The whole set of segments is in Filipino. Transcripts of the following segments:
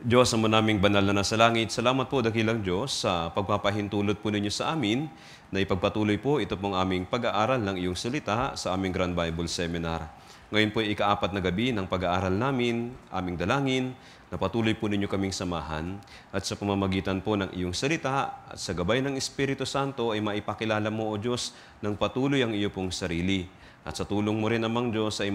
Diyos ang manaming banal na nasa langit, salamat po dakilang Diyos sa pagpapahintulot po ninyo sa amin na ipagpatuloy po ito pong aming pag-aaral ng iyong salita sa aming Grand Bible Seminar. Ngayon po ay ika-4 na gabi ng pag-aaral namin, aming dalangin, na patuloy po ninyo kaming samahan at sa pamamagitan po ng iyong salita at sa gabay ng Espiritu Santo ay maipakilala mo, O Diyos, ng patuloy ang iyo pong sarili. At sa tulong mo rin namang Diyos ay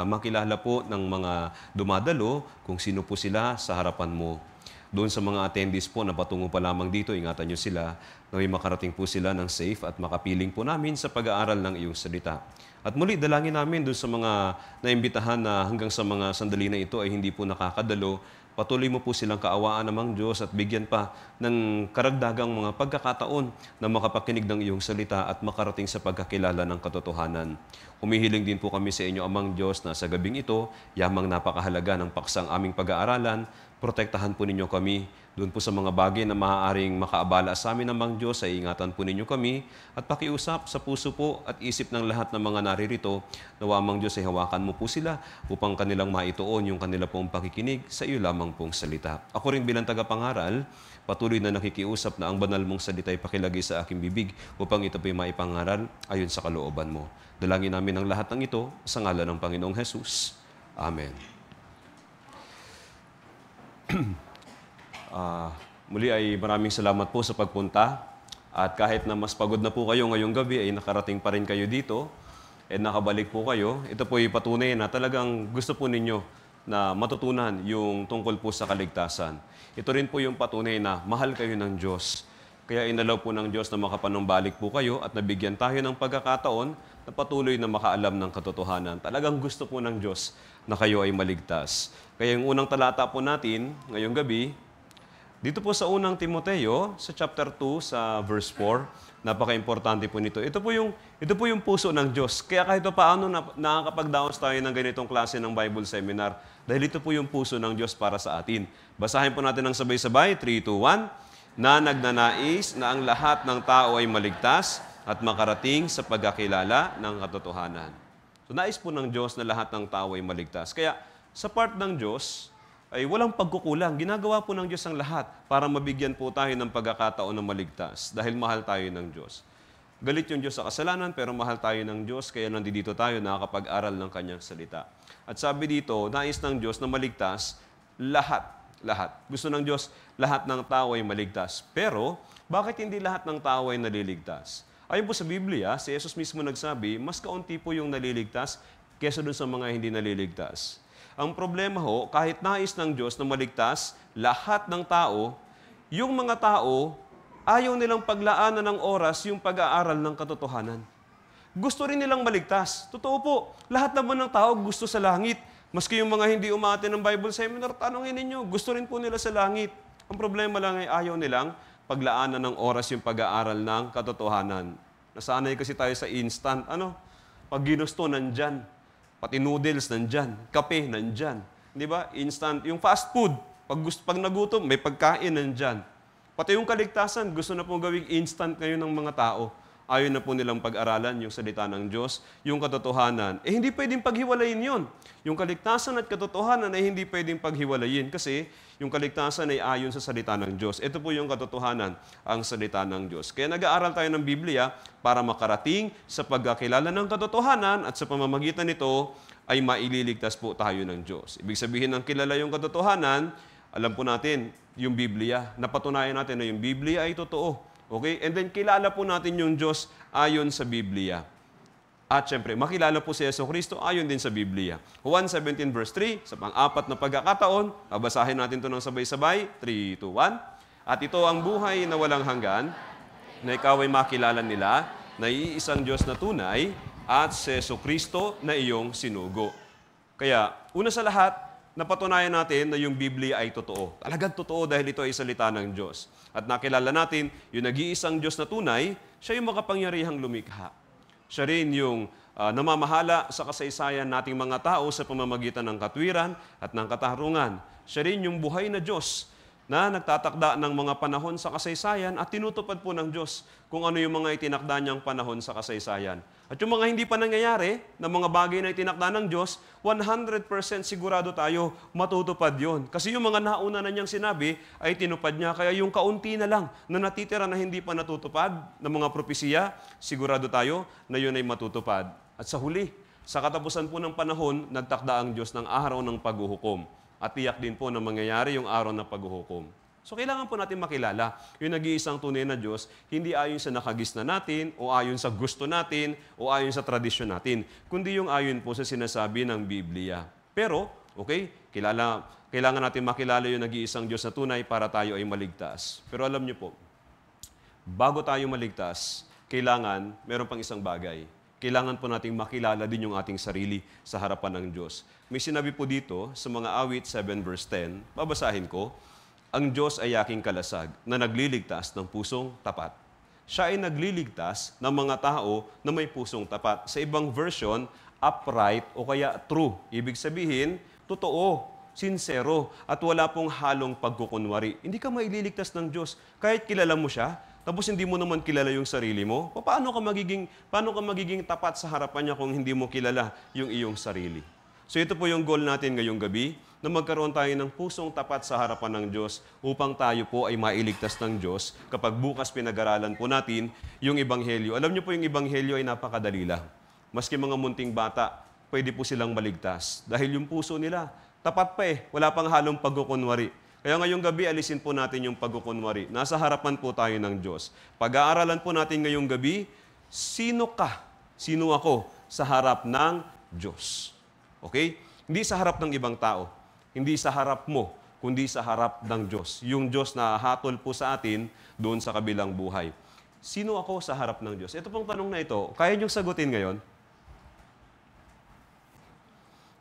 makilala po ng mga dumadalo kung sino po sila sa harapan mo. Doon sa mga attendees po na patungo pa lamang dito, ingatan nyo sila na may makarating po sila ng safe at makapiling po namin sa pag-aaral ng iyong salita. At muli, dalangin namin doon sa mga naimbitahan na hanggang sa mga sandali na ito ay hindi po nakakadalo. Patuloy mo po silang kaawaan namang Diyos at bigyan pa ng karagdagang mga pagkakataon na makapakinig ng iyong salita at makarating sa pagkakilala ng katotohanan. Humihiling din po kami sa inyo, Amang Diyos, na sa gabing ito, yamang napakahalaga ng paksang aming pag-aaralan, protektahan po ninyo kami. Doon po sa mga bagay na maaaring makaabala sa amin, Amang Diyos, ay ingatan po ninyo kami at pakiusap sa puso po at isip ng lahat ng mga naririto. Nawa, Amang Diyos, ay hawakan mo po sila upang kanilang maituon yung kanila pong pakikinig sa iyo lamang pong salita. Ako rin bilang tagapangaral, patuloy na nakikiusap na ang banal mong salita ay pakilagay sa aking bibig upang ito po'y maipangaral ayon sa kalooban mo. Dalangin namin ang lahat ng ito sa ngalan ng Panginoong Hesus. Amen. Muli ay maraming salamat po sa pagpunta. At kahit na mas pagod na po kayo ngayong gabi, ay nakarating pa rin kayo dito at nakabalik po kayo. Ito po ay patunay na talagang gusto po ninyo na matutunan yung tungkol po sa kaligtasan. Ito rin po yung patunay na mahal kayo ng Diyos. Kaya inalaw po ng Diyos na makapanumbalik po kayo at nabigyan tayo ng pagkakataon na patuloy na makaalam ng katotohanan. Talagang gusto po ng Diyos na kayo ay maligtas. Kaya yung unang talata po natin ngayong gabi, dito po sa unang Timoteo, sa chapter 2, sa verse 4, napaka-importante po nito. Ito po yung puso ng Diyos. Kaya kahit paano nakakapag-downs tayo ng ganitong klase ng Bible Seminar, dahil ito po yung puso ng Diyos para sa atin. Basahin po natin ng sabay-sabay, 3, 2, 1, na nagnanais na ang lahat ng tao ay maligtas at makarating sa pagkakilala ng katotohanan. So nais po ng Diyos na lahat ng tao ay maligtas. Kaya sa part ng Diyos, ay walang pagkukulang. Ginagawa po ng Diyos ang lahat para mabigyan po tayo ng pagkakataon na maligtas dahil mahal tayo ng Diyos. Galit yung Diyos sa kasalanan pero mahal tayo ng Diyos kaya nandito tayo nakakapag-aral ng Kanyang salita. At sabi dito, nais ng Diyos na maligtas lahat. Lahat. Gusto ng Diyos, lahat ng tao ay maligtas. Pero, bakit hindi lahat ng tao ay naliligtas? Ayon po sa Biblia, si Jesus mismo nagsabi, mas kaunti po yung naliligtas kesa dun sa mga hindi naliligtas. Ang problema ho, kahit nais ng Diyos na maligtas lahat ng tao, yung mga tao, ayaw nilang paglaanan ng oras yung pag-aaral ng katotohanan. Gusto rin nilang maligtas. Totoo po, lahat naman ng tao gusto sa langit. Maski yung mga hindi umaattend ng Bible Seminar, tanongin ninyo, gusto rin po nila sa langit. Ang problema lang ay ayaw nilang paglaanan ng oras yung pag-aaral ng katotohanan. Nasanay kasi tayo sa instant. Pag ginusto, nandyan. Pati noodles, nandyan. Kape, nandyan. Di ba? Instant. Yung fast food, pag nagutom, may pagkain, nandyan. Pati yung kaligtasan, gusto na pong gawing instant ngayon ng mga tao. Ayaw na po nilang pag-aralan yung salita ng Diyos, yung katotohanan. Hindi pwedeng paghiwalayin yun. Yung kaligtasan at katotohanan ay hindi pwedeng paghiwalayin kasi yung kaligtasan ay ayon sa salita ng Diyos. Ito po yung katotohanan, ang salita ng Diyos. Kaya nag-aaral tayo ng Biblia para makarating sa pagkakilala ng katotohanan at sa pamamagitan nito ay maililigtas po tayo ng Diyos. Ibig sabihin ng kilala yung katotohanan, alam po natin yung Biblia. Napatunayan natin na yung Biblia ay totoo. Okay? And then, kilala po natin yung Diyos ayon sa Biblia. At syempre, makilala po si Jesucristo ayon din sa Biblia. Juan 17 verse 3, sa pang-apat na pagkakataon, babasahin natin ito ng sabay-sabay, 3, 2, 1. At ito ang buhay na walang hanggan, na ikaw ay makilala nila, na iisang Diyos na tunay, at si Jesucristo na iyong sinugo. Kaya, una sa lahat, napatunayan natin na yung Biblia ay totoo. Talagang totoo dahil ito ay salita ng Diyos. At nakilala natin, yung nag-iisang Diyos na tunay, siya yung makapangyarihang lumikha. Siya rin yung namamahala sa kasaysayan nating mga tao sa pamamagitan ng katwiran at ng katarungan. Siya rin yung buhay na Diyos na nagtatakda ng mga panahon sa kasaysayan at tinutupad po ng Diyos kung ano yung mga itinakda niyang panahon sa kasaysayan. At yung mga hindi pa nangyayari na mga bagay na itinakda ng Diyos, 100% sigurado tayo matutupad yon. Kasi yung mga nauna na niyang sinabi ay tinupad niya. Kaya yung kaunti na lang na natitira na hindi pa natutupad ng mga propesiya, sigurado tayo na yun ay matutupad. At sa huli, sa katapusan po ng panahon, nagtakda ang Diyos ng araw ng paghuhukom. At tiyak din po na mangyayari yung araw ng paghuhukom. So kailangan po natin makilala yung nag-iisang tunay na Diyos, hindi ayon sa nakagisna natin, o ayon sa gusto natin, o ayon sa tradisyon natin, kundi yung ayon po sa sinasabi ng Biblia. Pero, okay, kailangan natin makilala yung nag-iisang Diyos na tunay para tayo ay maligtas. Pero alam niyo po, bago tayo maligtas, kailangan, meron pang isang bagay. Kailangan po nating makilala din yung ating sarili sa harapan ng Diyos. May sinabi po dito sa mga awit 7 verse 10, babasahin ko, ang Diyos ay aking kalasag na nagliligtas ng pusong tapat. Siya ay nagliligtas ng mga tao na may pusong tapat. Sa ibang version, upright o kaya true. Ibig sabihin, totoo, sincero, at wala pong halong pagkukunwari. Hindi ka maililigtas ng Diyos. Kahit kilala mo siya, tapos hindi mo naman kilala yung sarili mo, paano ka magiging tapat sa harapan niya kung hindi mo kilala yung iyong sarili? So ito po yung goal natin ngayong gabi, na magkaroon tayo ng pusong tapat sa harapan ng Diyos upang tayo po ay mailigtas ng Diyos kapag bukas pinag-aralan po natin yung Ebanghelyo. Alam niyo po yung Ebanghelyo ay napakadali lang. Maski mga munting bata, pwede po silang maligtas. Dahil yung puso nila, tapat pa wala pang halong pagkukunwari. Kaya ngayong gabi, alisin po natin yung pagkukunwari. Nasa harapan po tayo ng Diyos. Pag-aaralan po natin ngayong gabi, sino ka? Sino ako sa harap ng Diyos? Okay? Hindi sa harap ng ibang tao. Hindi sa harap mo, kundi sa harap ng Diyos. Yung Diyos na hatol po sa atin doon sa kabilang buhay. Sino ako sa harap ng Diyos? Ito pong tanong na ito, kaya niyong sagutin ngayon?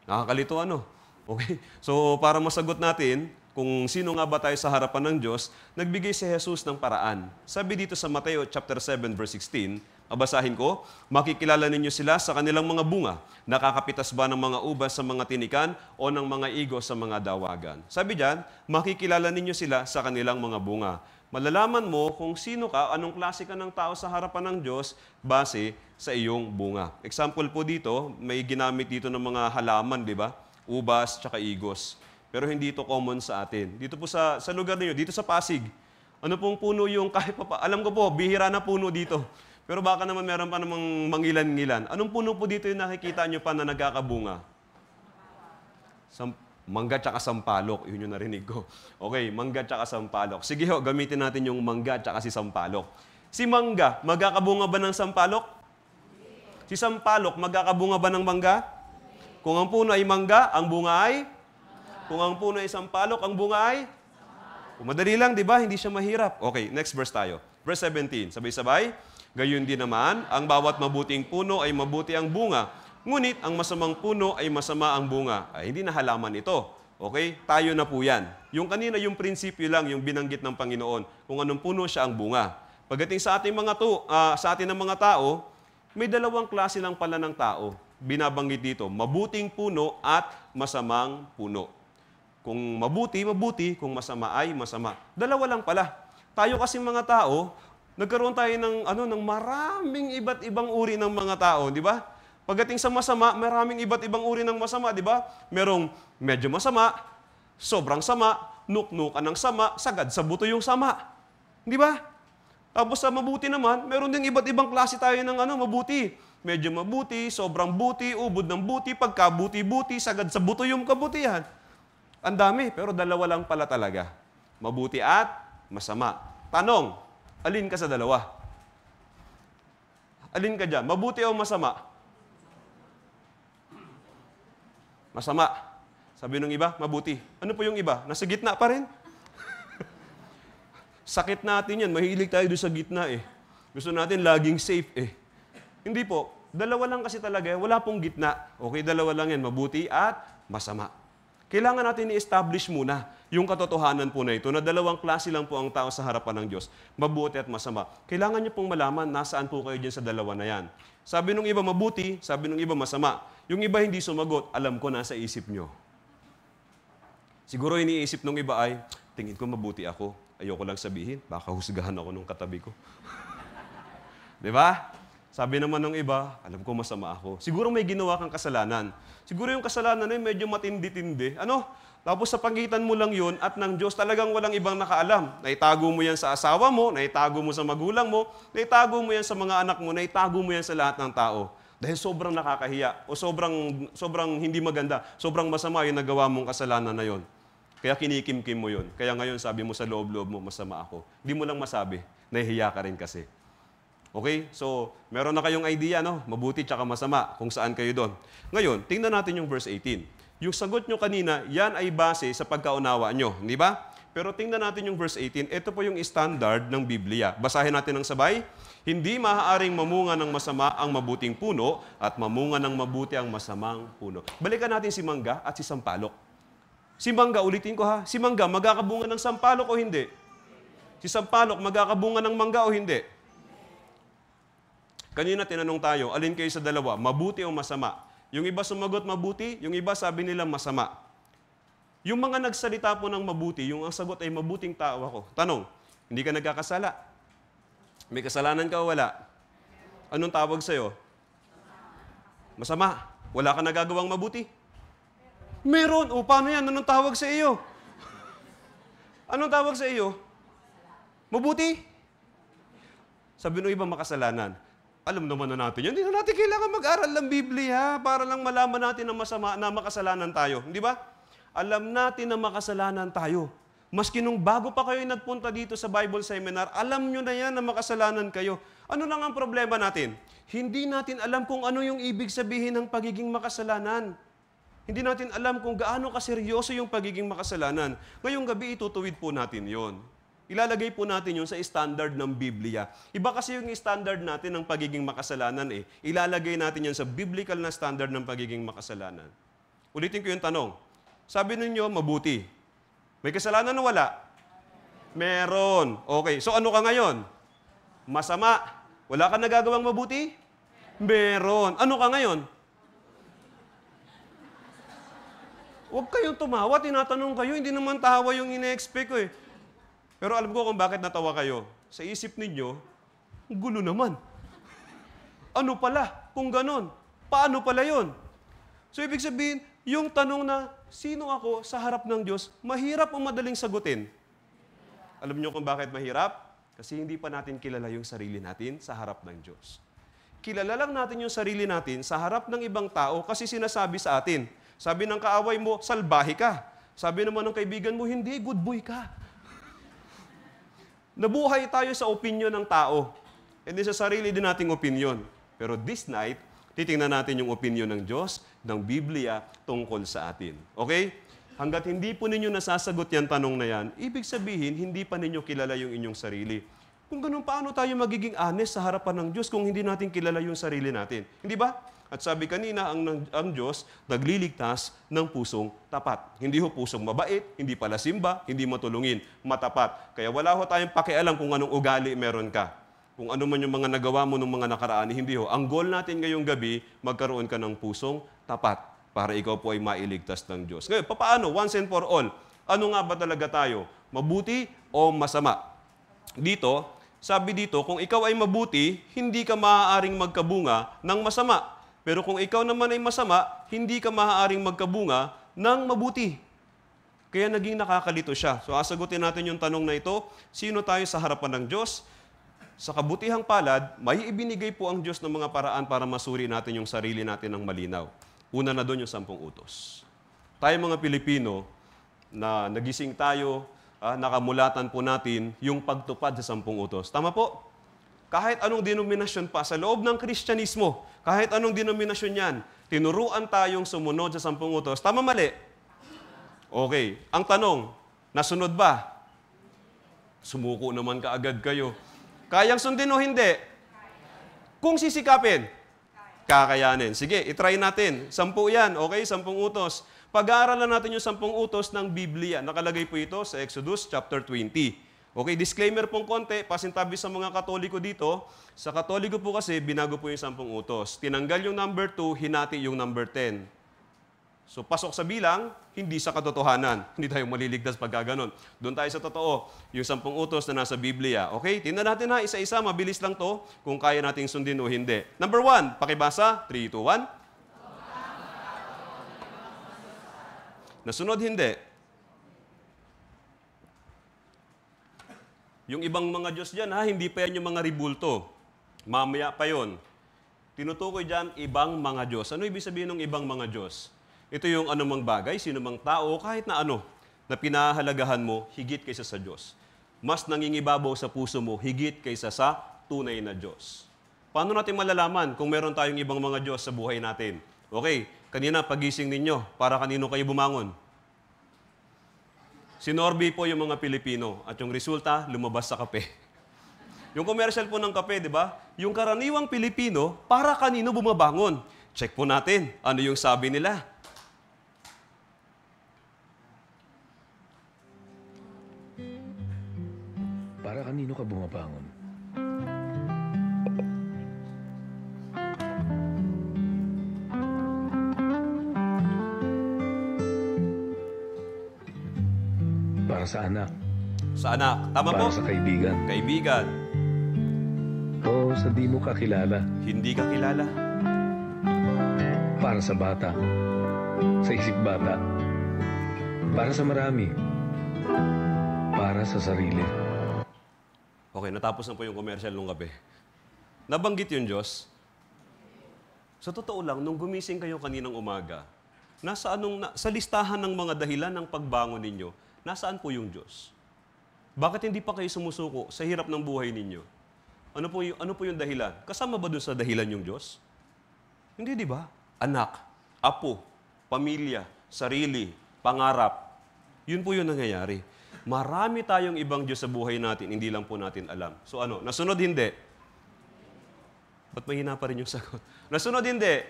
Nakakalito ano? Okay? So, para masagot natin, kung sino nga ba tayo sa harapan ng Diyos, nagbigay si Jesus ng paraan. Sabi dito sa Mateo chapter 7 verse 16, babasahin ko, makikilala ninyo sila sa kanilang mga bunga. Nakakapitas ba ng mga ubas sa mga tinikan o ng mga igo sa mga dawagan? Sabi diyan, makikilala ninyo sila sa kanilang mga bunga. Malalaman mo kung sino ka, anong klase ka ng tao sa harapan ng Diyos base sa iyong bunga. Example po dito, may ginamit dito ng mga halaman, di ba? Ubas tsaka igos. Pero hindi ito common sa atin. Dito po sa lugar niyo, dito sa Pasig, ano pong puno yung kahit pa, alam ko po, bihira na puno dito. Pero baka naman meron pa namang mangilan-ngilan. Anong puno po dito yung nakikita nyo pa na nagkakabunga? Mangga tsaka sampalok. Yun yung narinig ko. Okay, mangga tsaka sampalok. Sige ho, gamitin natin yung mangga tsaka si sampalok. Si mangga, magkakabunga ba ng sampalok? Si sampalok, magkakabunga ba ng mangga? Kung ang puno ay mangga, ang bunga ay? Kung ang puno ay sampalok, ang bunga ay? Madali lang, di ba? Hindi siya mahirap. Okay, next verse tayo. Verse 17, sabay-sabay. Gayon din naman, ang bawat mabuting puno ay mabuti ang bunga. Ngunit ang masamang puno ay masama ang bunga. Ay, hindi na halaman ito. Okay? Tayo na po yan. Yung kanina, yung prinsipyo lang, yung binanggit ng Panginoon. Kung anong puno siya ang bunga. Pagdating sa ating sa atin ng mga tao, may dalawang klase lang pala ng tao. Binabanggit dito, mabuting puno at masamang puno. Kung mabuti, mabuti. Kung masama ay masama. Dalawa lang pala. Tayo kasing mga tao, nagkaroon tayo ng maraming iba't ibang uri ng mga tao, di ba? Pagdating sa masama, maraming iba't ibang uri ng masama, di ba? Merong medyo masama, sobrang sama, nuknukan ng sama, sagad sa buto yung sama. Di ba? Tapos sa mabuti naman, meron ding iba't ibang klase tayo ng mabuti. Medyo mabuti, sobrang buti, ubod ng buti, pagkabuti-buti, sagad sa buto yung kabutihan. Ang dami, pero dalawa lang pala talaga. Mabuti at masama. Tanong, alin ka sa dalawa? Alin ka dyan? Mabuti o masama? Masama. Sabi nung iba, mabuti. Ano po yung iba? Nasa gitna pa rin? Sakit natin yan. Mahilig tayo doon sa gitna Gusto natin laging safe Hindi po. Dalawa lang kasi talaga. Wala pong gitna. Okay, dalawa lang yan. Mabuti at masama. Kailangan natin i-establish muna yung katotohanan po na ito na dalawang klase lang po ang tao sa harapan ng Diyos, mabuti at masama. Kailangan niyo pong malaman nasaan po kayo dyan sa dalawa na yan. Sabi nung iba mabuti, sabi nung iba masama. Yung iba hindi sumagot, alam ko nasa isip nyo. Siguro iniisip nung iba ay, tingin ko mabuti ako. Ayoko lang sabihin, baka husgahan ako nung katabi ko. Di ba? Sabi naman ng iba, alam ko masama ako. Siguro may ginawa kang kasalanan. Siguro yung kasalanan ay medyo matindi-tindi. Tapos sa pagitan mo lang yun at ng Diyos, talagang walang ibang nakaalam. Naitago mo yan sa asawa mo, naitago mo sa magulang mo, naitago mo yan sa mga anak mo, naitago mo yan sa lahat ng tao. Dahil sobrang nakakahiya o sobrang hindi maganda, sobrang masama yung nagawa mong kasalanan na yon. Kaya kinikimkim mo yon. Kaya ngayon sabi mo sa loob-loob mo, masama ako. Hindi mo lang masabi, nahihiya ka rin kasi. Okay? So, meron na kayong idea, no? Mabuti tsaka masama, kung saan kayo doon. Ngayon, tingnan natin yung verse 18. Yung sagot nyo kanina, yan ay base sa pagkaunawa nyo. Hindi ba? Pero tingnan natin yung verse 18. Ito po yung standard ng Biblia. Basahin natin ng sabay. Hindi maaaring mamunga ng masama ang mabuting puno at mamunga ng mabuti ang masamang puno. Balikan natin si Mangga at si Sampalok. Si Mangga, ulitin ko ha. Si Mangga, magkakabunga ng Sampalok o hindi? Si Sampalok, magkakabunga ng mangga o hindi? Kanina tinanong tayo, alin kayo sa dalawa, mabuti o masama? Yung iba sumagot mabuti, yung iba sabi nila masama. Yung mga nagsalita po ng mabuti, yung ang sagot ay mabuting tao ako. Tanong, hindi ka nagkakasala? May kasalanan ka o wala? Anong tawag sa'yo? Masama. Wala ka nagagawang mabuti? Meron. O paano yan? Anong tawag sa iyo? Anong tawag sa iyo? Mabuti? Sabi ng iba makasalanan. Alam naman na natin yun. Hindi na natin kailangan mag-aral ng Biblia para lang malaman natin na masama, na makasalanan tayo. Hindi ba? Alam natin na makasalanan tayo. Maski nung bago pa kayo nagpunta dito sa Bible Seminar, alam nyo na yan na makasalanan kayo. Ano lang ang problema natin? Hindi natin alam kung ano yung ibig sabihin ng pagiging makasalanan. Hindi natin alam kung gaano kaseryoso yung pagiging makasalanan. Ngayong gabi, itutuwid po natin yon. Ilalagay po natin yun sa standard ng Biblia. Iba kasi yung standard natin ng pagiging makasalanan eh. Ilalagay natin yan sa biblical na standard ng pagiging makasalanan. Ulitin ko yung tanong. Sabi ninyo, mabuti. May kasalanan na wala? Meron. Okay, so ano ka ngayon? Masama. Wala ka nagagawang mabuti? Meron. Ano ka ngayon? Huwag kayong tumawa, tinatanong kayo. Hindi naman tawa yung ine-expect ko eh. Pero alam ko kung bakit natawa kayo. Sa isip ninyo, ang gulo naman. Ano pala? Kung ganon, paano pala yon? So ibig sabihin, yung tanong na, sino ako sa harap ng Diyos, mahirap o madaling sagutin? Alam niyo kung bakit mahirap? Kasi hindi pa natin kilala yung sarili natin sa harap ng Diyos. Kilala lang natin yung sarili natin sa harap ng ibang tao kasi sinasabi sa atin. Sabi ng kaaway mo, salbahe ka. Sabi naman ng kaibigan mo, hindi, good boy ka. Nabuhay tayo sa opinion ng tao. Hindi sa sarili din nating opinion. Pero this night, titingnan natin yung opinion ng Diyos, ng Biblia, tungkol sa atin. Okay? Hanggat hindi po ninyo nasasagot yan tanong na yan, ibig sabihin, hindi pa ninyo kilala yung inyong sarili. Kung ganun, paano tayo magiging honest sa harapan ng Diyos kung hindi natin kilala yung sarili natin? Hindi ba? At sabi kanina, ang Diyos nagliligtas ng pusong tapat. Hindi ho pusong mabait, hindi pala simba, hindi matulungin, matapat. Kaya wala ho tayong pakialam kung anong ugali meron ka. Kung ano man yung mga nagawa mo ng mga nakaraan, hindi ho. Ang goal natin ngayong gabi, magkaroon ka ng pusong tapat para ikaw po ay mailigtas ng Diyos. Ngayon, paano? Once and for all, ano nga ba talaga tayo? Mabuti o masama? Dito, sabi dito, kung ikaw ay mabuti, hindi ka maaaring magkabunga ng masama. Pero kung ikaw naman ay masama, hindi ka maaaring magkabunga ng mabuti. Kaya naging nakakalito siya. So, asagutin natin yung tanong na ito, sino tayo sa harapan ng Diyos? Sa kabutihang palad, may ibinigay po ang Diyos ng mga paraan para masuri natin yung sarili natin ng malinaw. Una na doon yung 10 utos. Tayo mga Pilipino, na nagising tayo, nakamulatan po natin yung pagtupad sa 10 utos. Tama po? Kahit anong denominasyon pa, sa loob ng Kristyanismo, kahit anong denominasyon yan, tinuruan tayong sumunod sa 10 utos. Tama, mali? Okay. Ang tanong, nasunod ba? Sumuko naman kaagad kayo. Kayang sundin o hindi? Kung sisikapin, kakayanin. Sige, itry natin. 10 yan, okay? 10 utos. Pag-aaralan natin yung 10 utos ng Biblia. Nakalagay po ito sa Exodus chapter 20. Okay, disclaimer pong konti, pasintabi sa mga Katoliko dito. Sa Katoliko po kasi, binago po yung 10 utos. Tinanggal yung number 2, hinati yung number 10. So, pasok sa bilang, hindi sa katotohanan. Hindi tayo maliligtas pagka ganun. Doon tayo sa totoo, yung 10 utos na nasa Biblia. Okay? Tingnan natin ha, isa-isa, mabilis lang to, kung kaya nating sundin o hindi. Number 1, pakibasa, 3, 2, 1. Nasunod, hindi. Yung ibang mga Diyos dyan, ha, hindi pa yan yung mga ribulto. Mamaya pa yon. Tinutukoy dyan, ibang mga Diyos. Ano ibig sabihin ng ibang mga Diyos? Ito yung anumang bagay, sinumang tao, kahit na ano, na pinahalagahan mo, higit kaysa sa Diyos. Mas nangingibabaw sa puso mo, higit kaysa sa tunay na Diyos. Paano natin malalaman kung meron tayong ibang mga Diyos sa buhay natin? Okay, kanina pagising ninyo, para kanino kayo bumangon? Sinorby po yung mga Pilipino at yung resulta, lumabas sa kape. Yung commercial po ng kape, di ba? Yung karaniwang Pilipino, para kanino bumabangon? Check po natin, ano yung sabi nila? Para kanino ka bumabangon? Para sa anak. Sa anak. Tama po? Para sa kaibigan. Kaibigan. O sa di mo kakilala. Hindi ka kilala. Para sa bata. Sa isip bata. Para sa marami. Para sa sarili. Okay, natapos na po yung commercial ng kape. Nabanggit yung Diyos. Sa totoo lang, nung gumising kayo kaninang umaga, sa listahan ng mga dahilan ng pagbangon ninyo, nasaan po yung Diyos? Bakit hindi pa kayo sumusuko sa hirap ng buhay ninyo? Ano po yung dahilan? Kasama ba dun sa dahilan yung Diyos? Hindi, di ba? Anak, apo, pamilya, sarili, pangarap. Yun po yung nangyayari. Marami tayong ibang Diyos sa buhay natin, hindi lang po natin alam. So ano, nasunod hindi? Ba't mahina pa rin yung sagot? Nasunod hindi?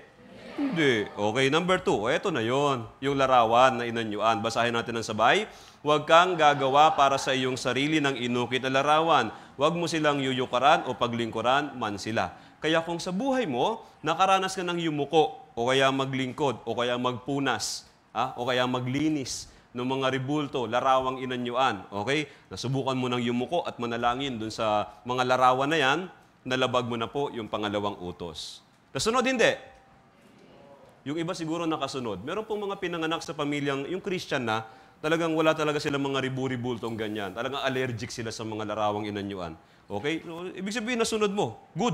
Hindi. Okay, number 2. Eto na yon, yung larawan na inanyuan. Basahin natin ng sabay. Huwag kang gagawa para sa iyong sarili ng inukit na larawan. Huwag mo silang yuyukaran o paglingkuran man sila. Kaya kung sa buhay mo, nakaranas ka ng yumuko, o kaya maglingkod, o kaya magpunas, o kaya maglinis, ng mga ribulto, larawang inanyuan. Okay? Nasubukan mo ng yumuko at manalangin dun sa mga larawan na yan, nalabag mo na po yung pangalawang utos. Nasunod hindi? Yung iba siguro nakasunod. Meron pong mga pinanganak sa pamilyang, yung Christian na, talagang wala talaga silang mga ribu-ribultong ganyan. Talagang allergic sila sa mga larawang inanyuan. Okay? So, ibig sabihin, nasunod mo. Good.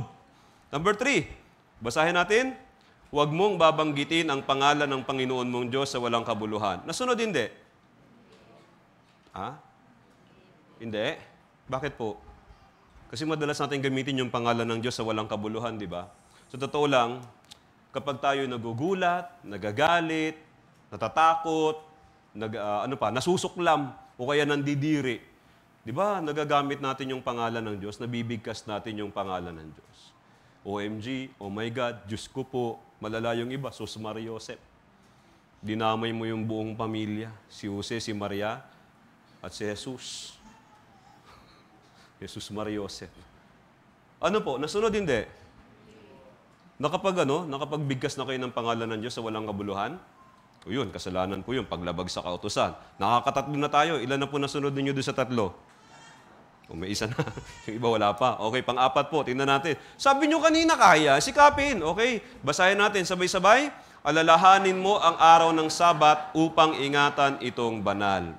Number 3, basahin natin. Huwag mong babanggitin ang pangalan ng Panginoon mong Diyos sa walang kabuluhan. Nasunod hindi? Hindi. Bakit po? Kasi madalas natin gamitin yung pangalan ng Diyos sa walang kabuluhan, di ba? Sa totoo lang, kapag tayo nagugulat, nagagalit, natatakot, nasusuklam, o kaya nandidiri, di ba, nagagamit natin yung pangalan ng Diyos, nabibigkas natin yung pangalan ng Diyos. OMG, oh my God, Diyos ko po, malala yung iba, Sus Maria Josep. Dinamay mo yung buong pamilya, si Jose, si Maria, at si Jesus. Jesus Maria Josep. Ano po, nasunod hindi? Nakapagbigkas na kayo ng pangalan ng Diyos sa walang kabuluhan? O yun, kasalanan po yun, paglabag sa kautusan. Nakakatatlo na tayo. Ilan na po nasunod ninyo doon sa 3? O may isa na. Yung iba wala pa. Okay, pang-4 po, tingnan natin. Sabi nyo kanina, kaya, sikapin. Okay, basahin natin, sabay-sabay. Alalahanin mo ang araw ng Sabat upang ingatan itong banal.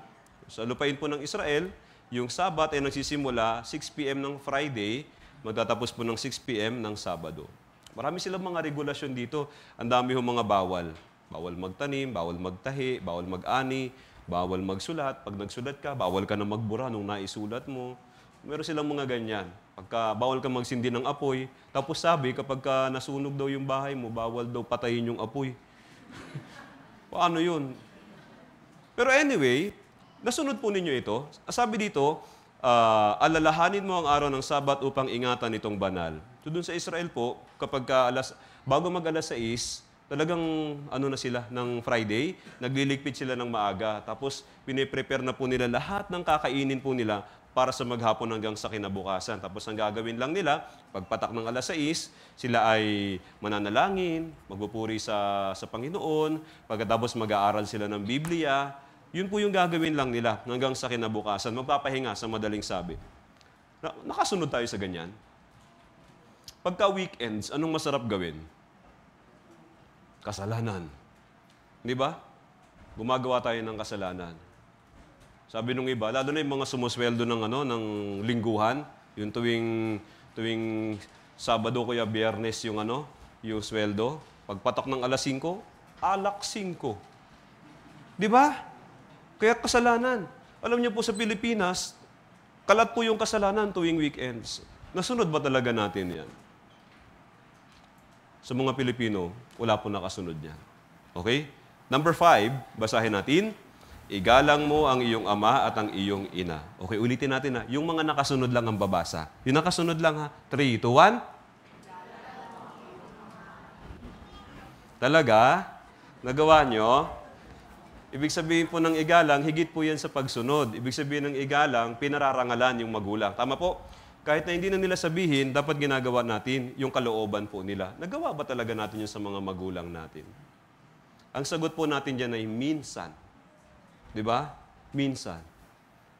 Sa lupain po ng Israel, yung Sabat ay nagsisimula 6 p.m. ng Friday, magtatapos po ng 6 p.m. ng Sabado. Marami silang mga regulasyon dito. Ang dami hong mga bawal. Bawal magtanim, bawal magtahi, bawal mag-ani, bawal magsulat. Pag nagsulat ka, bawal ka na magbura nung naisulat mo. Meron silang mga ganyan. Bawal ka magsindi ng apoy. Tapos sabi, kapag nasunog daw yung bahay mo, bawal daw patayin yung apoy. Paano yun? Pero anyway, nasunod po ninyo ito. Sabi dito, alalahanin mo ang araw ng Sabat upang ingatan itong banal. So dun sa Israel po, kapag bago mag-alas 6, talagang na sila ng Friday, nagliligpit sila ng maaga. Tapos piniprepare na po nila lahat ng kakainin po nila para sa maghapon hanggang sa kinabukasan. Tapos ang gagawin lang nila, pagpatak ng 6:00, sila ay mananalangin, magpupuri sa Panginoon, pagkatapos mag-aaral sila ng Biblia. Yun po yung gagawin lang nila hanggang sa kinabukasan. Magpapahinga sa madaling sabi. Nakasunod tayo sa ganyan. Pagka weekends, anong masarap gawin? Kasalanan. Di ba? Gumagawa tayo ng kasalanan. Sabi nung iba, lalo na yung mga sumusweldo ng lingguhan, yung tuwing Sabado kaya Biyernes yung yung sweldo, pagpatak ng 5:00, alak 5. Di ba? Kaya kasalanan. Alam niyo po sa Pilipinas, kalat po yung kasalanan tuwing weekends. Nasunod ba talaga natin yan? Sa mga Pilipino, wala po nakasunod yan. Okay? Number 5, basahin natin. Igalang mo ang iyong ama at ang iyong ina. Okay, ulitin natin ha. Yung mga nakasunod lang ang babasa. Yung nakasunod lang ha. 3, 2, 1. Talaga? Nagawa nyo? Ibig sabihin po ng igalang, higit po yan sa pagsunod. Ibig sabihin ng igalang, pinararangalan yung magulang. Tama po? Kahit na hindi na nila sabihin, dapat ginagawa natin yung kalooban po nila. Nagawa ba talaga natin yun sa mga magulang natin? Ang sagot po natin dyan ay minsan. Di ba? Minsan.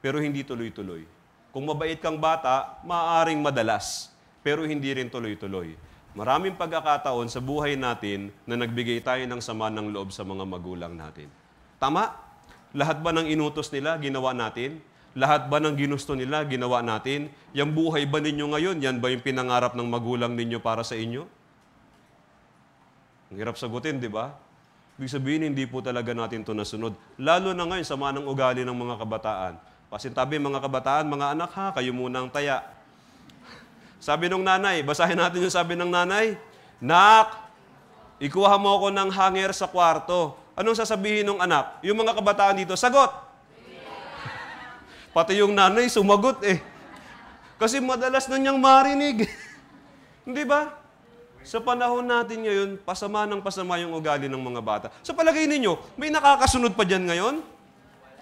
Pero hindi tuloy-tuloy. Kung mabait kang bata, maaaring madalas. Pero hindi rin tuloy-tuloy. Maraming pagkakataon sa buhay natin na nagbigay tayo ng sama ng loob sa mga magulang natin. Tama? Lahat ba ng inutos nila, ginawa natin? Lahat ba ng ginusto nila, ginawa natin? Yang buhay ba ninyo ngayon, yan ba yung pinangarap ng magulang ninyo para sa inyo? Ang hirap sagutin, di ba? Ibig sabihin, hindi po talaga natin ito nasunod. Lalo na ngayon, sama ng ugali ng mga kabataan. Pasintabi mga kabataan, mga anak ha, kayo munang taya. Sabi ng nanay, basahin natin yung sabi ng nanay. Nak, ikuha mo ako ng hanger sa kwarto. Anong sasabihin ng anak? Yung mga kabataan dito, sagot! Pati yung nanay, sumagot eh. Kasi madalas na niyang marinig. Hindi ba? Sa panahon natin ngayon, pasama ng pasama yung ugali ng mga bata. Sa palagay ninyo, may nakakasunod pa dyan ngayon?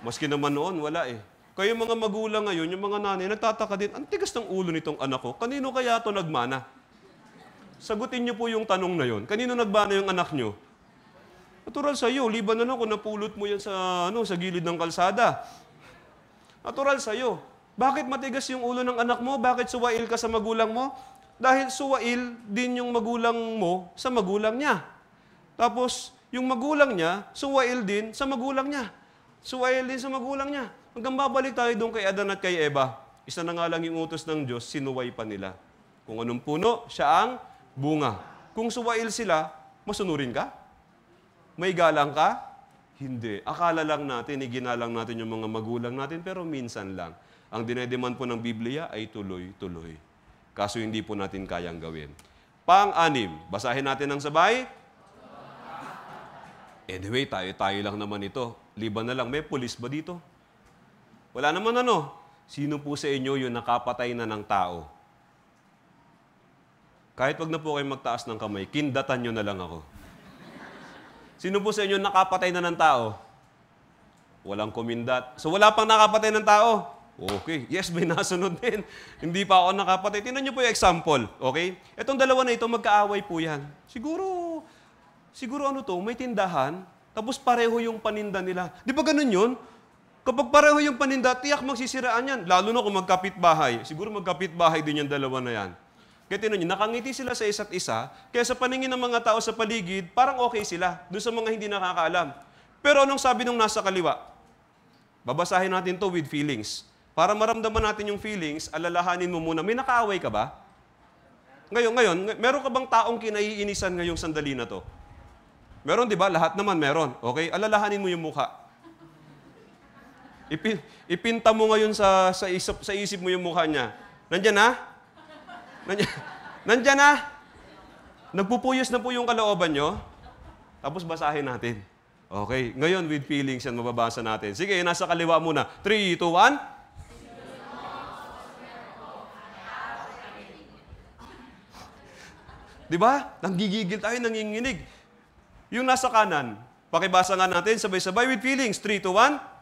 Maski naman noon, wala eh. Kaya yung mga magulang ngayon, yung mga nanay, nagtataka din, ang tigas ng ulo nitong anak ko, kanino kaya ito nagmana? Sagutin niyo po yung tanong na yon. Kanino nagmana yung anak niyo? Natural sa iyo, liban na lang kung napulot mo yan sa gilid ng kalsada. Natural sa iyo. Bakit matigas yung ulo ng anak mo? Bakit suwail ka sa magulang mo? Dahil suwail din yung magulang mo sa magulang niya. Tapos, yung magulang niya, suwail din sa magulang niya. Suwail din sa magulang niya. Hanggang babalik tayo doon kay Adan at kay Eva. Isa na nga lang yung utos ng Diyos, sinuway pa nila. Kung anong puno, siya ang bunga. Kung suwail sila, masunurin ka? May galang ka? Hindi. Akala lang natin, iginalang natin yung mga magulang natin, pero minsan lang. Ang dinedemand po ng Biblia ay tuloy-tuloy. Kaso hindi po natin kayang gawin. Pang-6, basahin natin ng sabay. Anyway, tayo lang naman ito. Liban na lang, may pulis ba dito? Wala naman Sino po sa inyo yung nakapatay na ng tao? Kahit wag na po kayo magtaas ng kamay, kindatan nyo na lang ako. Sino po sa inyo nakapatay na ng tao? Walang kumindat. So wala pang nakapatay ng tao? Okay. Yes, may nasunod din. Hindi pa ako nakapatay. Tingnan niyo po yung example. Okay? Itong dalawa na ito, magkaaway po yan. Siguro may tindahan, tapos pareho yung paninda nila. Di ba ganun yun? Kapag pareho yung paninda, tiyak magsisiraan yan. Lalo na kung magkapit-bahay. Siguro magkapit-bahay din yung dalawa na yan. Kaya tingnan niyo, nakangiti sila sa isa't isa, kaya sa paningin ng mga tao sa paligid, parang okay sila, doon sa mga hindi nakakaalam. Pero anong sabi nung nasa kaliwa? Babasahin natin to with feelings. Para maramdaman natin yung feelings, alalahanin mo muna, may nakaaway ka ba? Ngayon, meron ka bang taong kinaiinisan ngayong sandali na to? Meron, di ba? Lahat naman meron. Okay? Alalahanin mo yung mukha. Ipinta mo ngayon sa isip mo yung mukha niya. Nandyan na? Nandyan na? Nagpupuyos na po yung kalooban nyo? Tapos basahin natin. Okay? Ngayon, with feelings yan, mababasa natin. Sige, nasa kaliwa muna. 3, 2, 1. Di ba? Nanggigigil tayo, nanginginig. Yung nasa kanan, pakibasa nga natin, sabay-sabay with feelings. 3, 2, 1.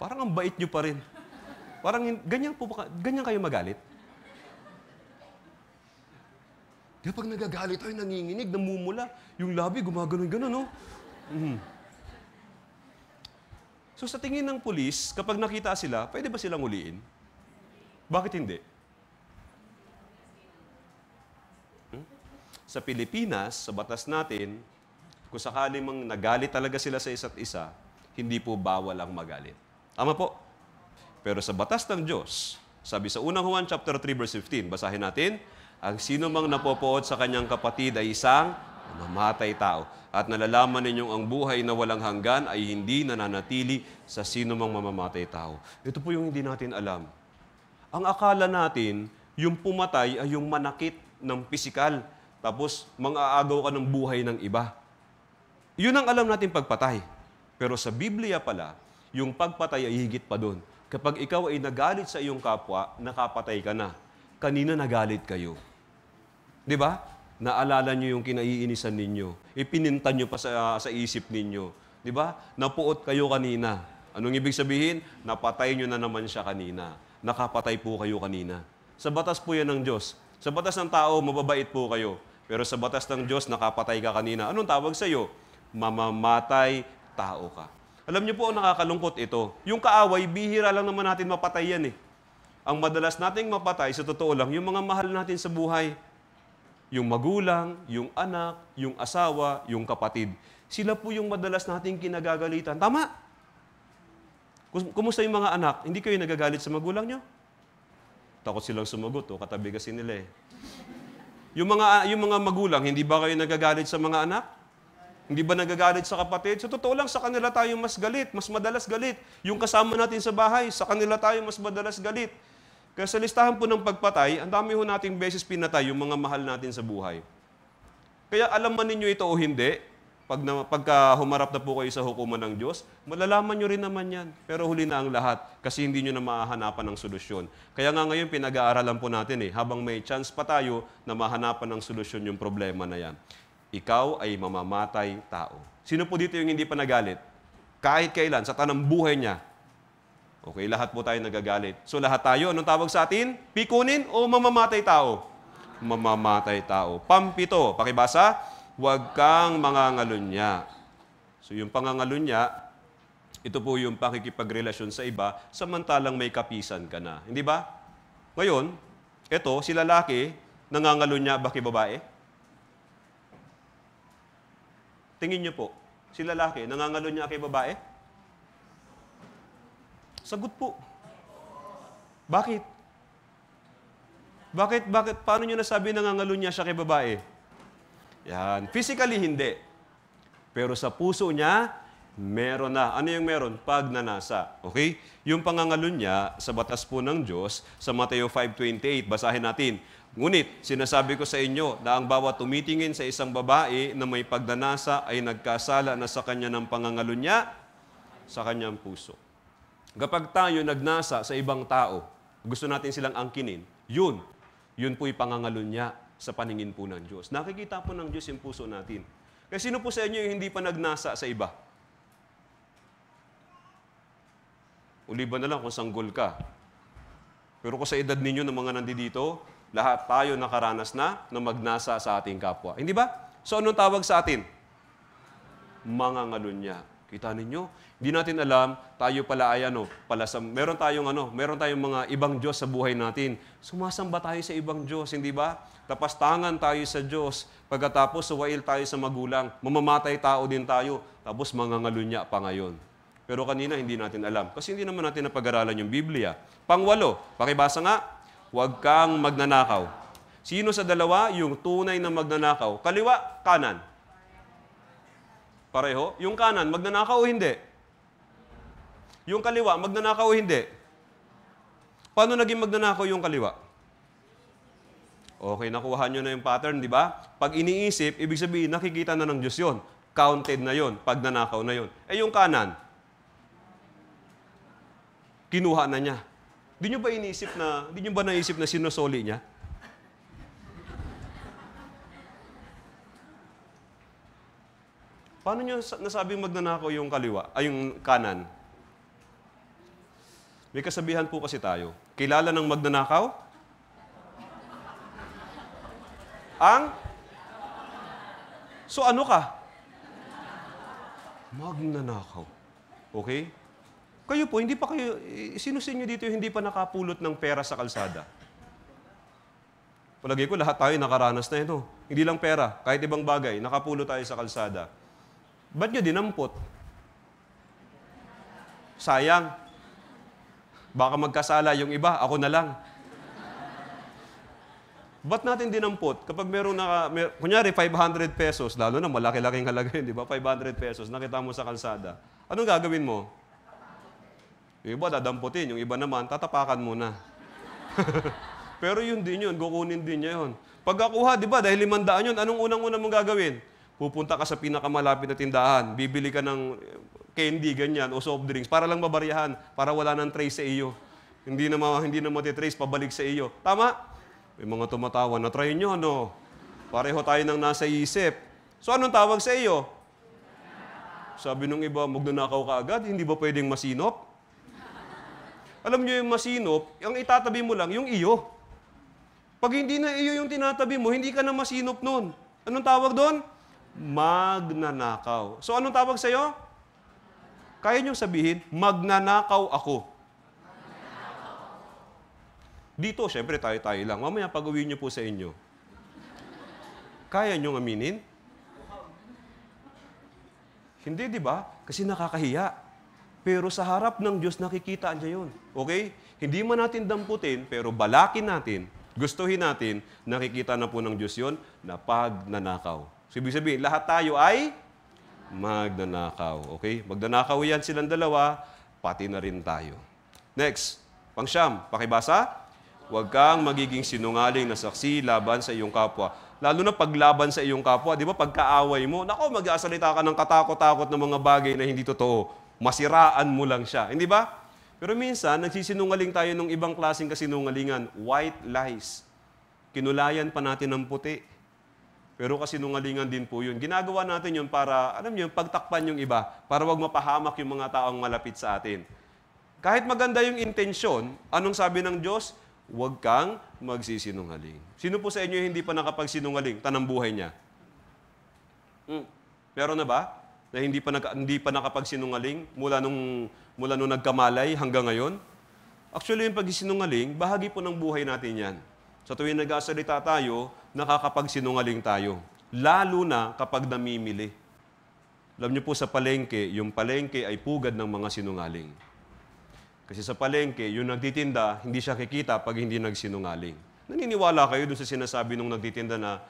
Parang ang bait nyo pa rin. Parang ganyan kayo magalit. Di ba pag nagagalit tayo, nanginginig, namumula, yung labi gumagano'n-gano'n, no? So sa tingin ng pulis, kapag nakita sila, pwede ba silang uliin? Bakit hindi? Sa Pilipinas, sa batas natin, kung sakali mang nagalit talaga sila sa isa't isa, hindi po bawal ang magalit. Tama po? Pero sa batas ng Diyos, sabi sa unang Juan chapter 3 verse 15, basahin natin, ang sino mang napopood sa kanyang kapatid ay isang mamamatay tao. At nalalaman ninyong ang buhay na walang hanggan ay hindi nananatili sa sino mang mamamatay tao. Ito po yung hindi natin alam. Ang akala natin, yung pumatay ay yung manakit ng pisikal. Tapos, mang-aagaw ka ng buhay ng iba. Yun ang alam natin pagpatay. Pero sa Biblia pala, yung pagpatay ay higit pa doon. Kapag ikaw ay nagalit sa iyong kapwa, nakapatay ka na. Kanina nagalit kayo. Di ba? Naalala nyo yung kinaiinisan ninyo. Ipinintan nyo pa sa isip ninyo. Di ba? Napuot kayo kanina. Anong ibig sabihin? Napatay nyo na naman siya kanina. Nakapatay po kayo kanina. Sa batas po yan ng Diyos. Sa batas ng tao, mababait po kayo. Pero sa batas ng Diyos, nakapatay ka kanina. Anong tawag sa iyo? Mamamatay tao ka. Alam niyo po, ang nakakalungkot ito. Yung kaaway, bihira lang naman natin mapatay yan eh. Ang madalas nating mapatay, sa totoo lang, yung mga mahal natin sa buhay. Yung magulang, yung anak, yung asawa, yung kapatid. Sila po yung madalas nating kinagagalitan. Tama? Kumusta yung mga anak? Hindi kayo nagagalit sa magulang nyo? Takot silang sumagot, katabi kasi nila eh. Yung mga magulang, hindi ba kayo nagagalit sa mga anak? Hindi ba nagagalit sa kapatid? Sa totoo lang, sa kanila tayo mas galit, mas madalas galit. Yung kasama natin sa bahay, sa kanila tayo mas madalas galit. Kaya sa listahan po ng pagpatay, ang dami ho nating beses pinatay yung mga mahal natin sa buhay. Kaya alam man ninyo ito o hindi, pagka humarap na po kayo sa hukuman ng Diyos, malalaman nyo rin naman yan. Pero huli na ang lahat kasi hindi nyo na mahahanapan ng solusyon. Kaya nga ngayon pinag-aaralan po natin habang may chance pa tayo na mahanapan ng solusyon yung problema na yan. Ikaw ay mamamatay tao. Sino po dito yung hindi pa nagalit? Kahit kailan, sa tanang buhay niya. Okay, lahat po tayo nagagalit. So lahat tayo, anong tawag sa atin? Pikunin o mamamatay tao? Mamamatay tao. Pampito, pakibasa, huwag kang mangangalunya. So yung pangangalunya, ito po yung pakikipagrelasyon sa iba, samantalang may kapisan ka na. Hindi ba? Ngayon, ito, si lalaki, nangangalunya ba kay babae? Tingin niyo po, si lalaki, nangangalunya kay babae? Sagot po. Bakit? Paano nyo nasabi nangangalunya siya kay babae? Yan. Physically, hindi. Pero sa puso niya, meron na. Ano yung meron? Pagnanasa. Okay? Yung pangangalunya sa batas po ng Diyos, sa Mateo 5:28, basahin natin. Ngunit, sinasabi ko sa inyo na ang bawat tumitingin sa isang babae na may pagnanasa ay nagkasala na sa kanya ng pangangalunya sa kanyang puso. Kapag tayo nagnasa sa ibang tao, gusto natin silang angkinin, yun po'y pangangalunya sa paningin po ng Diyos. Nakikita po ng Diyos yung puso natin. Kasi sino po sa inyo yung hindi pa nagnasa sa iba? Uliban na lang kung sanggol ka. Pero kung sa edad ninyo ng mga nandito, lahat tayo nakaranas na magnasa sa ating kapwa. Hindi ba? So anong tawag sa atin? Mangangalunya. Kita ninyo? Hindi natin alam, tayo pala ay meron tayong mga ibang Diyos sa buhay natin. Sumasamba tayo sa ibang Diyos, hindi ba? Tapastangan tayo sa Diyos. Pagkatapos, suwail tayo sa magulang. Mamamatay tao din tayo. Tapos, mangangalunya pa ngayon. Pero kanina, hindi natin alam. Kasi hindi naman natin napag-aralan yung Biblia. Pangwalo, pakibasa nga, huwag kang magnanakaw. Sino sa dalawa yung tunay na magnanakaw? Kaliwa, kanan. Pareho. Yung kanan, magnanakaw o hindi? Yung kaliwa, magnanakaw o hindi? Paano naging magnanakaw yung kaliwa? Okay, nakuha nyo na yung pattern, di ba? Pag iniisip, ibig sabihin, nakikita na ng Diyos yun. Counted na yun. Pagnanakaw na yun. Eh yung kanan, kinuha na niya. Di nyo ba naisip na sinusoli niya? Paano nyo nasabing magnanakaw yung kaliwa, ay yung kanan? May kasabihan po kasi tayo. Kilala ng magnanakaw? So ano ka? Magnanakaw. Okay? Kayo po, hindi pa kayo, sino sa inyo dito yung hindi pa nakapulot ng pera sa kalsada? Palagay ko, lahat tayo nakaranas na ito. Hindi lang pera, kahit ibang bagay, nakapulot tayo sa kalsada. Ba't nyo dinampot? Sayang. Baka magkasala yung iba, ako na lang. Ba't natin dinampot? Kapag kunyari 500 pesos, lalo na malaki-laking halaga yun, di ba? 500 pesos, nakita mo sa kalsada. Anong gagawin mo? Yung iba dadamputin, yung iba naman, tatapakan muna. Pero yun din yun, kukunin din niya yun. Pagkakuha, di ba, dahil 500 yun, anong unang-unang mong gagawin? Pupunta ka sa pinakamalapit na tindahan, bibili ka ng candy, ganyan, o soft drinks, para lang mabaryahan, para wala nang trace sa iyo. Hindi na matitrace, pabalik sa iyo. Tama? May mga tumatawa, na-try nyo, no? Pareho tayo nang nasa isip. So, anong tawag sa iyo? Sabi nung iba, magnanakaw ka agad, hindi ba pwedeng masinop? Alam nyo yung masinop, ang itatabi mo lang, yung iyo. Pag hindi na iyo yung tinatabi mo, hindi ka na masinop nun. Anong tawag doon? Magnanakaw. So, anong tawag sa'yo? Kaya nyo sabihin, magnanakaw ako. Dito, syempre, tayo-tayo lang. Mamaya, pag-uwi nyo po sa inyo. Kaya nyo aminin? Hindi, di ba? Kasi nakakahiya. Pero sa harap ng Diyos, nakikita niya yun. Okay? Hindi man natin damputin, pero balakin natin, gustuhin natin, nakikita na po ng Diyos yun, na pagnanakaw. So, ibig sabihin, lahat tayo ay magnanakaw. Okay? Magnanakaw yan silang dalawa, pati na rin tayo. Next, pang-siyam, pakibasa. Huwag kang magiging sinungaling na saksi laban sa iyong kapwa. Lalo na paglaban sa iyong kapwa, di ba? Pagkaaway mo, nako, mag-aasalita ka ng katakot-takot ng mga bagay na hindi totoo. Masiraan mo lang siya. Hindi ba? Pero minsan, nagsisinungaling tayo ng ibang klaseng kasinungalingan. White lies. Kinulayan pa natin ng puti. Pero kasinungalingan din po yun. Ginagawa natin yun para, alam niyo, pagtakpan yung iba, para wag mapahamak yung mga taong malapit sa atin. Kahit maganda yung intensyon, anong sabi ng Diyos? Huwag kang magsisinungaling. Sino po sa inyo hindi pa nakapagsinungaling? Tanang buhay niya. Meron na ba? Na hindi pa nakapagsinungaling mula nung nagkamalay hanggang ngayon? Actually, yung pagsisinungaling, bahagi po ng buhay natin yan. Sa tuwing nag-aasalita tayo, nakakapagsinungaling tayo. Lalo na kapag namimili. Alam niyo po sa palengke, yung palengke ay pugad ng mga sinungaling. Kasi sa palengke, yung nagtitinda, hindi siya kikita pag hindi nagsinungaling. Naniniwala kayo dun sa sinasabi nung nagtitinda na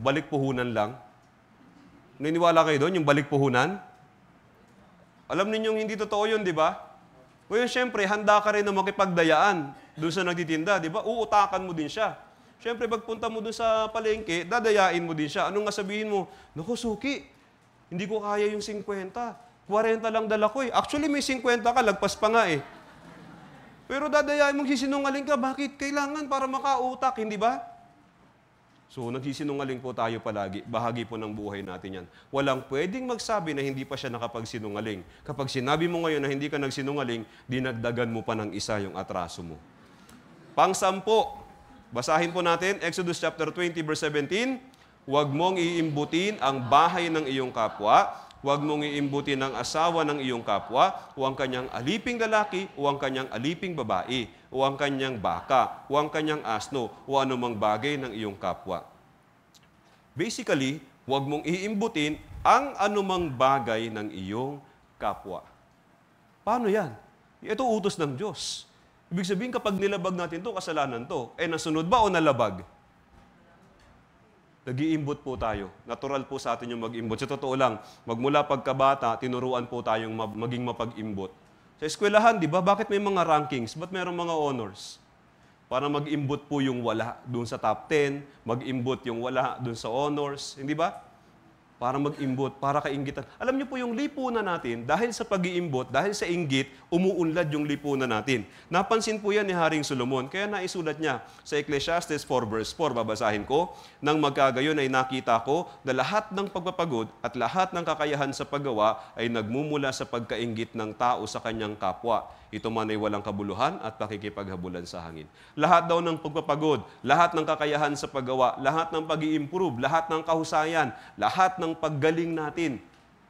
balik puhunan lang? Naniniwala kayo doon, yung balik puhunan? Alam ninyong hindi totoo yun, di ba? Ngayon, syempre, handa ka rin na makipagdayaan dun sa nagtitinda, di ba? Uutakan mo din siya. Syempre, pagpunta mo dun sa palengke, dadayain mo din siya. Anong nga sabihin mo? Naku, suki, hindi ko kaya yung 50. 40 lang dala ko eh. Actually, may 50 ka, lagpas pa nga eh. Pero dadayain mong sisinungaling ka, bakit? Kailangan para makautak, hindi ba? So, nagsisinungaling po tayo palagi. Bahagi po ng buhay natin yan. Walang pwedeng magsabi na hindi pa siya nakapagsinungaling. Kapag sinabi mo ngayon na hindi ka nagsinungaling, dinagdagan mo pa ng isa yung atraso mo. Pang-sampo, basahin po natin, Exodus chapter 20, verse 17. Huwag mong iimbutin ang bahay ng iyong kapwa. Huwag mong iimbutin ang asawa ng iyong kapwa, o ang kanyang aliping lalaki, o ang kanyang aliping babae, o ang kanyang baka, o ang kanyang asno, o anumang bagay ng iyong kapwa. Basically, huwag mong iimbutin ang anumang bagay ng iyong kapwa. Paano yan? Ito utos ng Diyos. Ibig sabihin, kapag nilabag natin to, kasalanan to. Nasunod ba o nalabag? Nag-iimbot po tayo. Natural po sa atin yung mag-imbot. Sa totoo lang, magmula pagkabata, tinuruan po tayong maging mapag-imbot. Sa eskwelahan, di ba, bakit may mga rankings? Ba't mayroong mga honors? Para mag-imbot po yung wala doon sa top 10, mag-imbot yung wala doon sa honors. Hindi ba? para mag-imbot, para kainggitan. Alam niyo po yung lipunan natin, dahil sa pag-iimbot, dahil sa inggit, umuunlad yung lipunan natin. Napansin po yan ni Haring Solomon, kaya naisulat niya sa Ecclesiastes 4 verse 4, babasahin ko, nang magkagayon ay nakita ko na lahat ng pagpapagod at lahat ng kakayahan sa paggawa ay nagmumula sa pagkainggit ng tao sa kanyang kapwa. Ito man ay walang kabuluhan at pakikipaghabulan sa hangin. Lahat daw ng pagpapagod, lahat ng kakayahan sa paggawa, lahat ng pag-i-improve, lahat ng kahusayan, lahat ng paggaling natin,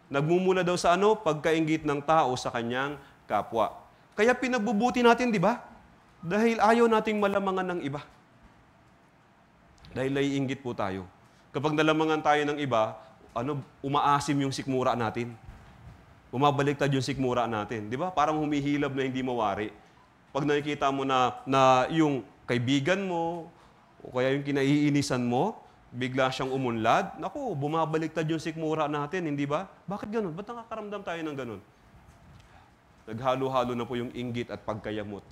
nagmumula daw sa ano? Pagkainggit ng tao sa kanyang kapwa. Kaya pinagbubuti natin, di ba? Dahil ayaw nating malamangan ng iba. Dahil naiinggit po tayo. Kapag nalamangan tayo ng iba, umaasim yung sikmura natin. Bumabaliktad yung sikmura natin. Di ba? Parang humihilab na hindi mawari. Pag nakikita mo na yung kaibigan mo, o kaya yung kinaiinisan mo, bigla siyang umunlad, naku, bumabaliktad yung sikmura natin, hindi ba? Bakit ganun? Ba't nakakaramdam tayo ng ganun? Naghalo-halo na po yung inggit at pagkayamot.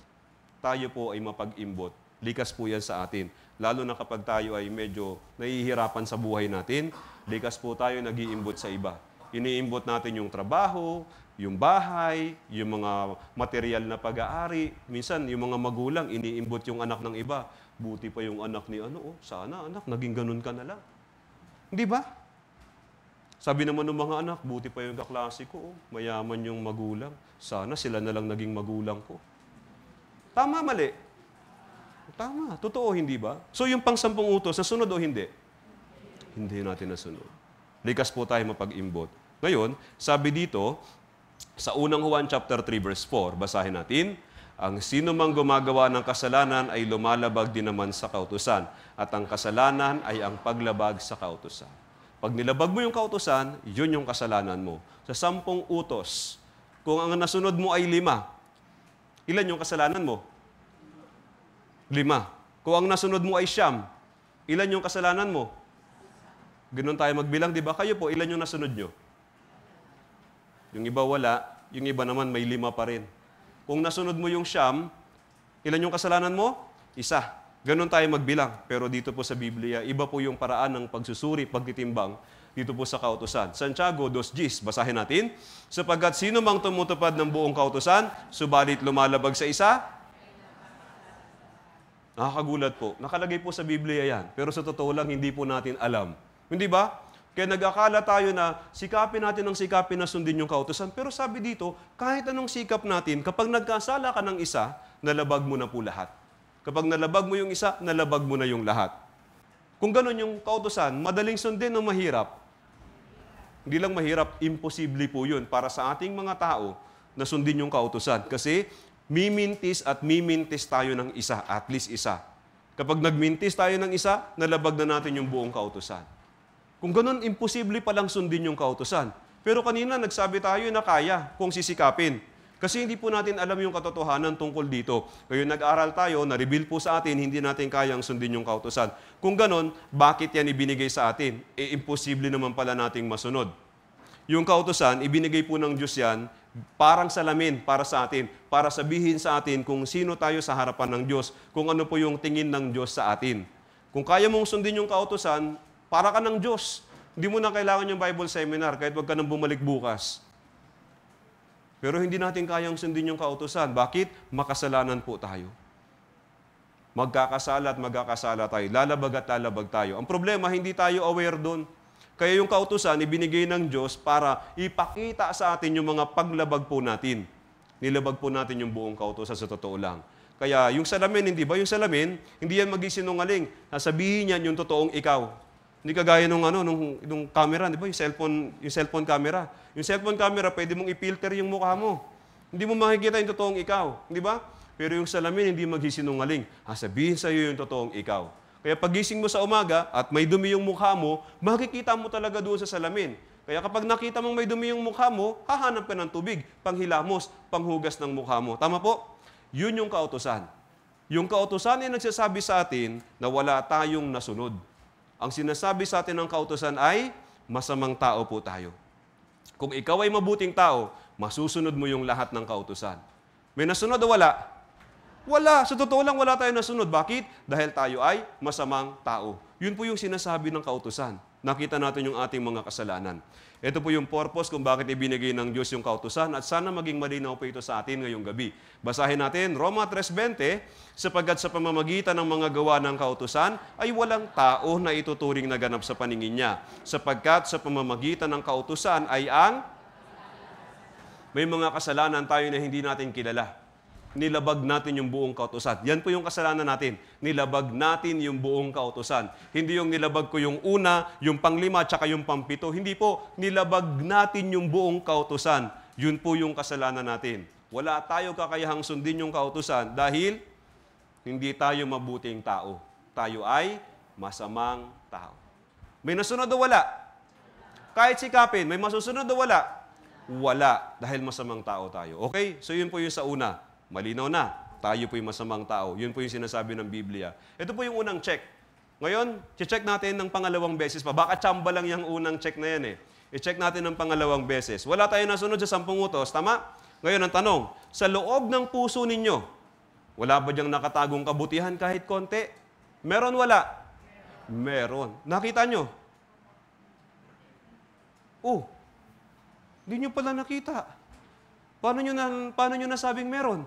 Tayo po ay mapag-imbot. Likas po yan sa atin. Lalo na kapag tayo ay medyo nahihirapan sa buhay natin, likas po tayo nag-iimbot sa iba. Iniimbot natin yung trabaho, yung bahay, yung mga material na pag-aari. Minsan, yung mga magulang, iniimbot yung anak ng iba. Buti pa yung anak ni sana anak, naging ganun ka na lang. Hindi ba? Sabi naman ng mga anak, buti pa yung kaklase ko, mayaman yung magulang. Sana sila na lang naging magulang ko. Tama, mali? Tama, totoo, hindi ba? So yung pang-10 utos, nasunod o hindi? Hindi natin nasunod. Likas po tayo mapag-imbot. Ngayon, sabi dito, sa unang Juan chapter 3 verse 4, basahin natin, ang sino mang gumagawa ng kasalanan ay lumalabag din naman sa kautusan, at ang kasalanan ay ang paglabag sa kautusan. Pag nilabag mo yung kautusan, yun yung kasalanan mo. Sa 10 utos, kung ang nasunod mo ay 5, ilan yung kasalanan mo? 5. Kung ang nasunod mo ay 9, ilan yung kasalanan mo? Ganun tayo magbilang, di ba? Kayo po, ilan yung nasunod nyo? Yung iba wala, yung iba naman may 5 pa rin. Kung nasunod mo yung 9, ilan yung kasalanan mo? 1. Ganun tayo magbilang. Pero dito po sa Biblia, iba po yung paraan ng pagsusuri, pagtitimbang, dito po sa kautusan. Santiago 2:10, basahin natin. Sapagkat sino mang tumutupad ng buong kautusan, subalit lumalabag sa isa, nakakagulat po. Nakalagay po sa Biblia yan. Pero sa totoo lang, hindi po natin alam. Hindi ba? Kaya nag-akala tayo na sikapin natin ang sikapin na sundin yung kautusan. Pero sabi dito, kahit anong sikap natin, kapag nagkasala ka ng isa, nalabag mo na po lahat. Kapag nalabag mo yung isa, nalabag mo na yung lahat. Kung ganun yung kautusan, madaling sundin o mahirap? Hindi lang mahirap, imposible po yun para sa ating mga tao na sundin yung kautusan. Kasi mimintis at mimintis tayo ng isa, at least isa. Kapag nagmintis tayo ng isa, nalabag na natin yung buong kautusan. Kung ganun, imposible palang sundin yung kautusan. Pero kanina, nagsabi tayo na kaya kung sisikapin. Kasi hindi po natin alam yung katotohanan tungkol dito. Kaya nag-aral tayo, na-reveal po sa atin, hindi natin kayang sundin yung kautusan. Kung ganun, bakit yan ibinigay sa atin? Imposible naman pala nating masunod. Yung kautusan, ibinigay po ng Diyos yan, parang salamin para sa atin, para sabihin sa atin kung sino tayo sa harapan ng Diyos, kung ano po yung tingin ng Diyos sa atin. Kung kaya mong sundin yung kautusan, para ka ng Diyos. Hindi mo na kailangan yung Bible seminar kahit wag ka nang bumalik bukas. Pero hindi natin kayang sundin yung kautusan. Bakit? Makasalanan po tayo. Magkakasala at magkakasala tayo. Lalabag at lalabag tayo. Ang problema, hindi tayo aware doon. Kaya yung kautusan, ibinigay ng Diyos para ipakita sa atin yung mga paglabag po natin. Nilabag po natin yung buong kautusan sa totoo lang. Kaya yung salamin, hindi ba? Yung salamin, hindi yan magisinungaling. Sasabihin yan yung totoong ikaw. Hindi kagaya nung camera, di ba? Yung cellphone camera. Yung cellphone camera, pwede mong i-filter yung mukha mo. Hindi mo makikita yung totoong ikaw, di ba? Pero yung salamin, hindi magsisinungaling. Sabihin sa iyo yung totoong ikaw. Kaya pagising mo sa umaga at may dumi yung mukha mo, makikita mo talaga doon sa salamin. Kaya kapag nakita mong may dumi yung mukha mo, hahanap ka ng tubig, panghilamos, panghugas ng mukha mo. Tama po? Yun yung kautusan. Yung kautusan ay nagsasabi sa atin na wala tayong nasunod. Ang sinasabi sa atin ng kautusan ay masamang tao po tayo. Kung ikaw ay mabuting tao, masusunod mo yung lahat ng kautusan. May nasunod o wala? Wala. Sa totoo lang, wala tayong nasunod. Bakit? Dahil tayo ay masamang tao. Yun po yung sinasabi ng kautusan. Nakita natin yung ating mga kasalanan. Ito po yung purpose kung bakit ibinigay ng Diyos yung kautusan at sana maging malinaw po ito sa atin ngayong gabi. Basahin natin, Roma 3:20, sapagkat sa pamamagitan ng mga gawa ng kautusan ay walang tao na ituturing na ganap sa paningin niya. Sapagkat sa pamamagitan ng kautusan ay may mga kasalanan tayo na hindi natin kilala. Nilabag natin yung buong kautusan. Yan po yung kasalanan natin. Nilabag natin yung buong kautusan. Hindi yung nilabag ko yung una, yung panglima, tsaka yung pampito. Hindi po, nilabag natin yung buong kautusan. Yun po yung kasalanan natin. Wala tayo kakayahang sundin yung kautusan dahil hindi tayo mabuting tao. Tayo ay masamang tao. May nasunod o wala? Kahit sikapin, may masusunod o wala? Wala, dahil masamang tao tayo. Okay? So yun po yung sa una. Malinaw na, tayo po yung masamang tao. Yun po yung sinasabi ng Biblia. Ito po yung unang check. Ngayon, check natin ng pangalawang beses pa. Baka tsamba lang yung unang check na yan eh. I-check natin ng pangalawang beses. Wala tayo nasunod sa 10 utos, tama? Ngayon ang tanong, sa loob ng puso ninyo, wala ba diyang nakatagong kabutihan kahit konti? Meron, wala? Meron. Nakita nyo? Hindi nyo pala nakita. Paano nyo nasabing meron?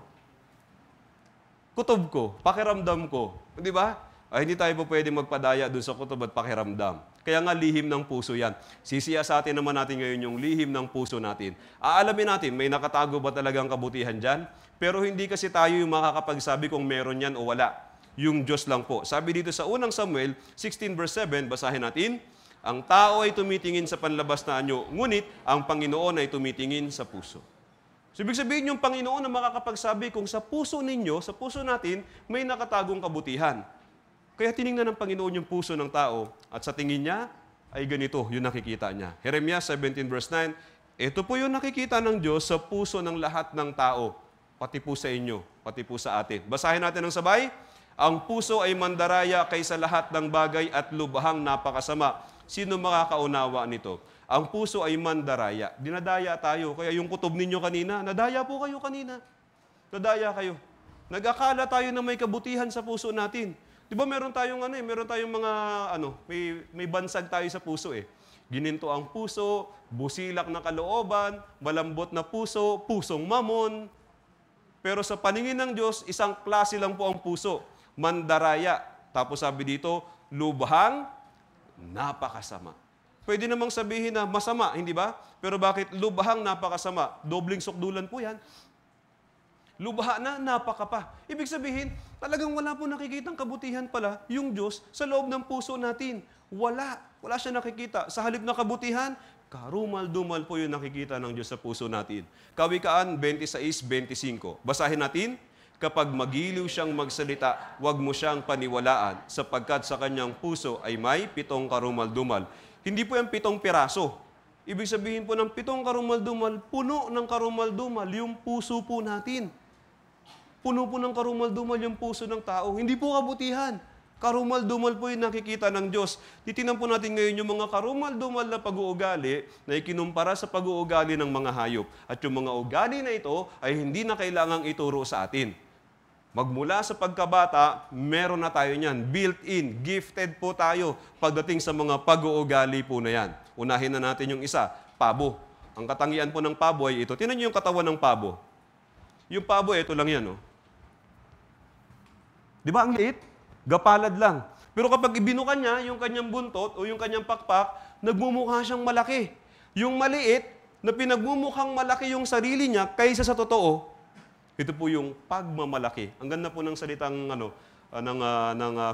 Kutob ko, pakiramdam ko. Di ba? Hindi tayo po pwede magpadaya dun sa kutob at pakiramdam. Kaya nga lihim ng puso yan. Sisiyasatin naman natin ngayon yung lihim ng puso natin. Aalamin natin, may nakatago ba talagang kabutihan dyan? Pero hindi kasi tayo yung makakapagsabi kung meron yan o wala. Yung Diyos lang po. Sabi dito sa unang Samuel 16 verse 7, basahin natin, ang tao ay tumitingin sa panlabas na anyo, ngunit ang Panginoon ay tumitingin sa puso. So, ibig sabihin yung Panginoon na makakapagsabi kung sa puso ninyo, sa puso natin, may nakatagong kabutihan. Kaya tiningnan ng Panginoon yung puso ng tao at sa tingin niya ay ganito yung nakikita niya. Jeremias 17 verse 9, ito po yung nakikita ng Diyos sa puso ng lahat ng tao, pati po sa inyo, pati po sa atin. Basahin natin ng sabay. Ang puso ay mandaraya kaysa lahat ng bagay at lubhang napakasama. Sino makakaunawa nito? Ang puso ay mandaraya. Dinadaya tayo. Kaya yung kutob ninyo kanina, nadaya po kayo kanina. Nadaya kayo. Nag-akala tayo na may kabutihan sa puso natin. Di ba meron tayong mga may bansag tayo sa puso eh. Gininto ang puso, busilak na kalooban, malambot na puso, pusong mamon. Pero sa paningin ng Diyos, isang klase lang po ang puso. Mandaraya. Tapos sabi dito, lubhang napakasama. Pwede namang sabihin na masama, hindi ba? Pero bakit lubhang napakasama? Dobling sukdulan po yan. Lubha na, napaka pa. Ibig sabihin, talagang wala po nakikitang kabutihan pala yung Diyos sa loob ng puso natin. Wala siya nakikita. Sa halip na kabutihan, karumal-dumal po yung nakikita ng Diyos sa puso natin. Kawikaan 26:25. Basahin natin. Kapag magiliw siyang magsalita, huwag mo siyang paniwalaan, sapagkat sa kanyang puso ay may 7 karumal-dumal. Hindi po yung 7 piraso. Ibig sabihin po ng 7 karumal-dumal, puno ng karumal-dumal yung puso po natin. Puno po ng karumal-dumal yung puso ng tao. Hindi po kabutihan. Karumal-dumal po yung nakikita ng Diyos. Titinan po natin ngayon yung mga karumal-dumal na pag-uugali na ikinumpara sa pag-uugali ng mga hayop. At yung mga ugali na ito ay hindi na kailangang ituro sa atin. Magmula sa pagkabata, meron na tayo niyan. Built-in, gifted po tayo pagdating sa mga pag-uugali po na yan. Unahin na natin yung isa, pabo. Ang katangian po ng pabo ay ito. Tingnan niyo yung katawan ng pabo. Yung pabo, ito lang yan. Di ba ang liit? Gapalad lang. Pero kapag ibinukan niya, yung kanyang buntot o yung kanyang pakpak, nagmumukha siyang malaki. Yung maliit, na pinagmumukhang malaki yung sarili niya kaysa sa totoo, ito po yung pagmamalaki. Ang ganda po ng salitang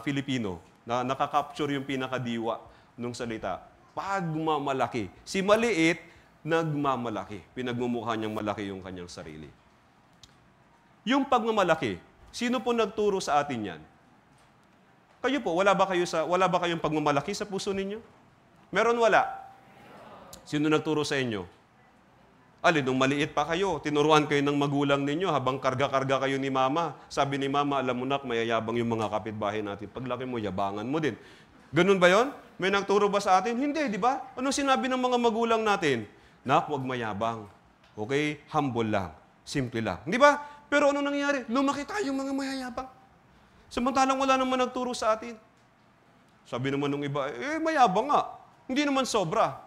Filipino na nakakapture yung pinakadiwa ng salita. Pagmamalaki. Si maliit, nagmamalaki. Pinagmumukha niyang malaki yung kanyang sarili. Yung pagmamalaki, sino po nagturo sa atin yan? Kayo po, wala ba kayong pagmamalaki sa puso ninyo? Meron, wala? Sino nagturo sa inyo? Nung maliit pa kayo, tinuruan kayo ng magulang ninyo habang karga-karga kayo ni mama. Sabi ni mama, alam mo nak, mayayabang yung mga kapitbahay natin. Paglaki mo, yabangan mo din. Ganun ba yon? May nagturo ba sa atin? Hindi, di ba? Anong sinabi ng mga magulang natin? Nak, huwag mayabang. Okay? Humble lang. Simple lang. Di ba? Pero ano nangyari? Lumaki tayong mga mayayabang. Samantalang wala naman nagturo sa atin. Sabi naman ng iba, mayabang nga. Hindi naman sobra.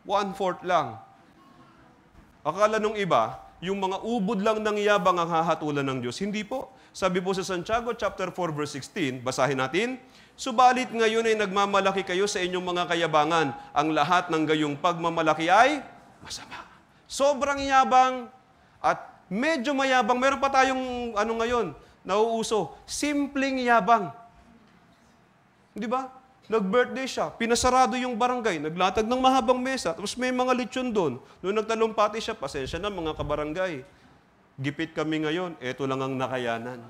1/4 lang. Akala nung iba, yung mga ubod lang ng yabang ang hahatulan ng Diyos. Hindi po. Sabi po sa Santiago chapter 4 verse 16, basahin natin, "Subalit ngayon ay nagmamalaki kayo sa inyong mga kayabangan. Ang lahat ng gayong pagmamalaki ay masama." Sobrang yabang at medyo mayabang. Meron pa tayong ngayon, nauuso, simpleng yabang. Di ba? Nag-birthday siya, pinasarado yung barangay, naglatag ng mahabang mesa, tapos may mga lechon doon. Noong nagtalumpati siya, pasensya na mga kabarangay. Gipit kami ngayon, eto lang ang nakayanan.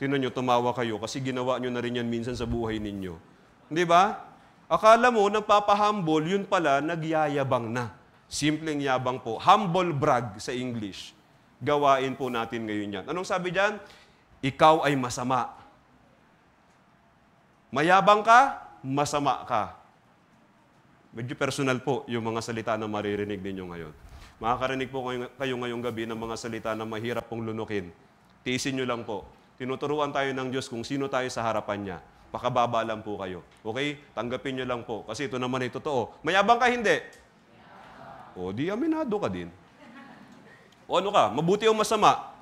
Tingnan nyo, tumawa kayo kasi ginawa nyo na rin yan minsan sa buhay ninyo. Di ba? Akala mo, nagpapahumble, yun pala, nagyayabang na. Simpleng yabang po. Humble brag sa English. Gawain po natin ngayon yan. Anong sabi dyan? Ikaw ay masama. Mayabang ka, masama ka. Medyo personal po yung mga salita na maririnig ninyo ngayon. Makakarinig po kayo ngayong gabi ng mga salita na mahirap pong lunukin. Tiisin nyo lang po. Tinuturuan tayo ng Diyos kung sino tayo sa harapan niya. Pakababa lang po kayo. Okay? Tanggapin nyo lang po. Kasi ito naman ay totoo. Mayabang ka, hindi? O, di aminado ka din. O ano ka? Mabuti o masama?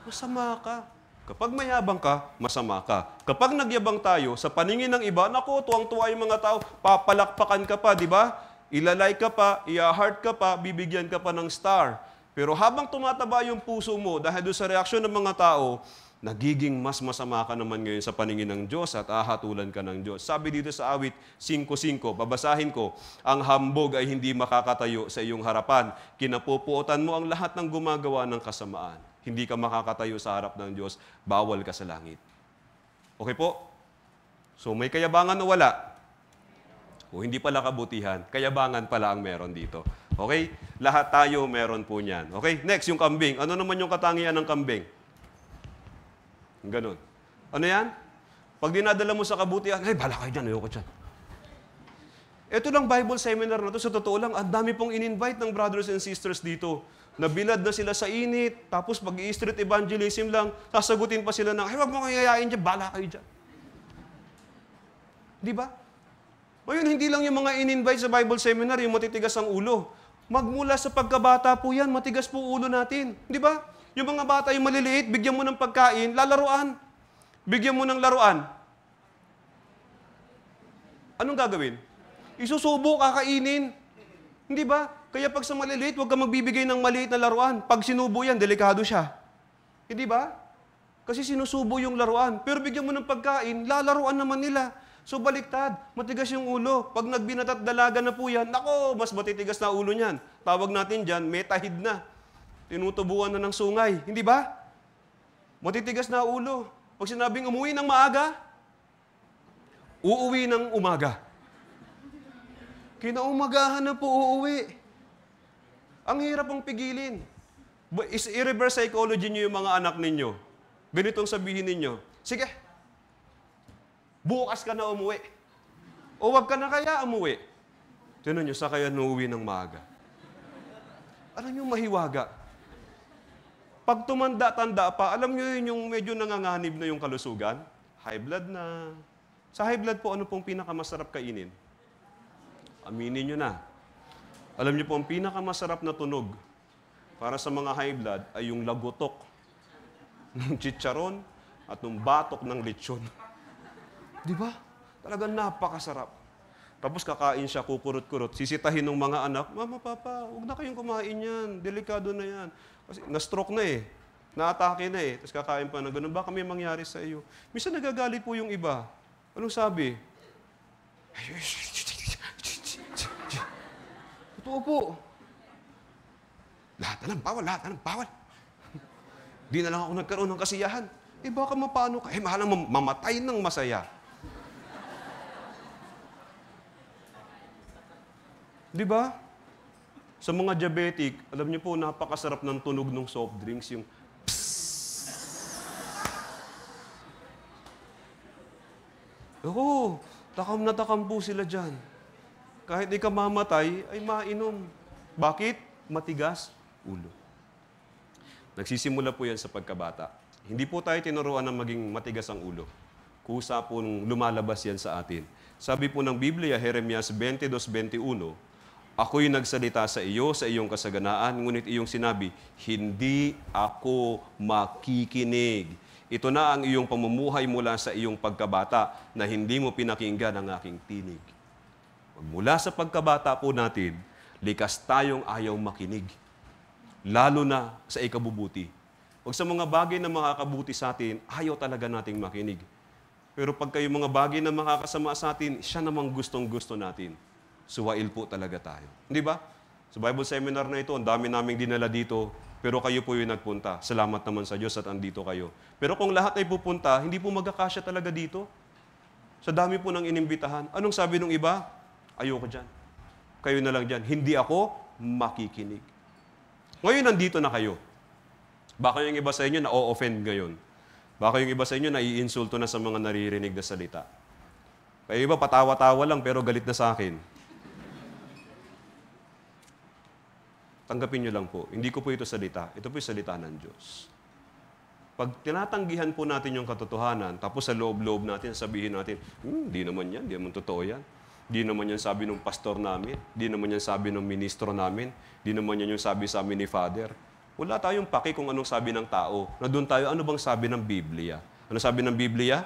Masama ka. Kapag mayabang ka, masama ka. Kapag nagyabang tayo, sa paningin ng iba, naku, tuwang-tuwa yung mga tao, papalakpakan ka pa, di ba? Ilalay ka pa, i-heart ka pa, bibigyan ka pa ng star. Pero habang tumataba yung puso mo, dahil doon sa reaksyon ng mga tao, nagiging mas masama ka naman ngayon sa paningin ng Diyos at ahatulan ka ng Diyos. Sabi dito sa awit 5:5, babasahin ko, "Ang hambog ay hindi makakatayo sa iyong harapan. Kinapupuotan mo ang lahat ng gumagawa ng kasamaan. Hindi ka makakatayo sa harap ng Diyos, bawal ka sa langit." Okay po? So may kayabangan o wala? O hindi pala kabutihan, kayabangan pala ang meron dito. Okay? Lahat tayo meron po niyan. Okay? Next, yung kambing. Ano naman yung katangian ng kambing? Ganon. Ano yan? Pag dinadala mo sa kabutihan, ay, bala kayo dyan, ayoko dyan. Ito lang Bible seminar na to, sa totoo lang, ang dami pong in-invite ng brothers and sisters dito. Nabilad na sila sa init, tapos pag-i-street evangelism lang, sasagutin pa sila ng, ay, wag mo kayo yayain dyan, bala kayo dyan. Di ba? Ngayon, hindi lang yung mga in-invite sa Bible seminar, yung matitigas ang ulo. Magmula sa pagkabata po yan, matigas po ulo natin. Di ba? Yung mga bata, yung maliliit, bigyan mo ng pagkain, lalaruan. Bigyan mo ng laruan. Anong gagawin? Isusubo, kakainin. Hindi ba? Kaya pag sa maliliit, huwag ka magbibigay ng maliit na laruan. Pag sinubo yan, delikado siya. Hindi ba? Kasi sinusubo yung laruan. Pero bigyan mo ng pagkain, lalaruan naman nila. So baliktad, matigas yung ulo. Pag nagbinat at dalaga na po yan, nako, mas matitigas na ulo niyan. Tawag natin dyan, metahid na. Tinutubuan na ng sungay. Hindi ba? Matitigas na ulo. Pag sinabing umuwi ng maaga, uuwi ng umaga. Kinaumagahan na po uuwi. Ang hirap ang pigilin. I-reverse psychology niyo yung mga anak ninyo. Ganitong sabihin ninyo, sige, bukas ka na umuwi. O wag ka na kaya umuwi. Tinan nyo, sa kaya uuwi ng maaga. Alam nyo, mahiwaga. Pag tumanda-tanda pa, alam nyo yun yung medyo nanganganib na yung kalusugan? High blood na. Sa high blood po, ano pong pinakamasarap kainin? Aminin nyo na. Alam nyo po, ang pinakamasarap na tunog para sa mga high blood ay yung lagotok ng chicharon at ng batok ng lechon. Di ba? Talagang napakasarap. Tapos kakain siya, kukurot-kurot. Sisitahin ng mga anak, Mama, Papa, huwag na kayong kumain yan. Delikado na yan. Kasi na-stroke na eh. Na-atake na eh. Tapos kakain pa na, ganun ba kami mangyari sa iyo? Minsan nagagalit po yung iba. Anong sabi? Totoo po. Lahat na lang bawal. Di na lang ako nagkaroon ng kasiyahan. Eh baka mapano ka? Eh mahalang mamatay ng masaya. Di ba? Sa mga diabetic, alam niyo po, napakasarap ng tunog ng soft drinks, yung Oo, takam na takam po sila dyan. Kahit di ka mamatay, ay mainom. Bakit? Matigas ulo. Nagsisimula po yan sa pagkabata. Hindi po tayo tinuruan na maging matigas ang ulo. Kusa po lumalabas yan sa atin. Sabi po ng Biblia, Jeremias 22:21, ako'y nagsalita sa iyo sa iyong kasaganaan, ngunit iyong sinabi, hindi ako makikinig. Ito na ang iyong pamumuhay mula sa iyong pagkabata na hindi mo pinakinggan ang aking tinig. Mula sa pagkabata po natin, likas tayong ayaw makinig. Lalo na sa ikabubuti. Huwag sa mga bagay na makakabuti sa atin, ayaw talaga nating makinig. Pero pagka yung mga bagay na makakasama sa atin, siya namang gustong-gusto natin. Suwail po talaga tayo. Hindi ba? Sa Bible seminar na ito, ang dami naming dinala dito, pero kayo po yung nagpunta. Salamat naman sa Diyos at andito kayo. Pero kung lahat ay pupunta, hindi po magkakasya talaga dito. Sa dami po ng inimbitahan. Anong sabi ng iba? Ayoko dyan. Kayo na lang dyan. Hindi ako makikinig. Ngayon, nandito na kayo. Baka yung iba sa inyo na-offend ngayon. Baka yung iba sa inyo naiinsulto na sa mga naririnig na salita. Kaya iba, patawa-tawa lang pero galit na sa akin. Tanggapin nyo lang po. Hindi ko po ito salita. Ito po yung salita ng Diyos. Pag tinatanggihan po natin yung katotohanan, tapos sa loob-loob natin, sabihin natin, di naman yan, di naman totoo yan. Di naman yan sabi ng pastor namin. Di naman yan sabi ng ministro namin. Di naman yan yung sabi sa amin ni Father. Wala tayong paki kung anong sabi ng tao. Na doon tayo, ano bang sabi ng Biblia? Ano sabi ng Biblia?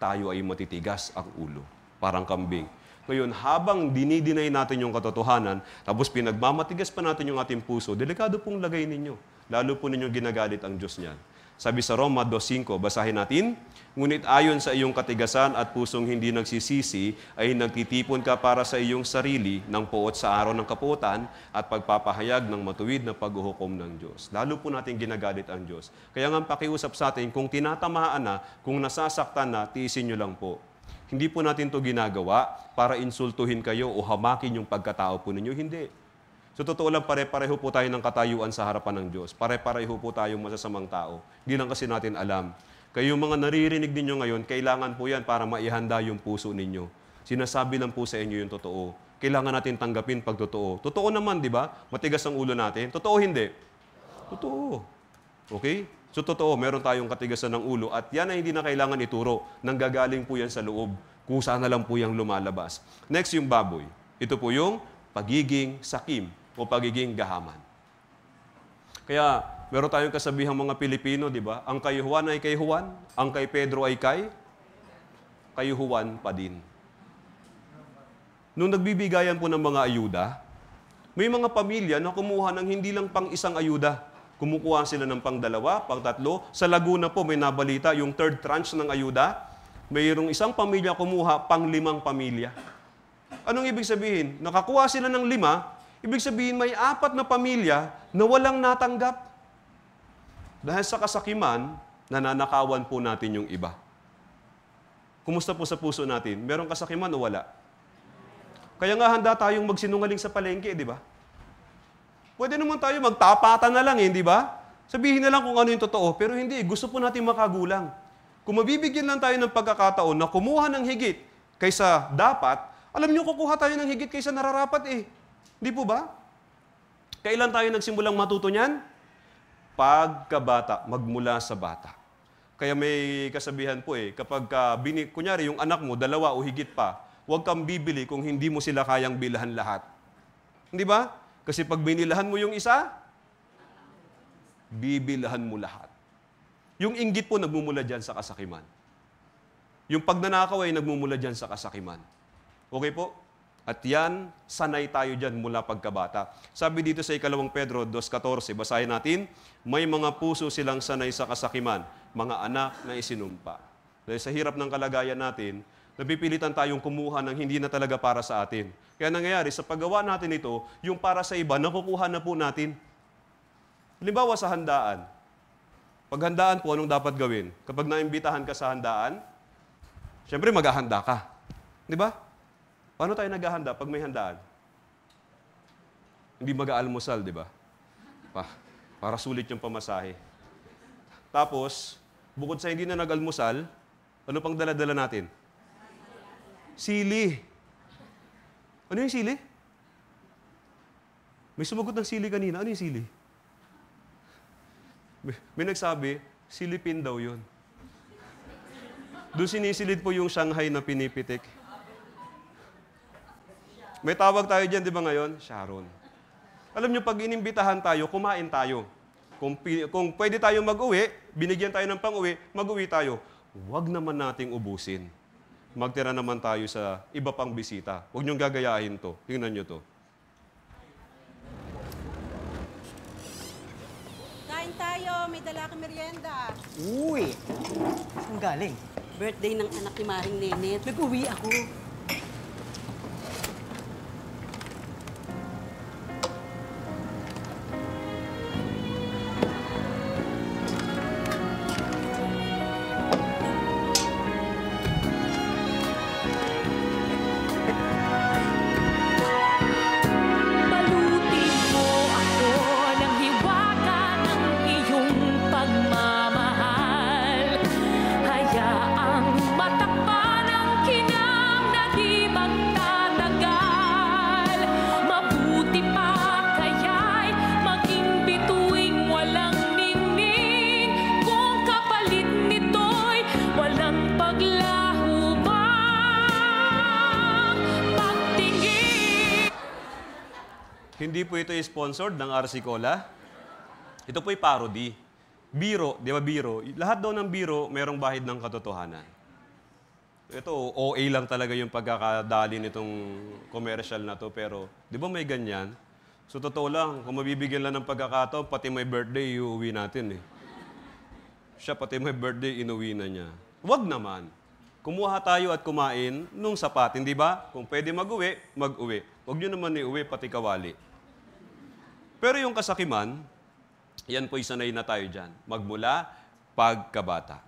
Tayo ay matitigas ang ulo. Parang kambing. Ngayon, habang dinidinay natin yung katotohanan, tapos pinagmamatigas pa natin yung ating puso, delikado pong lagay ninyo. Lalo po ninyo ginagalit ang Diyos niyan. Sabi sa Roma 2:5, basahin natin, ngunit ayon sa iyong katigasan at pusong hindi nagsisisi, ay nagtitipon ka para sa iyong sarili ng puot sa araw ng kaputan at pagpapahayag ng matuwid na paghuhukom ng Diyos. Lalo po natin ginagalit ang Diyos. Kaya nga pakiusap sa atin, kung tinatamaan na, kung nasasaktan na, tiisin nyo lang po. Hindi po natin to ginagawa para insultuhin kayo o hamakin yung pagkatao po ninyo. Hindi. So, totoo lang, pare-pareho po tayo ng katayuan sa harapan ng Diyos. Pare-pareho po tayong masasamang tao. Hindi lang kasi natin alam. Kayong mga naririnig ninyo ngayon, kailangan po yan para maihanda yung puso ninyo. Sinasabi lang po sa inyo yung totoo. Kailangan natin tanggapin pag totoo. Totoo naman, di ba? Matigas ang ulo natin. Totoo hindi? Totoo. Okay? So, totoo, meron tayong katigasan ng ulo at yan ay hindi na kailangan ituro. Nanggagaling po yan sa loob. Kusa na lang po yung lumalabas. Next, yung baboy. Ito po yung pagiging sakim o pagiging gahaman. Kaya, meron tayong kasabihang mga Pilipino, di ba? Ang kay Juan ay kay Juan, ang kay Pedro ay kay Juan pa din. Nung nagbibigayan po ng mga ayuda, may mga pamilya na kumuha ng hindi lang pang isang ayuda. Kumukuha sila ng pang 2, pang 3. Sa Laguna po, may nabalita, yung third tranche ng ayuda, mayroong isang pamilya kumuha pang 5 pamilya. Anong ibig sabihin? Nakakuha sila ng 5, ibig sabihin may 4 na pamilya na walang natanggap. Dahil sa kasakiman, nananakawan po natin yung iba. Kumusta po sa puso natin? Merong kasakiman o wala? Kaya nga handa tayong magsinungaling sa palengke, di ba? Pwede naman tayo magtapatan na lang, di ba? Sabihin na lang kung ano yung totoo, pero hindi, gusto po natin makagulang. Kung mabibigyan lang tayo ng pagkakataon na kumuha ng higit kaysa dapat, alam niyo, kukuha tayo ng higit kaysa nararapat eh. Di po ba? Kailan tayo nagsimulang matuto niyan? Pagkabata, magmula sa bata. Kaya may kasabihan po eh, kapag kunyari yung anak mo, 2 o higit pa, huwag kang bibili kung hindi mo sila kayang bilhan lahat. Hindi ba? Kasi pag binilahan mo yung isa, bibilhan mo lahat. Yung inggit po nagmumula dyan sa kasakiman. Yung pagnanakaw ay nagmumula dyan sa kasakiman. Okay po? At yan, sanay tayo dyan mula pagkabata. Sabi dito sa 2 Pedro 2:14, basahin natin, may mga puso silang sanay sa kasakiman, mga anak na isinumpa. Dahil sa hirap ng kalagayan natin, napipilitan tayong kumuha ng hindi na talaga para sa atin. Kaya nangyayari, sa paggawa natin ito, yung para sa iba, nakukuha na po natin. Halimbawa sa handaan. Paghandaan po, anong dapat gawin? Kapag naimbitahan ka sa handaan, syempre maghahanda ka. Di ba? Paano tayo naghahanda pag may handaan? Hindi mag-aalmusal, di ba? Para sulit yung pamasahe. Tapos, bukod sa hindi na nag-almusal, ano pang dala-dala natin? Sili. Ano yung sili? May sumagot ng sili kanina. Ano yung sili? May nagsabi, silipin daw yun. Doon sinisilid po yung Shanghai na pinipitik. May tawag tayo dyan, di ba ngayon? Sharon. Alam nyo, pag inimbitahan tayo, kumain tayo. Kung pwede tayo mag-uwi, binigyan tayo ng pang-uwi, mag-uwi tayo. Huwag naman nating ubusin. Magtira naman tayo sa iba pang bisita. Huwag niyong gagayahin to. Tingnan nyo to. Kain tayo, may dala kang merienda. Uy! Saan galing? Birthday ng anak ni Maring Nenet. Nag-uwi ako. Balutin mo ako ng hiwaga ng iyong pagmamahal. Hayaang matakpan ang kinam na di magtatagal. Mabuti pa kaya'y maging bituing walang ningning. Kung kapalit nito'y walang paglaho bang pagtingin. Hindi po ito sponsored ng RC Cola. Ito po'y parody. Biro, di ba biro? Lahat daw ng biro, mayroong bahid ng katotohanan. Ito, OA lang talaga yung pagkakadali nitong commercial na to. Pero, di ba may ganyan? So, totoo lang, kung mabibigyan lang ng pagkakataon, pati may birthday, iuwi natin eh. Siya, pati may birthday, inuwi na niya. Huwag naman. Kumuha tayo at kumain nung sapat, hindi ba? Kung pwede mag-uwi, mag-uwi. Huwag nyo naman iuwi, pati kawali. Pero yung kasakiman, yan po'y sanay na tayo dyan. Magmula pagkabata.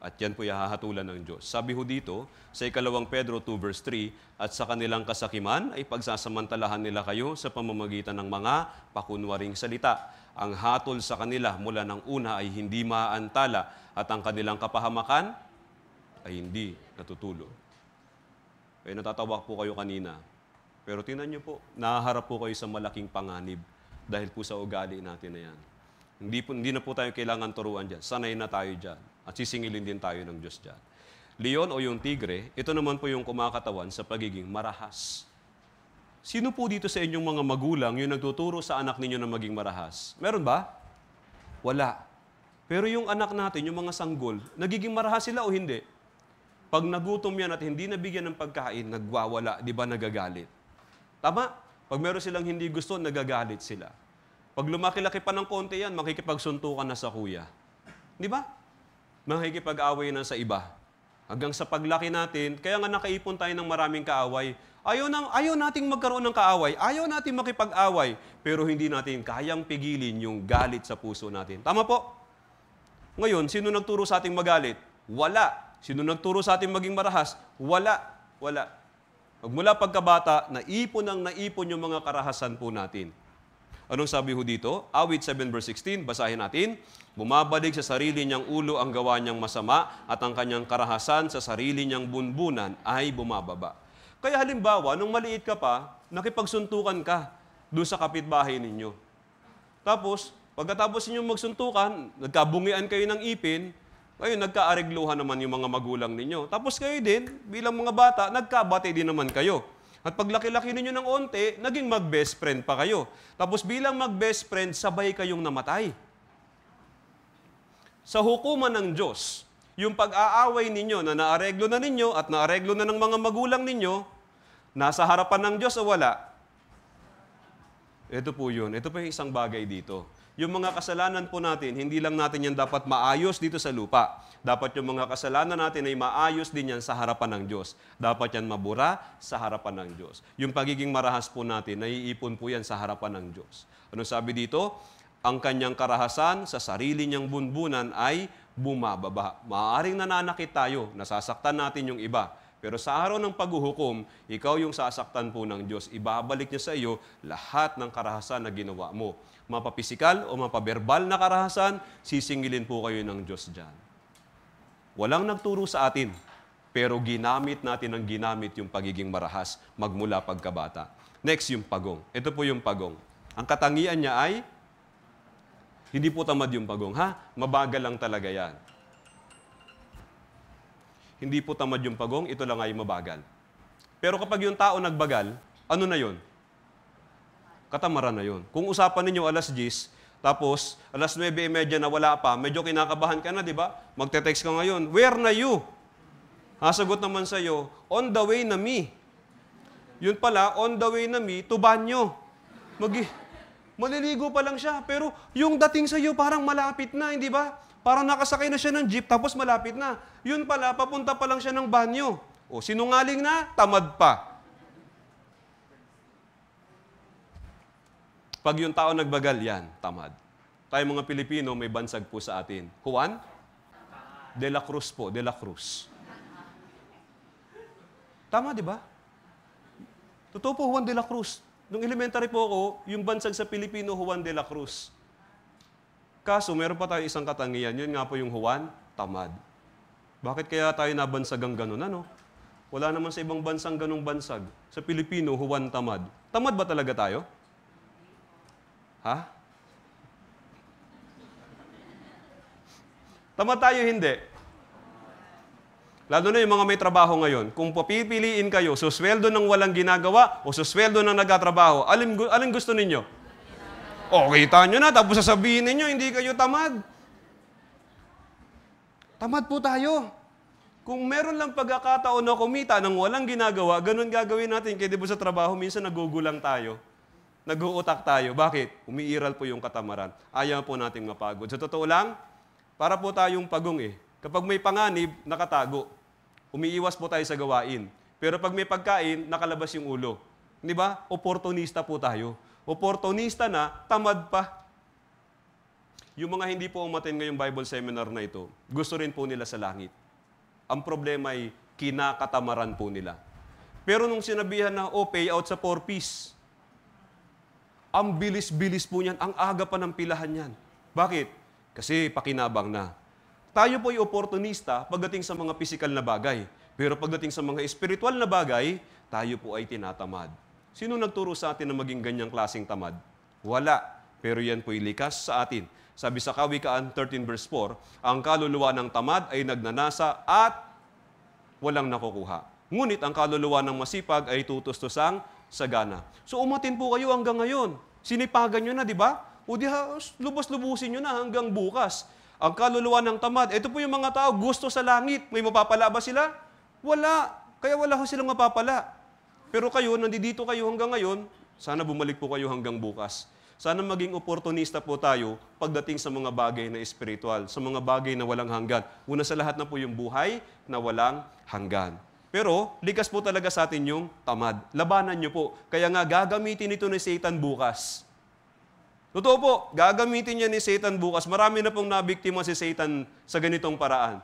At yan po'y hahatulan ng Diyos. Sabi ho dito, sa 2 Pedro 2 verse 3, at sa kanilang kasakiman ay pagsasamantalahan nila kayo sa pamamagitan ng mga pakunwaring salita. Ang hatol sa kanila mula ng una ay hindi maaantala at ang kanilang kapahamakan ay hindi natutulog. Kaya natatawa po kayo kanina. Pero tingnan niyo po, nahaharap po kayo sa malaking panganib dahil po sa ugali natin na yan. Hindi na po tayo kailangan turuan dyan. Sanay na tayo dyan. At sisingilin din tayo ng Diyos dyan. Leon o yung tigre, ito naman po yung kumakatawan sa pagiging marahas. Sino po dito sa inyong mga magulang yung nagtuturo sa anak ninyo na maging marahas? Meron ba? Wala. Pero yung anak natin, yung mga sanggol, nagiging marahas sila o hindi? Pag nagutom yan at hindi nabigyan ng pagkain, nagwawala, di ba nagagalit? Tama? Pag meron silang hindi gusto, nagagalit sila. Pag lumaki-laki pa ng konti yan, makikipagsuntukan na sa kuya. Di ba? Makikipag-away na sa iba. Hanggang sa paglaki natin, kaya nga nakaipon tayo ng maraming kaaway. Ayaw nating magkaroon ng kaaway. Ayaw nating makipag-away. Pero hindi natin kayang pigilin yung galit sa puso natin. Tama po? Ngayon, sino nagturo sa ating magalit? Wala. Sino nagturo sa ating maging marahas? Wala. Wala. Magmula pagkabata, naipon yung mga karahasan po natin. Anong sabi ho dito? Awit 7 verse 16, basahin natin. Bumabalik sa sarili niyang ulo ang gawa niyang masama at ang kanyang karahasan sa sarili niyang bunbunan ay bumababa. Kaya halimbawa, nung maliit ka pa, nakipagsuntukan ka doon sa kapitbahay ninyo. Tapos, pagkatapos ninyong magsuntukan, nagkabungian kayo ng ipin, ngayon, nagkaaregluhan naman yung mga magulang ninyo. Tapos kayo din, bilang mga bata, nagkabati din naman kayo. At paglaki-laki ninyo ng onte, naging mag-best friend pa kayo. Tapos bilang mag-best friend, sabay kayong namatay. Sa hukuman ng Diyos, yung pag-aaway ninyo na naareglo na ninyo at naareglo na ng mga magulang ninyo, nasa harapan ng Diyos o wala? Ito po yun. Ito po yung isang bagay dito. Yung mga kasalanan po natin, hindi lang natin yan dapat maayos dito sa lupa. Dapat yung mga kasalanan natin ay maayos din yan sa harapan ng Diyos. Dapat yan mabura sa harapan ng Diyos. Yung pagiging marahas po natin, naiipon po yan sa harapan ng Diyos. Ano sabi dito? Ang kanyang karahasan sa sarili niyang bunbunan ay bumababa. Maaaring nananakit tayo, nasasaktan natin yung iba. Pero sa araw ng paghuhukom, ikaw yung sasaktan po ng Diyos. Ibabalik niya sa iyo lahat ng karahasan na ginawa mo. Mapapisikal o mapaberbal na karahasan, sisingilin po kayo ng Diyos dyan. Walang nagturo sa atin, pero ginamit natin ang ginamit yung pagiging marahas magmula pagkabata. Next, yung pagong. Ito po yung pagong. Ang katangian niya ay, hindi po tamad yung pagong, ha? Mabagal lang talaga yan. Hindi po tamad yung pagong, ito lang ay mabagal. Pero kapag yung tao nagbagal, Ano na yon? Katamaran na yon. Kung usapan ninyo alas 10, tapos alas 9:30 na wala pa, medyo kinakabahan ka na, di ba? Magte-text ka ngayon, where na you? Hasagot naman sa'yo, on the way na me. Yun pala, on the way na me to banyo. Maliligo pa lang siya, pero yung dating sa'yo parang malapit na, hindi ba? Parang nakasakay na siya ng jeep, tapos malapit na. Yun pala, papunta pa lang siya ng banyo. O, sinungaling na, tamad pa. Pag yung tao nagbagal, yan, tamad. Tayo mga Pilipino, may bansag po sa atin. Juan? De la Cruz po, De la Cruz. Tama, di ba? Totoo po, Juan de la Cruz. Nung elementary po ako, yung bansag sa Pilipino, Juan de la Cruz. Kaso, meron pa tayo isang katangian. Yun nga po yung Juan, tamad. Bakit kaya tayo nabansagang ganun, ano? Wala naman sa ibang bansang ganung bansag. Sa Pilipino, Juan tamad. Tamad ba talaga tayo? Ha? Tamad tayo, hindi. Lalo na yung mga may trabaho ngayon. Kung papipiliin kayo, susweldo ng walang ginagawa o susweldo ng nagtatrabaho, alin gusto ninyo? O, kita nyo na, tapos sasabihin ninyo, hindi kayo tamad. Tamad po tayo. Kung meron lang pagkakataon na kumita ng walang ginagawa, ganun gagawin natin. Kaya di ba sa trabaho, minsan nagugulang tayo. Nag-uutak tayo. Bakit? Umiiral po yung katamaran. Ayaw po nating mapagod. Sa totoo lang, para po tayong pagong eh. Kapag may panganib, nakatago. Umiiwas po tayo sa gawain. Pero pag may pagkain, nakalabas yung ulo. Di ba? Oportunista po tayo. Oportunista na, tamad pa. Yung mga hindi po umaten ngayong Bible seminar na ito, gusto rin po nila sa langit. Ang problema ay kinakatamaran po nila. Pero nung sinabihan na, payout sa 4Ps, ang bilis-bilis po niyan, ang aga pa ng pilahan niyan. Bakit? Kasi pakinabang na. Tayo po ay oportunista pagdating sa mga pisikal na bagay. Pero pagdating sa mga espiritual na bagay, tayo po ay tinatamad. Sino nagturo sa atin na maging ganyang klaseng tamad? Wala. Pero yan po ay likas sa atin. Sabi sa Kawikaan 13 verse 4, ang kaluluwa ng tamad ay nagnanasa at walang nakukuha. Ngunit ang kaluluwa ng masipag ay tutustosang sagana. So umatin po kayo hanggang ngayon. Sinipagan nyo na, di ba? O di lubos-lubusin nyo na hanggang bukas. Ang kaluluwa ng tamad, ito po yung mga tao, gusto sa langit. May mapapala ba sila? Wala. Kaya wala ko silang mapapala. Pero kayo, nandito kayo hanggang ngayon, sana bumalik po kayo hanggang bukas. Sana maging oportunista po tayo pagdating sa mga bagay na espiritual, sa mga bagay na walang hanggan. Una sa lahat na po yung buhay na walang hanggan. Pero, likas po talaga sa atin yung tamad. Labanan nyo po. Kaya nga, gagamitin ito ni Satan bukas. Totoo po, gagamitin niya ni Satan bukas. Marami na pong nabiktima si Satan sa ganitong paraan.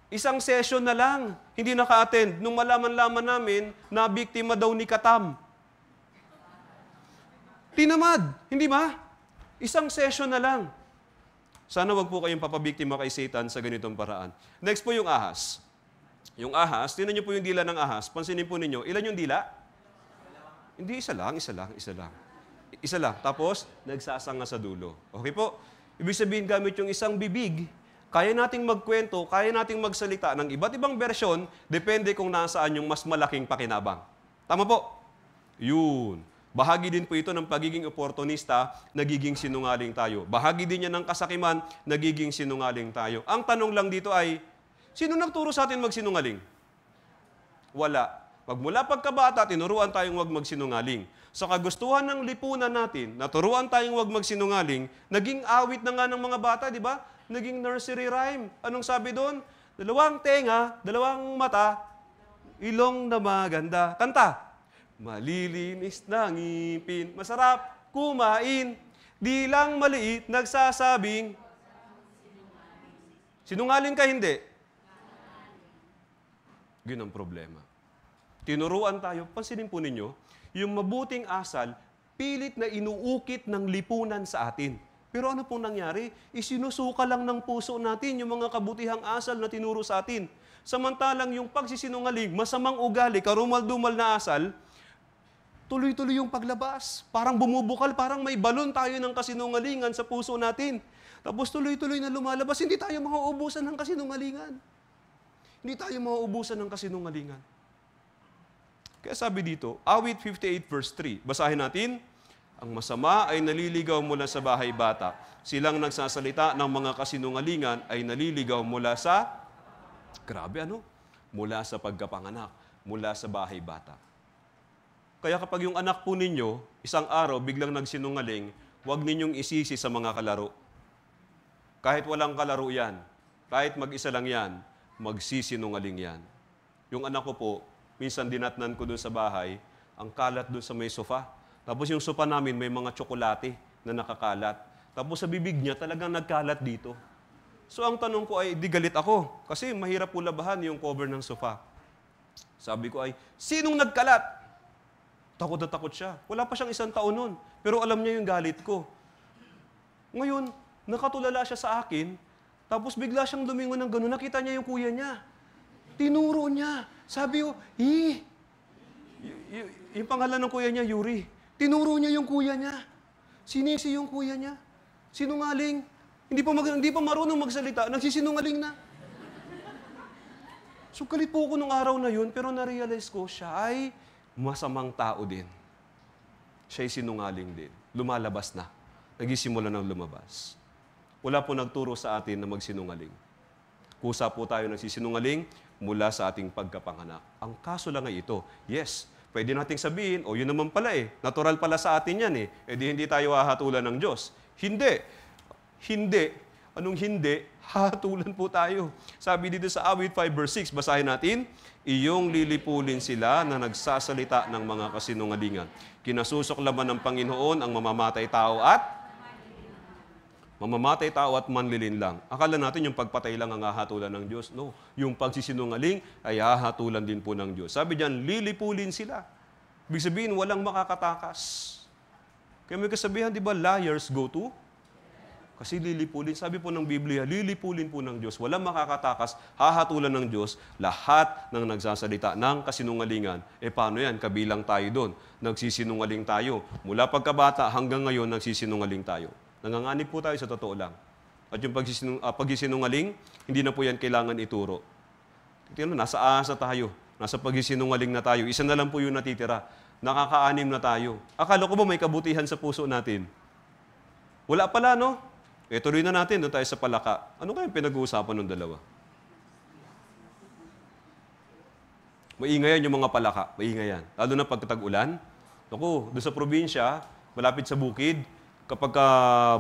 Isang session na lang, hindi naka-attend. Nung malaman-laman namin, nabiktima daw ni Katam. Tinamad, hindi ba? Isang session na lang. Sana wag po kayong papabiktima kay Satan sa ganitong paraan. Next po yung ahas. Yung ahas, tingnan niyo po yung dila ng ahas. Pansinin po ninyo, ilan yung dila? Hindi, isa lang. Isa lang. Tapos, nagsasanga sa dulo. Okay po? Ibig sabihin, gamit yung isang bibig, kaya nating magkwento, kaya nating magsalita ng iba't ibang bersyon, depende kung nasaan yung mas malaking pakinabang. Tama po? Yun. Bahagi din po ito ng pagiging oportunista, nagiging sinungaling tayo. Bahagi din yan ng kasakiman, nagiging sinungaling tayo. Ang tanong lang dito ay, sino nagturo sa atin magsinungaling? Wala. Pagmula pagkabata, tinuruan tayong huwag magsinungaling. Sa kagustuhan ng lipunan natin, naturuan tayong huwag magsinungaling, naging awit na nga ng mga bata, di ba? Naging nursery rhyme. Anong sabi doon? 2 tenga, 2 mata, ilong na maganda. Kanta. Malilinis na ngipin, masarap kumain, di lang maliit, nagsasabing. Sinungaling ka, hindi? Yun ang problema. Tinuruan tayo, pansinin po ninyo, yung mabuting asal, pilit na inuukit ng lipunan sa atin. Pero ano pong nangyari? Isinusuka lang ng puso natin yung mga kabutihang asal na tinuro sa atin. Samantalang yung pagsisinungaling, masamang ugali, karumal-dumal na asal, tuloy-tuloy yung paglabas. Parang bumubukal, parang may balon tayo ng kasinungalingan sa puso natin. Tapos tuloy-tuloy na lumalabas, hindi tayo mauubusan ng kasinungalingan. Hindi tayo mauubusan ng kasinungalingan. Kaya sabi dito, awit 58 verse 3. Basahin natin. Ang masama ay naliligaw mula sa bahay bata. Silang nagsasalita ng mga kasinungalingan ay naliligaw mula sa, grabe ano? Mula sa pagkapanganak, mula sa bahay bata. Kaya kapag yung anak po ninyo, isang araw biglang nagsinungaling, huwag ninyong isisi sa mga kalaro. Kahit walang kalaro yan, kahit mag-isa lang yan, magsisinungaling yan. Yung anak ko po, minsan dinatnan ko doon sa bahay, ang kalat doon sa may sofa. Tapos yung sofa namin may mga tsokolate na nakakalat. Tapos sa bibig niya talagang nagkalat dito. So ang tanong ko ay, di galit ako. Kasi mahirap po labahan yung cover ng sofa. Sabi ko ay, sinong nagkalat? Takot na takot siya. Wala pa siyang 1 taon nun. Pero alam niya yung galit ko. Ngayon, nakatulala siya sa akin. Tapos bigla siyang lumingon ng gano'n. Nakita niya yung kuya niya. Tinuro niya. Sabi ko, yung pangalan ng kuya niya, Yuri. Tinuro niya yung kuya niya. Sinisi yung kuya niya. Sinungaling. Hindi pa marunong magsalita. Nagsisinungaling na. So galit po ako nung araw na yun, pero na-realize ko, siya ay masamang tao din. Siya ay sinungaling din. Lumalabas na. Nagisimula ng lumabas. Wala po nagturo sa atin na magsinungaling. Kusa po tayo nagsisinungaling mula sa ating pagkapanganak. Ang kaso lang ay ito, yes, pwede nating sabihin, yun naman pala natural pala sa atin yan di hindi tayo hahatulan ng Diyos. Hindi. Hindi. Anong hindi? Hahatulan po tayo. Sabi dito sa awit 5 verse 6, basahin natin, iyong lilipulin sila na nagsasalita ng mga kasinungalingan. Kinasusuklaman ng Panginoon ang mamamatay tao at manlilin lang. Akala natin yung pagpatay lang ang hahatulan ng Diyos. No, yung pagsisinungaling ay hahatulan din po ng Diyos. Sabi diyan, lilipulin sila. Ibig sabihin, walang makakatakas. Kaya may kasabihan, di ba, liars go to? Kasi lilipulin. Sabi po ng Biblia, lilipulin po ng Diyos. Walang makakatakas, hahatulan ng Diyos lahat ng nagsasalita ng kasinungalingan. Paano yan? Kabilang tayo doon. Nagsisinungaling tayo. Mula pagkabata hanggang ngayon, nagsisinungaling tayo. Nanganganib po tayo sa totoo lang. At yung pagsisinungaling, hindi na po yan kailangan ituro. Tingnan mo, nasa asa tayo. Nasa pagsisinungaling na tayo. Isa na lang po yung natitira. Nakakaanim na tayo. Akala ko ba may kabutihan sa puso natin? Wala pala, no? Tuloy na natin, doon tayo sa palaka. Ano kayang pinag-uusapan ng dalawa? Maingay yan yung mga palaka. Maingay yan. Lalo na pagkatag-ulan. Naku, doon sa probinsya, malapit sa bukid, kapag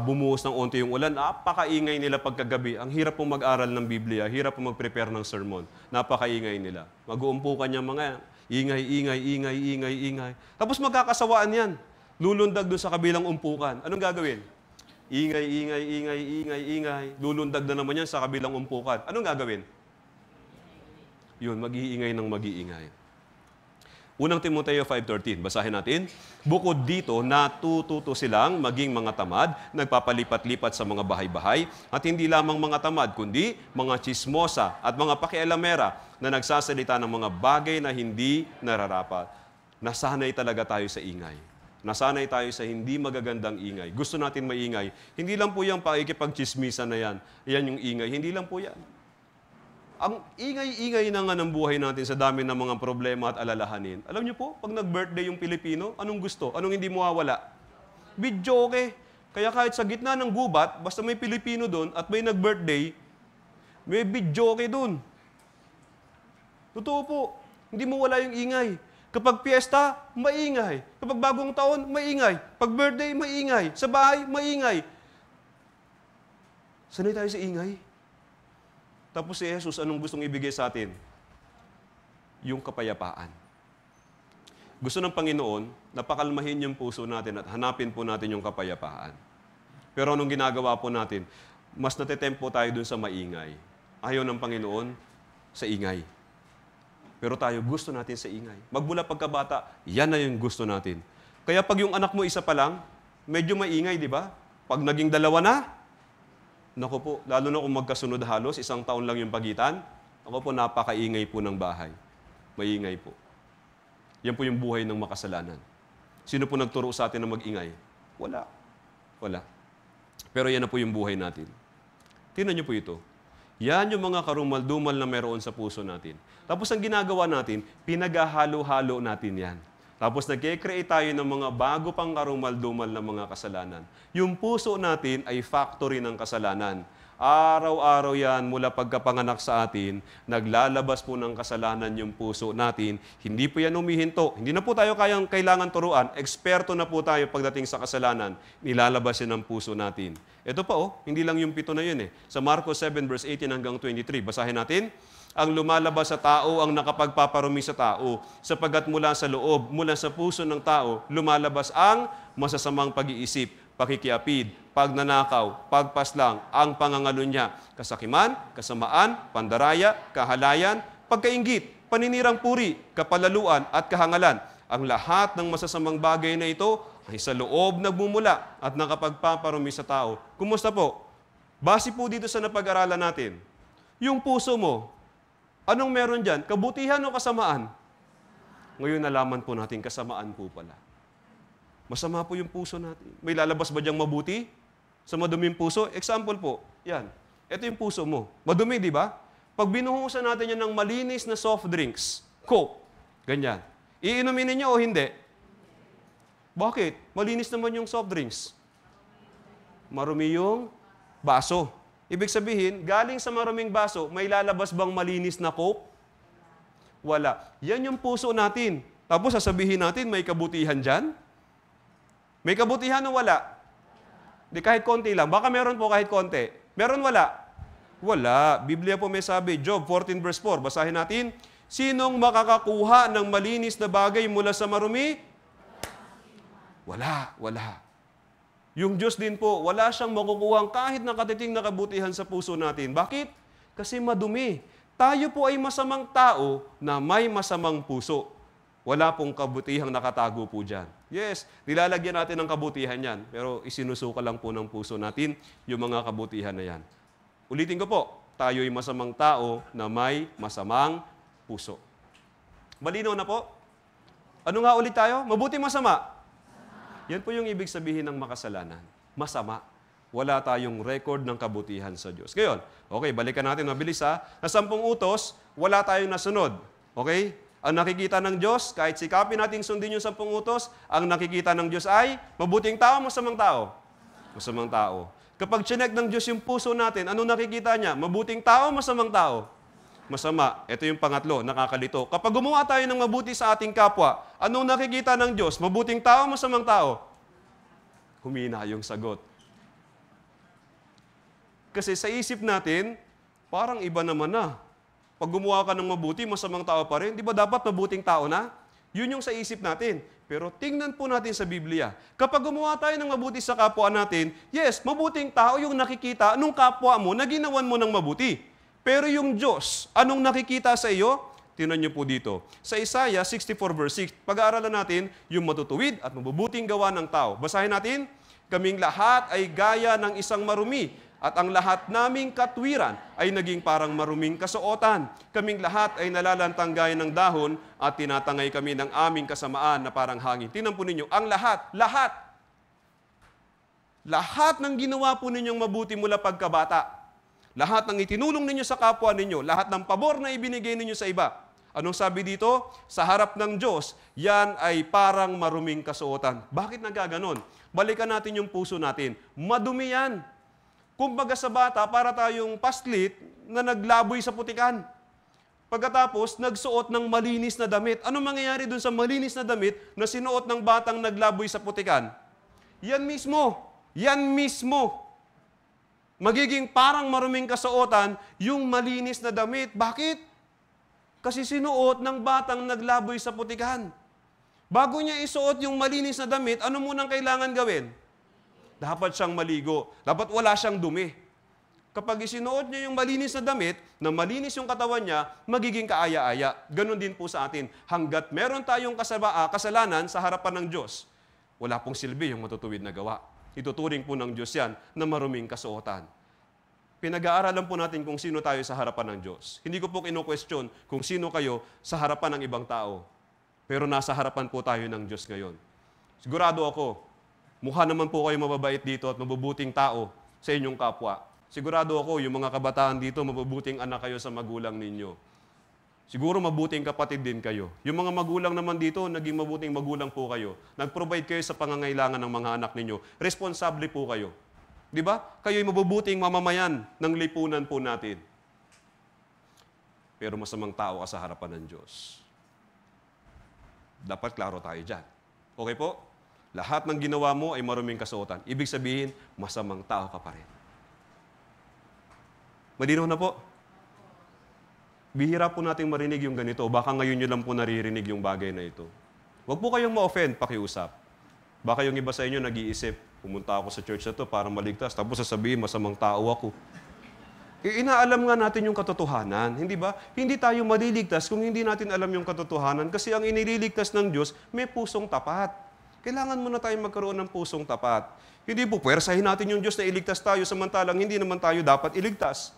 bumuhos ng onti yung ulan, napakaingay nila pagkagabi. Ang hirap pong mag-aral ng Biblia, hirap pong mag-prepare ng sermon. Napakaingay nila. Mag-uumpukan yung mga ingay. Tapos magkakasawaan yan. Lulundag doon sa kabilang umpukan. Anong gagawin? Ingay. Lulundag na naman yan sa kabilang umpukan. Anong gagawin? Yun, mag-iingay ng mag-iingay. Unang Timoteo 5:13, basahin natin. Bukod dito, natututo silang maging mga tamad, nagpapalipat-lipat sa mga bahay-bahay, at hindi lamang mga tamad, kundi mga chismosa at mga pakialamera na nagsasalita ng mga bagay na hindi nararapat. Nasanay talaga tayo sa ingay. Nasanay tayo sa hindi magagandang ingay. Gusto natin maingay. Hindi lang po yung pakikipagchismisan na yan. Yan yung ingay. Hindi lang po yan. Ang ingay-ingay na nga ng buhay natin sa dami ng mga problema at alalahanin. Alam niyo po, pag nag-birthday yung Pilipino, anong gusto? Anong hindi mawawala? Bidyoke. Kaya kahit sa gitna ng gubat, basta may Pilipino doon at may nag-birthday, may bidyoke doon. Totoo po. Hindi mawala yung ingay. Kapag piyesta, maingay. Kapag bagong taon, maingay. Pag birthday, maingay. Sa bahay, maingay. Sanay tayo sa ingay. Tapos si Jesus, anong gustong ibigay sa atin? Yung kapayapaan. Gusto ng Panginoon, napakalmahin yung puso natin at hanapin po natin yung kapayapaan. Pero anong ginagawa po natin? Mas natitempo tayo dun sa maingay. Ayaw ng Panginoon sa ingay. Pero tayo gusto natin sa ingay. Magmula pagkabata, yan na yung gusto natin. Kaya pag yung anak mo isa pa lang, medyo maingay, di ba? Pag naging dalawa na, naku po, lalo na kung magkasunod halos, 1 taon lang yung pagitan, ako po, napakaingay po ng bahay. Maingay po. Yan po yung buhay ng makasalanan. Sino po nagturo sa atin na mag-ingay? Wala. Pero yan na po yung buhay natin. Tingnan niyo po ito. Yan yung mga karumal-dumal na meron sa puso natin. Tapos ang ginagawa natin, pinaghahalo-halo natin yan. Tapos nag-create tayo ng mga bago pang karumal-dumal na mga kasalanan. Yung puso natin ay factory ng kasalanan. Araw-araw yan mula pagkapanganak sa atin, naglalabas po ng kasalanan yung puso natin. Hindi po yan humihinto. Hindi na po tayo kailangan turuan. Eksperto na po tayo pagdating sa kasalanan. Nilalabas yan ng puso natin. Ito pa hindi lang yung 7 na yun eh. Sa Marcos 7 verse 18 hanggang 23, basahin natin. Ang lumalabas sa tao ang nakapagpaparumi sa tao, sapagkat mula sa loob, mula sa puso ng tao, lumalabas ang masasamang pag-iisip, pakikiapid, pagnanakaw, pagpaslang, ang pangangalunya, kasakiman, kasamaan, pandaraya, kahalayan, pagkainggit, paninirang puri, kapalaluan at kahangalan. Ang lahat ng masasamang bagay na ito ay sa loob nagmumula at nakapagpaparumi sa tao. Kumusta po? Base po dito sa napag-aralan natin. Yung puso mo, anong meron dyan? Kabutihan o kasamaan? Ngayon nalaman po natin, kasamaan po pala. Masama po yung puso natin. May lalabas ba diyang mabuti? Sa maduming puso? Example po, yan. Ito yung puso mo. Madumi, di ba? Pag binuhusan natin yan ng malinis na soft drinks, Coke, ganyan. Iinumin niyo o hindi? Bakit? Malinis naman yung soft drinks. Marumi yung baso. Ibig sabihin, galing sa maruming baso, may lalabas bang malinis na Coke? Wala. Yan yung puso natin. Tapos sasabihin natin, may kabutihan dyan? May kabutihan o wala? Di kahit konti lang. Baka meron po kahit konti. Meron wala? Wala. Biblia po may sabi, Job 14 verse 4. Basahin natin. Sinong makakakuha ng malinis na bagay mula sa marumi? Wala. Wala. Yung Diyos din po, wala siyang makukuhang kahit nakatiting na kabutihan sa puso natin. Bakit? Kasi madumi. Tayo po ay masamang tao na may masamang puso. Wala pong kabutihang nakatago po dyan. Yes, nilalagyan natin ng kabutihan yan. Pero isinusuka lang po ng puso natin yung mga kabutihan na yan. Ulitin ko po, tayo ay masamang tao na may masamang puso. Malinaw na po? Ano nga ulit tayo? Mabuti masama? Yan po yung ibig sabihin ng makasalanan. Masama. Wala tayong record ng kabutihan sa Diyos. Ngayon, okay, balikan natin mabilis ha. Sa 10 utos, wala tayong nasunod. Okay? Ang nakikita ng Diyos, kahit sikapin nating sundin yung 10 utos, ang nakikita ng Diyos ay mabuting tao, masamang tao? Masamang tao. Kapag chinek ng Diyos yung puso natin, ano nakikita niya? Mabuting tao, masamang tao? Masama. Ito yung pangatlo, nakakalito. Kapag gumawa tayo ng mabuti sa ating kapwa, anong nakikita ng Diyos? Mabuting tao, masamang tao? Humina yung sagot. Kasi sa isip natin, parang iba naman na. Pag gumawa ka ng mabuti, masamang tao pa rin. Di ba dapat mabuting tao na? Yun yung sa isip natin. Pero tingnan po natin sa Biblia. Kapag gumawa tayo ng mabuti sa kapwa natin, yes, mabuting tao yung nakikita nung kapwa mo na ginawan mo ng mabuti. Pero yung Diyos, anong nakikita sa iyo? Tingnan niyo po dito. Sa Isaiah 64 verse 6, pag-aaralan natin yung matutuwid at mabubuting gawa ng tao. Basahin natin, kaming lahat ay gaya ng isang marumi, at ang lahat naming katwiran ay naging parang maruming kasuotan. Kaming lahat ay nalalantang gaya ng dahon at tinatangay kami ng aming kasamaan na parang hangin. Tingnan po ninyo, ang lahat, lahat ng ginawa po ninyong mabuti mula pagkabata, lahat ng itinulong ninyo sa kapwa ninyo, lahat ng pabor na ibinigay ninyo sa iba. Anong sabi dito? Sa harap ng Diyos, yan ay parang maruming kasuotan. Bakit nagaganon? Balikan natin yung puso natin. Madumi yan. Kumbaga sa bata, para tayong paslit na naglaboy sa putikan. Pagkatapos, nagsuot ng malinis na damit. Ano mangyayari dun sa malinis na damit na sinuot ng batang naglaboy sa putikan? Yan mismo. Yan mismo. Magiging parang maruming kasuotan yung malinis na damit. Bakit? Kasi sinuot ng batang naglaboy sa putikan. Bago niya isuot yung malinis na damit, ano munang kailangan gawin? Dapat siyang maligo. Dapat wala siyang dumi. Kapag isinuot niya yung malinis na damit, na malinis yung katawan niya, magiging kaaya-aya. Ganon din po sa atin. Hanggat meron tayong kasalanan sa harapan ng Diyos, wala pong silbi yung matutuwid na gawa. Ituturing po ng Diyos yan na maruming kasuotan. Pinag-aaralan po natin kung sino tayo sa harapan ng Diyos. Hindi ko po kino-question kung sino kayo sa harapan ng ibang tao. Pero nasa harapan po tayo ng Diyos ngayon. Sigurado ako, mukha naman po kayo mababait dito at mabubuting tao sa inyong kapwa. Sigurado ako, yung mga kabataan dito, mabubuting anak kayo sa magulang ninyo. Siguro mabuting kapatid din kayo. Yung mga magulang naman dito, naging mabuting magulang po kayo. Nag-provide kayo sa pangangailangan ng mga anak ninyo. Responsable po kayo. Di ba? Kayo'y mabubuting mamamayan ng lipunan po natin. Pero masamang tao ka sa harapan ng Diyos. Dapat klaro tayo dyan. Okay po? Lahat ng ginawa mo ay maruming kasuotan. Ibig sabihin, masamang tao ka pa rin. Malinaw na po? Bihira po nating marinig yung ganito. Baka ngayon nyo lang po naririnig yung bagay na ito. Huwag po kayong ma-offend, pakiusap. Baka yung iba sa inyo nag-iisip, pumunta ako sa church na to para maligtas, tapos sasabihin, masamang tao ako. Inaalam nga natin yung katotohanan, hindi ba? Hindi tayo maliligtas kung hindi natin alam yung katotohanan kasi ang inililigtas ng Diyos, may pusong tapat. Kailangan muna tayo magkaroon ng pusong tapat. Hindi po, puwersahin natin yung Diyos na iligtas tayo samantalang hindi naman tayo dapat iligtas.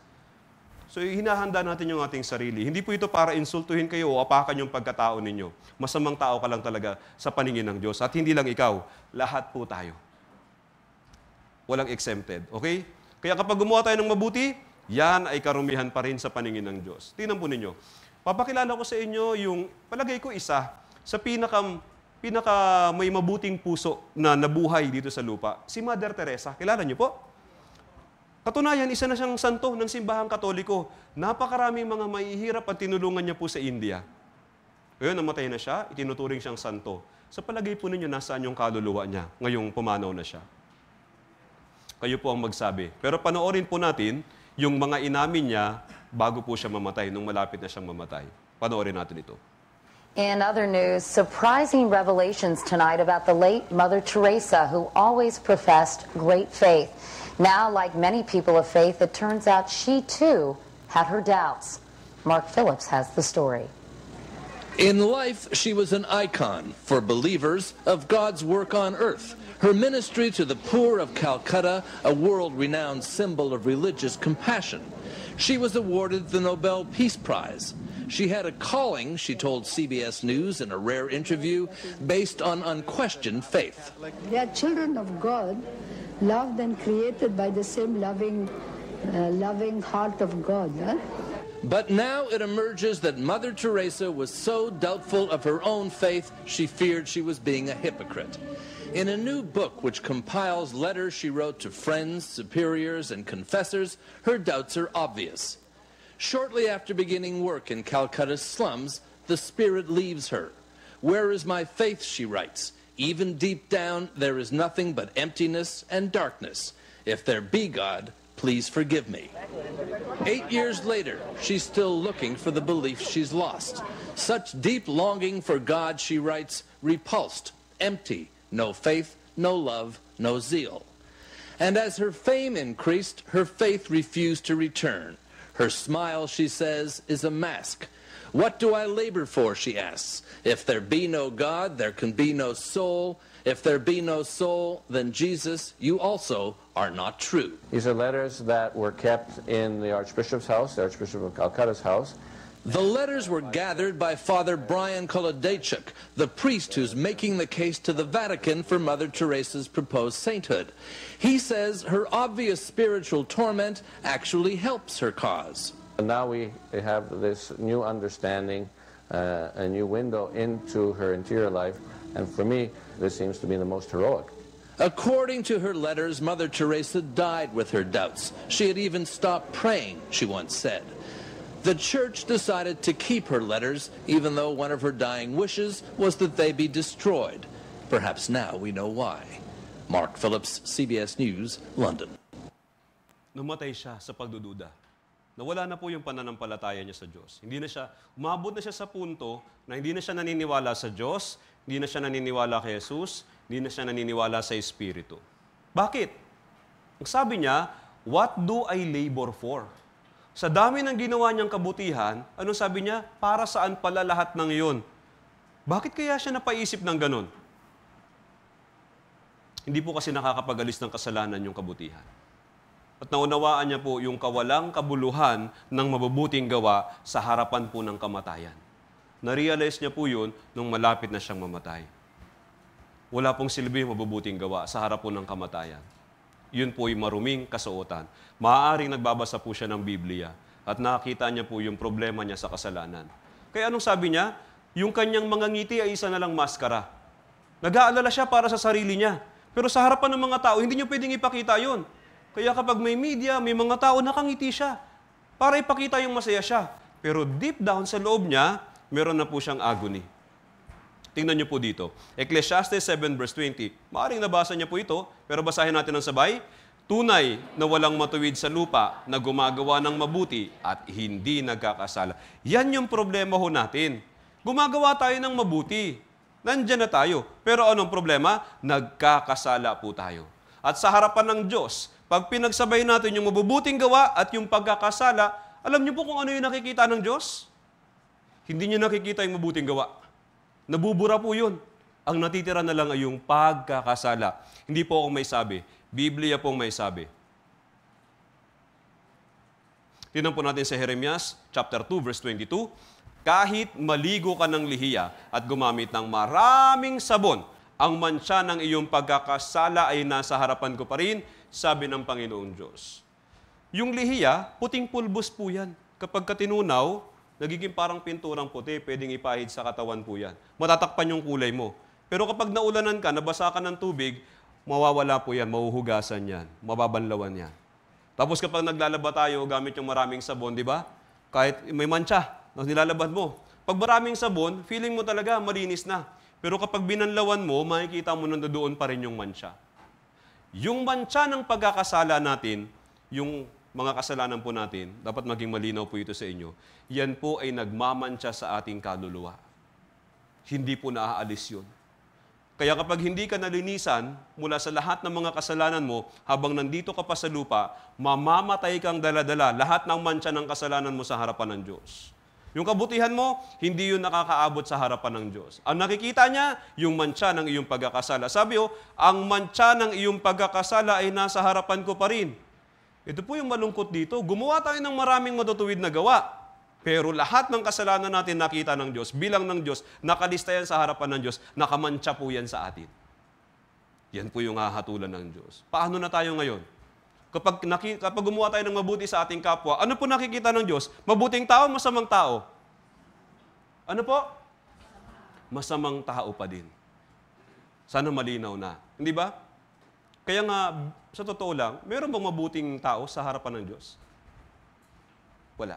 So, hinahanda natin yung ating sarili. Hindi po ito para insultuhin kayo o apakan yung pagkatao ninyo. Masamang tao ka lang talaga sa paningin ng Diyos. At hindi lang ikaw, lahat po tayo. Walang exempted. Okay? Kaya kapag gumawa tayo ng mabuti, yan ay karumihan pa rin sa paningin ng Diyos. Tingnan po ninyo. Papakilala ko sa inyo yung, palagay ko isa, sa pinaka may mabuting puso na nabuhay dito sa lupa. Si Mother Teresa. Kilala niyo po? Katunayan, isa na siyang santo ng simbahang Katoliko. Napakaraming mga mahihirap at tinulungan niya po sa India. Ngayon, namatay na siya, itinuturing siyang santo. Sa palagay po ninyo, nasaan yung kaluluwa niya? Ngayong pumanaw na siya. Kayo po ang magsabi. Pero panoorin po natin yung mga inamin niya bago po siya mamatay, nung malapit na siyang mamatay. Panoorin natin ito. In other news, surprising revelations tonight about the late Mother Teresa, who always professed great faith. Now, like many people of faith, it turns out she too had her doubts. Mark Phillips has the story. In life, she was an icon for believers of God's work on earth. Her ministry to the poor of Calcutta, a world-renowned symbol of religious compassion. She was awarded the Nobel Peace Prize. She had a calling, she told CBS News in a rare interview, based on unquestioned faith. They are children of God, loved and created by the same loving heart of God. Huh? But now it emerges that Mother Teresa was so doubtful of her own faith, she feared she was being a hypocrite. In a new book which compiles letters she wrote to friends, superiors, and confessors, her doubts are obvious. Shortly after beginning work in Calcutta's slums, the spirit leaves her. Where is my faith, she writes. Even deep down, there is nothing but emptiness and darkness. If there be God, please forgive me. 8 years later, she's still looking for the belief she's lost. Such deep longing for God, she writes, repulsed, empty, no faith, no love, no zeal. And as her fame increased, her faith refused to return. Her smile, she says, is a mask. What do I labor for, she asks. If there be no God, there can be no soul. If there be no soul, then Jesus, you also are not true. These are letters that were kept in the Archbishop's house, the Archbishop of Calcutta's house. The letters were gathered by Father Brian Kolodejchuk, the priest who's making the case to the Vatican for Mother Teresa's proposed sainthood. He says her obvious spiritual torment actually helps her cause. And now we have this new understanding, a new window into her interior life, and for me, this seems to be the most heroic. According to her letters, Mother Teresa died with her doubts. She had even stopped praying, she once said. The church decided to keep her letters, even though one of her dying wishes was that they be destroyed. Perhaps now we know why. Mark Phillips, CBS News, London. Namatay siya sa pagdududa. Nawala na po yung pananampalataya niya sa Diyos. Umabot na siya sa punto na hindi na siya naniniwala sa Diyos, hindi na siya naniniwala kay Jesus, hindi na siya naniniwala sa Espiritu. Bakit? Ang sabi niya, what do I labor for? Sa dami ng ginawa niyang kabutihan, anong sabi niya? Para saan pala lahat ng iyon? Bakit kaya siya napaisip ng ganon? Hindi po kasi nakakapagalis ng kasalanan yung kabutihan. At naunawaan niya po yung kawalang kabuluhan ng mabubuting gawa sa harapan po ng kamatayan. Na-realize niya po yun nung malapit na siyang mamatay. Wala pong silbi yung mabubuting gawa sa harap po ng kamatayan. Yun po yung maruming kasuotan. Maaaring nagbabasa po siya ng Biblia at nakakita niya po yung problema niya sa kasalanan. Kaya anong sabi niya? Yung kanyang mga ngiti ay isa na lang maskara. Nag-aalala siya para sa sarili niya. Pero sa harapan ng mga tao, hindi niyo pwedeng ipakita yun. Kaya kapag may media, may mga tao, nakangiti siya para ipakita yung masaya siya. Pero deep down sa loob niya, meron na po siyang agony. Tingnan niyo po dito. Ecclesiastes 7 verse 20. Maaring nabasa niya po ito, pero basahin natin ng sabay. Tunay na walang matuwid sa lupa na gumagawa ng mabuti at hindi nagkakasala. Yan yung problema ho natin. Gumagawa tayo ng mabuti. Nandyan na tayo. Pero anong problema? Nagkakasala po tayo. At sa harapan ng Diyos, pag pinagsabay natin yung mabubuting gawa at yung pagkakasala, alam niyo po kung ano yung nakikita ng Diyos? Hindi niyo nakikita yung mabuting gawa. Nabubura po yun. Ang natitira na lang ay yung pagkakasala. Hindi po ako may sabi. Biblia pong may sabi. Tingnan po natin sa Jeremias chapter 2 verse 22. Kahit maligo ka ng lihiya at gumamit ng maraming sabon, ang mantsa ng iyong pagkakasala ay nasa harapan ko pa rin, sabi ng Panginoong Diyos. Yung lihiya, puting pulbos po yan. Kapag katinunaw, nagiging parang pinturang puti, pwedeng ipahid sa katawan po yan. Matatakpan yung kulay mo. Pero kapag naulanan ka, nabasa ka ng tubig, mawawala po yan, mahuhugasan yan, mababanlawan yan. Tapos kapag naglalaba tayo, gamit yung maraming sabon, di ba? Kahit may mancha, nilalabad mo. Pag maraming sabon, feeling mo talaga malinis na. Pero kapag binanlawan mo, makikita mo nandoon pa rin yung mancha. Yung mancha ng pagkakasala natin, yung mga kasalanan po natin, dapat maging malinaw po ito sa inyo, yan po ay nagmamantsa sa ating kaluluwa. Hindi po naaalis yun. Kaya kapag hindi ka nalinisan mula sa lahat ng mga kasalanan mo, habang nandito ka pa sa lupa, mamamatay kang dala-dala lahat ng mantsa ng kasalanan mo sa harapan ng Diyos. Yung kabutihan mo, hindi yun nakakaabot sa harapan ng Diyos. Ang nakikita niya, yung mantsa ng iyong pagkakasala. Sabi ang mantsa ng iyong pagkakasala ay nasa harapan ko pa rin. Ito po yung malungkot dito. Gumawa tayo ng maraming matutuwid na gawa. Pero lahat ng kasalanan natin nakita ng Diyos, bilang ng Diyos, nakalista yan sa harapan ng Diyos, nakamantsa po yan sa atin. Yan po yung hahatulan ng Diyos. Paano na tayo ngayon? Kapag gumawa tayo ng mabuti sa ating kapwa, ano po nakikita ng Diyos? Mabuting tao, masamang tao? Ano po? Masamang tao pa din. Sana malinaw na. Hindi ba? Kaya nga, sa totoo lang, meron bang mabuting tao sa harapan ng Diyos? Wala.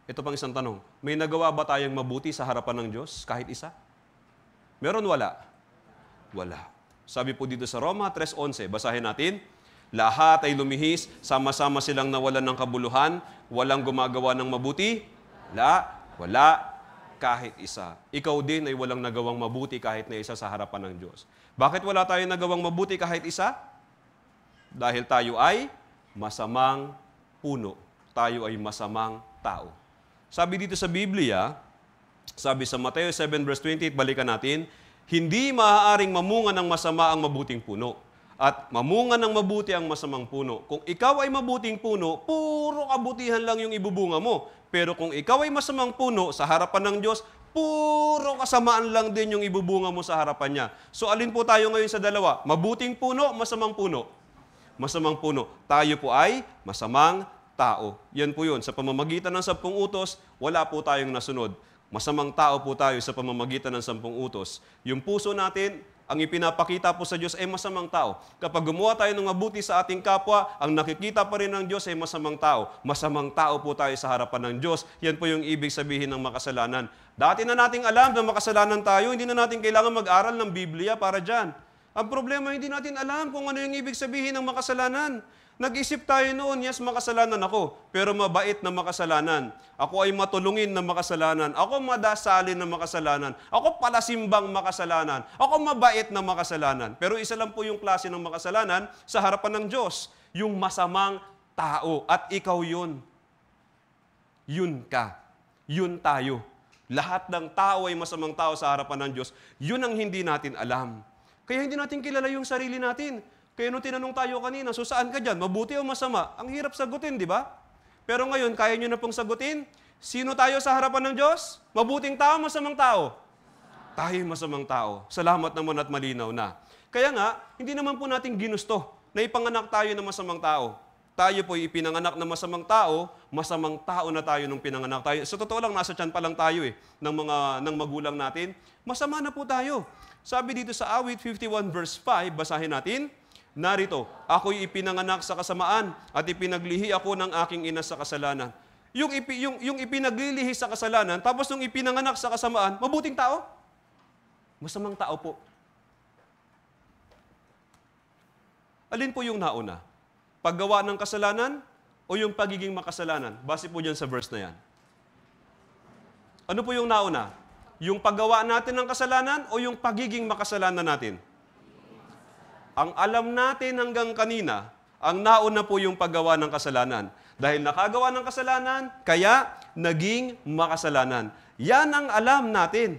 Ito pang isang tanong. May nagawa ba tayong mabuti sa harapan ng Diyos? Kahit isa? Meron wala? Wala. Sabi po dito sa Roma 3:11, basahin natin. Lahat ay lumihis, sama-sama silang nawalan ng kabuluhan, walang gumagawa ng mabuti? Wala. Kahit isa. Ikaw din ay walang nagawang mabuti kahit na isa sa harapan ng Diyos. Bakit wala tayong nagawang mabuti kahit isa? Dahil tayo ay masamang puno. Tayo ay masamang tao. Sabi dito sa Biblia, sabi sa Mateo 7 verse 20, balikan natin, hindi maaaring mamunga ng masama ang mabuting puno. At mamunga ng mabuti ang masamang puno. Kung ikaw ay mabuting puno, puro kabutihan lang yung ibubunga mo. Pero kung ikaw ay masamang puno sa harapan ng Diyos, puro kasamaan lang din yung ibubunga mo sa harapan niya. So alin po tayo ngayon sa dalawa? Mabuting puno, masamang puno? Masamang puno. Tayo po ay masamang tao. Yan po yun. Sa pamamagitan ng 10 utos, wala po tayong nasunod. Masamang tao po tayo sa pamamagitan ng 10 utos. Yung puso natin, ang ipinapakita po sa Diyos ay masamang tao. Kapag gumawa tayo ng mabuti sa ating kapwa, ang nakikita pa rin ng Diyos ay masamang tao. Masamang tao po tayo sa harapan ng Diyos. Yan po yung ibig sabihin ng makasalanan. Dati na nating alam na makasalanan tayo, hindi na natin kailangan mag-aral ng Biblia para dyan. Ang problema, hindi natin alam kung ano yung ibig sabihin ng makasalanan. Nag-isip tayo noon, yes, makasalanan ako, pero mabait na makasalanan. Ako ay matulungin na makasalanan. Ako madasalin na makasalanan. Ako palasimbang makasalanan. Ako mabait na makasalanan. Pero isa lang po yung klase ng makasalanan sa harapan ng Diyos. Yung masamang tao. At ikaw yun. Yun ka. Yun tayo. Lahat ng tao ay masamang tao sa harapan ng Diyos. Yun ang hindi natin alam. Kaya hindi natin kilala yung sarili natin. Kaya nung tinanong tayo kanina, so saan ka dyan? Mabuti o masama? Ang hirap sagutin, di ba? Pero ngayon, kaya nyo na pong sagutin? Sino tayo sa harapan ng Diyos? Mabuting tao, masamang tao? Tayo masamang tao. Salamat naman at malinaw na. Kaya nga, hindi naman po natin ginusto na ipanganak tayo ng masamang tao. Tayo po ipinanganak ng masamang tao na tayo nung pinanganak tayo. Sa totoo lang, nasa tiyan pa lang tayo ng magulang natin. Masama na po tayo. Sabi dito sa Awit 51 verse 5, basahin natin, narito, ako'y ipinanganak sa kasamaan at ipinaglihi ako ng aking ina sa kasalanan. Yung ipinaglilihi sa kasalanan, tapos nung ipinanganak sa kasamaan, mabuting tao? Masamang tao po. Alin po yung nauna? Paggawa ng kasalanan o yung pagiging makasalanan? Base po dyan sa verse na yan. Ano po yung nauna? Yung paggawa natin ng kasalanan o yung pagiging makasalanan natin? Ang alam natin hanggang kanina, ang nauna po yung paggawa ng kasalanan. Dahil nakagawa ng kasalanan, kaya naging makasalanan. Yan ang alam natin.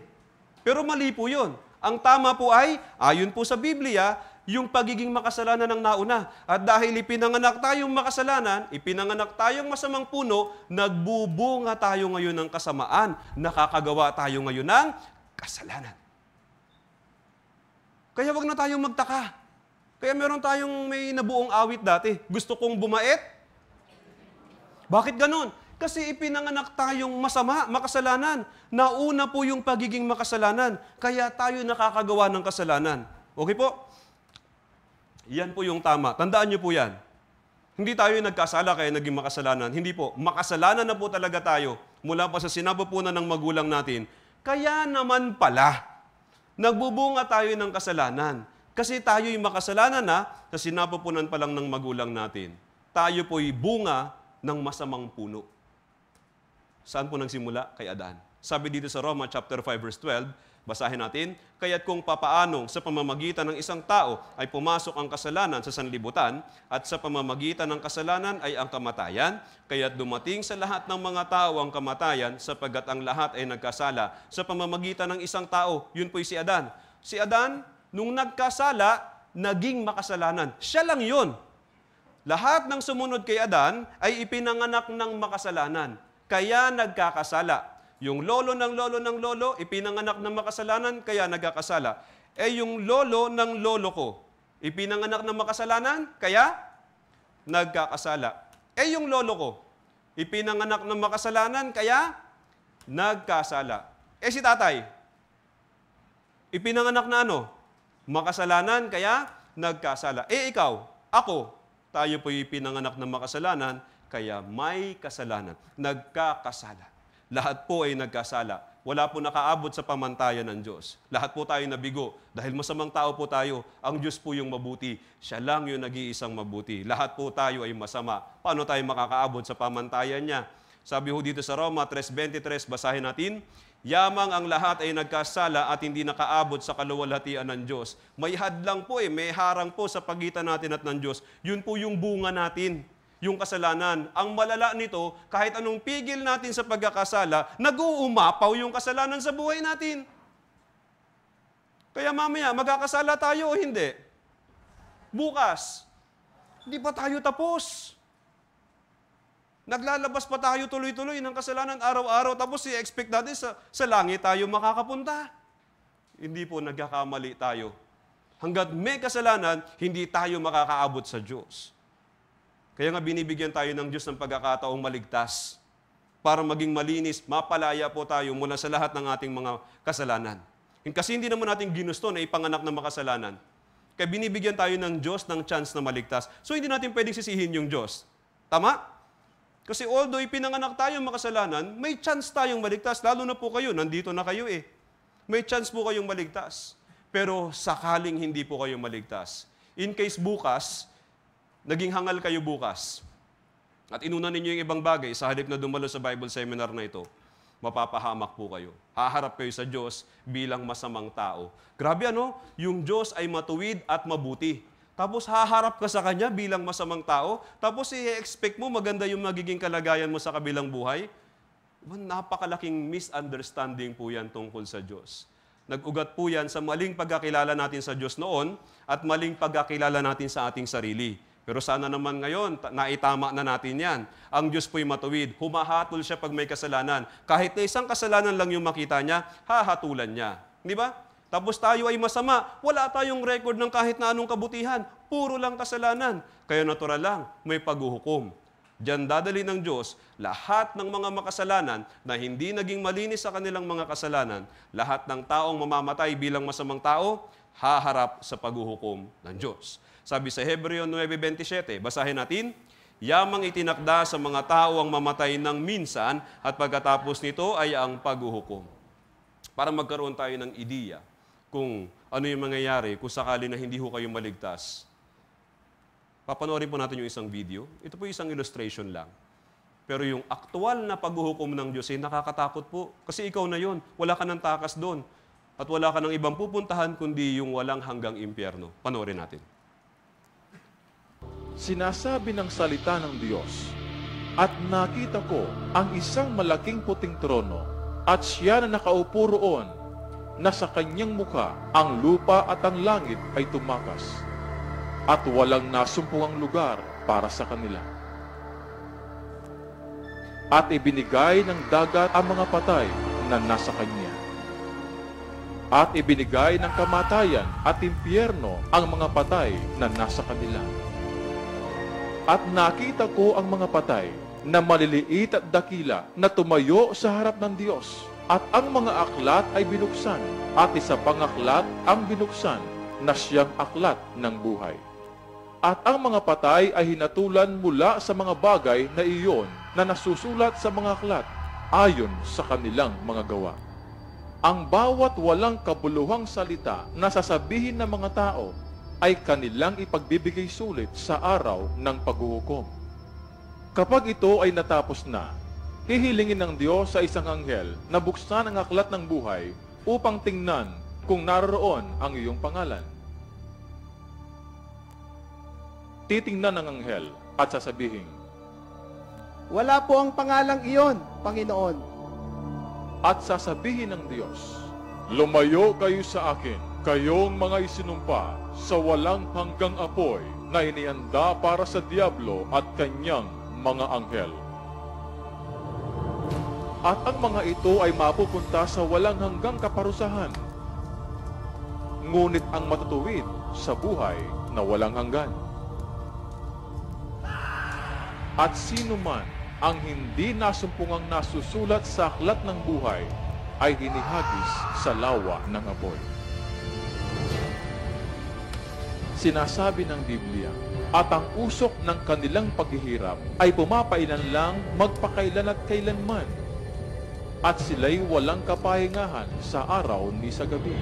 Pero mali po yun. Ang tama po ay, ayon po sa Biblia, yung pagiging makasalanan ang nauna. At dahil ipinanganak tayong makasalanan, ipinanganak tayong masamang puno, nagbubunga tayo ngayon ng kasamaan. Nakakagawa tayo ngayon ng kasalanan. Kaya wag na tayong magtaka. Kaya meron tayong may nabuong awit dati. Gusto kong bumait. Bakit ganun? Kasi ipinanganak tayong masama, makasalanan. Nauna po yung pagiging makasalanan. Kaya tayo nakakagawa ng kasalanan. Okay po? Yan po yung tama. Tandaan niyo po yan. Hindi tayo nagkasala kaya naging makasalanan. Hindi po. Makasalanan na po talaga tayo mula pa sa sinapupunan ng magulang natin. Kaya naman pala, nagbubunga tayo ng kasalanan. Kasi tayo'y makasalanan na sa sinapupunan pa lang ng magulang natin. Tayo po'y bunga ng masamang puno. Saan po nagsimula? Kay Adan. Sabi dito sa Roma chapter 5 verse 12, basahin natin, kaya't kung papaanong sa pamamagitan ng isang tao ay pumasok ang kasalanan sa sanlibutan at sa pamamagitan ng kasalanan ay ang kamatayan, kaya't dumating sa lahat ng mga tao ang kamatayan sapagkat ang lahat ay nagkasala sa pamamagitan ng isang tao. Yun po'y si Adan. Si Adan, nung nagkasala, naging makasalanan. Siya lang yun. Lahat ng sumunod kay Adan ay ipinanganak ng makasalanan. Kaya nagkakasala. Yung lolo ng lolo, ipinanganak ng makasalanan, kaya nagkakasala. Yung lolo ng lolo ko, ipinanganak ng makasalanan, kaya nagkakasala. Yung lolo ko, ipinanganak ng makasalanan, kaya nagkasala. Si tatay, ipinanganak na ano? Makasalanan, kaya nagkasala. Ikaw, ako, tayo po ipinanganak ng makasalanan, kaya may kasalanan. Nagkakasala. Lahat po ay nagkasala. Wala po nakaabot sa pamantayan ng Diyos. Lahat po tayo nabigo. Dahil masamang tao po tayo, ang Diyos po yung mabuti. Siya lang yung nag-iisang mabuti. Lahat po tayo ay masama. Paano tayo makakaabot sa pamantayan niya? Sabi ho dito sa Roma 3:23, basahin natin, yamang ang lahat ay nagkasala at hindi nakaabot sa kaluwalhatian ng Diyos. May hadlang po may harang po sa pagitan natin at ng Diyos. Yun po yung bunga natin. Yung kasalanan. Ang malala nito, kahit anong pigil natin sa pagkakasala, nag-uumapaw yung kasalanan sa buhay natin. Kaya mamaya, magkakasala tayo o hindi? Bukas, hindi pa tayo tapos. Naglalabas pa tayo tuloy-tuloy ng kasalanan araw-araw, tapos i-expect natin sa langit tayo makakapunta. Hindi po nagkakamali tayo. Hanggat may kasalanan, hindi tayo makakaabot sa Diyos. Kaya nga binibigyan tayo ng Diyos ng pagkakataong maligtas para maging malinis, mapalaya po tayo mula sa lahat ng ating mga kasalanan. Kasi hindi naman natin ginusto na ipanganak ng makasalanan. Kaya binibigyan tayo ng Diyos ng chance na maligtas. So hindi natin pwedeng sisihin yung Diyos. Tama? Kasi although ipinanganak tayong makasalanan, may chance tayong maligtas. Lalo na po kayo, nandito na kayo May chance po kayong maligtas. Pero sakaling hindi po kayo maligtas. In case bukas, naging hangal kayo bukas, at inuna ninyo yung ibang bagay, sa halip na dumalo sa Bible seminar na ito, mapapahamak po kayo. Haharap kayo sa Diyos bilang masamang tao. Grabe yung Diyos ay matuwid at mabuti. Tapos haharap ka sa Kanya bilang masamang tao, tapos i-expect mo maganda yung magiging kalagayan mo sa kabilang buhay. Napakalaking misunderstanding po yan tungkol sa Diyos. Nag-ugat po yan sa maling pagkakilala natin sa Diyos noon at maling pagkakilala natin sa ating sarili. Pero sana naman ngayon, naitama na natin yan. Ang Diyos po'y matuwid. Humahatol siya pag may kasalanan. Kahit na isang kasalanan lang yung makita niya, hahatulan niya. Di ba? Tapos tayo ay masama. Wala tayong record ng kahit na anong kabutihan. Puro lang kasalanan. Kaya natural lang, may paghuhukom. Diyan dadali ng Diyos lahat ng mga makasalanan na hindi naging malinis sa kanilang mga kasalanan, lahat ng taong mamamatay bilang masamang tao, haharap sa paghuhukom ng Diyos. Sabi sa Hebreo 9:27, basahin natin, yamang itinakda sa mga tao ang mamatay ng minsan at pagkatapos nito ay ang paghuhukom. Para magkaroon tayo ng ideya kung ano yung mangyayari kung sakali na hindi ho kayo maligtas. Papanoorin po natin yung isang video. Ito po isang illustration lang. Pero yung aktual na paghuhukom ng Diyos ay nakakatakot po. Kasi ikaw na yon, wala ka ng takas doon. At wala ka ng ibang pupuntahan kundi yung walang hanggang impyerno. Panoorin natin. Sinasabi ng salita ng Diyos, at nakita ko ang isang malaking puting trono, at siya na nakaupo roon, na sa kanyang mukha ang lupa at ang langit ay tumakas, at walang nasumpungang lugar para sa kanila. At ibinigay ng dagat ang mga patay na nasa kanya. At ibinigay ng kamatayan at impyerno ang mga patay na nasa kanila. At nakita ko ang mga patay na maliliit at dakila na tumayo sa harap ng Diyos. At ang mga aklat ay binuksan, at isa pang aklat ang binuksan na siyang aklat ng buhay. At ang mga patay ay hinatulan mula sa mga bagay na iyon na nasusulat sa mga aklat ayon sa kanilang mga gawa. Ang bawat walang kabuluhang salita na sasabihin ng mga tao ay kanilang ipagbibigay sulit sa araw ng paghuhukom. Kapag ito ay natapos na, hihilingin ng Diyos sa isang anghel na buksan ang aklat ng buhay upang tingnan kung naroon ang iyong pangalan. Titingnan ng anghel at sasabihin, wala po ang pangalang iyon, Panginoon. At sasabihin ng Diyos, lumayo kayo sa akin, kayong mga isinumpa sa walang hanggang apoy na inianda para sa diablo at kanyang mga anghel. At ang mga ito ay mapupunta sa walang hanggang kaparusahan, ngunit ang matutuwid sa buhay na walang hanggan. At sino man ang hindi nasumpungang nasusulat sa aklat ng buhay ay hinihagis sa lawa ng apoy. Sinasabi ng Biblia, at ang usok ng kanilang paghihirap ay pumapailan lang magpakailan at kailanman, at sila'y walang kapahingahan sa araw ni sa gabi.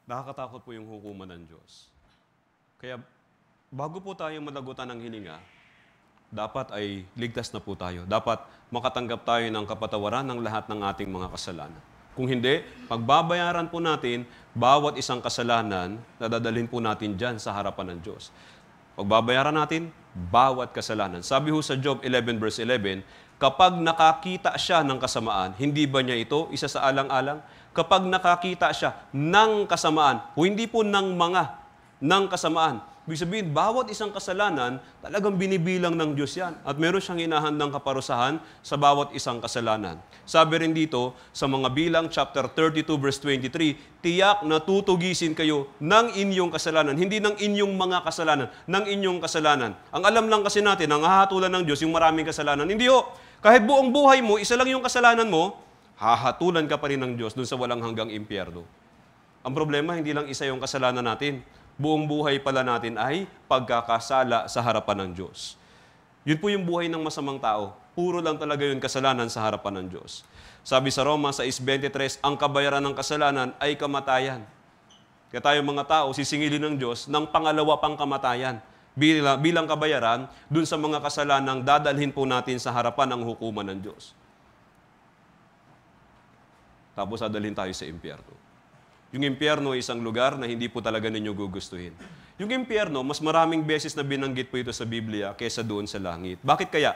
Nakakatakot po yung hukuman ng Diyos. Kaya bago po tayo managutan ng hininga, dapat ay ligtas na po tayo. Dapat makatanggap tayo ng kapatawaran ng lahat ng ating mga kasalanan. Kung hindi, pagbabayaran po natin bawat isang kasalanan na dadalhin po natin dyan sa harapan ng Diyos. Pagbabayaran natin bawat kasalanan. Sabi ho sa Job 11 verse 11, kapag nakakita siya ng kasamaan, hindi ba niya ito isa sa alang-alang? Kapag nakakita siya ng kasamaan, hindi po ng kasamaan. Ibig sabihin, bawat isang kasalanan, talagang binibilang ng Diyos yan. At meron siyang inahandang kaparusahan sa bawat isang kasalanan. Sabi rin dito, sa mga bilang, chapter 32, verse 23, tiyak na tutugisin kayo ng inyong kasalanan. Hindi ng inyong mga kasalanan, ng inyong kasalanan. Ang alam lang kasi natin, ang hahatulan ng Diyos, yung maraming kasalanan. Hindi ho. Kahit buong buhay mo, isa lang yung kasalanan mo, hahatulan ka pa rin ng Diyos dun sa walang hanggang impyerno. Ang problema, hindi lang isa yung kasalanan natin. Buong buhay pala natin ay pagkakasala sa harapan ng Diyos. Yun po yung buhay ng masamang tao. Puro lang talaga yun kasalanan sa harapan ng Diyos. Sabi sa Roma 6:23, ang kabayaran ng kasalanan ay kamatayan. Kaya tayo mga tao, sisingilin ng Diyos ng pangalawa pang kamatayan. Bilang kabayaran, dun sa mga kasalanang dadalhin po natin sa harapan ng hukuman ng Diyos. Tapos dadalhin tayo sa impyerno. Yung impyerno ay isang lugar na hindi po talaga ninyo gugustuhin. Yung impyerno, mas maraming beses na binanggit po ito sa Biblia kaysa doon sa langit. Bakit kaya?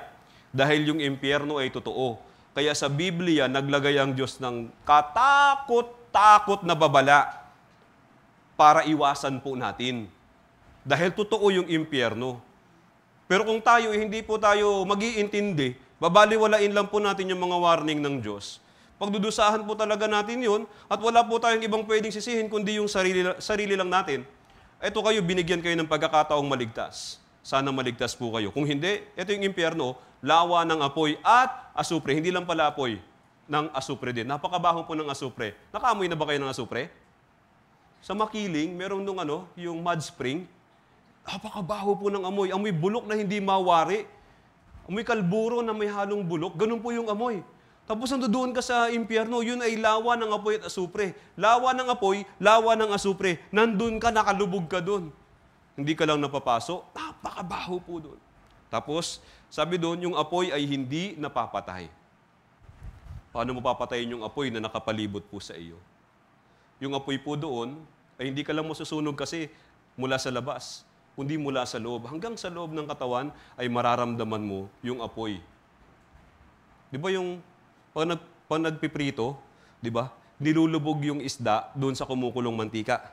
Dahil yung impyerno ay totoo. Kaya sa Biblia, naglagay ang Diyos ng katakot-takot na babala para iwasan po natin. Dahil totoo yung impyerno. Pero kung tayo, hindi po tayo mag-iintindi, babaliwalain lang po natin yung mga warning ng Diyos. Pagdudusahan po talaga natin yun at wala po tayong ibang pwedeng sisihin kundi yung sarili lang natin. Ito kayo, binigyan kayo ng pagkakataong maligtas. Sana maligtas po kayo. Kung hindi, ito yung impyerno, lawa ng apoy at asupre. Hindi lang pala apoy, ng asupre din. Napakabaho po ng asupre. Nakaamoy na ba kayo ng asupre? Sa Makiling, meron nung yung mud spring. Napakabaho po ng amoy. Amoy bulok na hindi mawari. Amoy kalburo na may halong bulok. Ganun po yung amoy. Tapos nandoon ka sa impyerno, yun ay lawa ng apoy at asupre. Lawa ng apoy, lawa ng asupre. Nandun ka, nakalubog ka doon. Hindi ka lang napapaso. Napakabaho po doon. Tapos, sabi doon, yung apoy ay hindi napapatay. Paano mo papatayin yung apoy na nakapalibot po sa iyo? Yung apoy po doon, ay hindi ka lang masusunog kasi mula sa labas, kundi mula sa loob. Hanggang sa loob ng katawan ay mararamdaman mo yung apoy. Di ba yung pag nagpiprito, di ba? Nilulubog yung isda doon sa kumukulong mantika.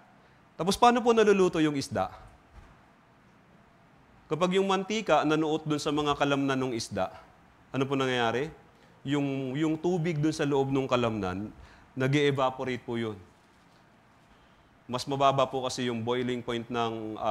Tapos paano po naluluto yung isda? Kapag yung mantika nanuot doon sa mga kalamnan ng isda, ano po nangyayari? Yung tubig doon sa loob ng kalamnan, nag-evaporate po yun. Mas mababa po kasi yung boiling point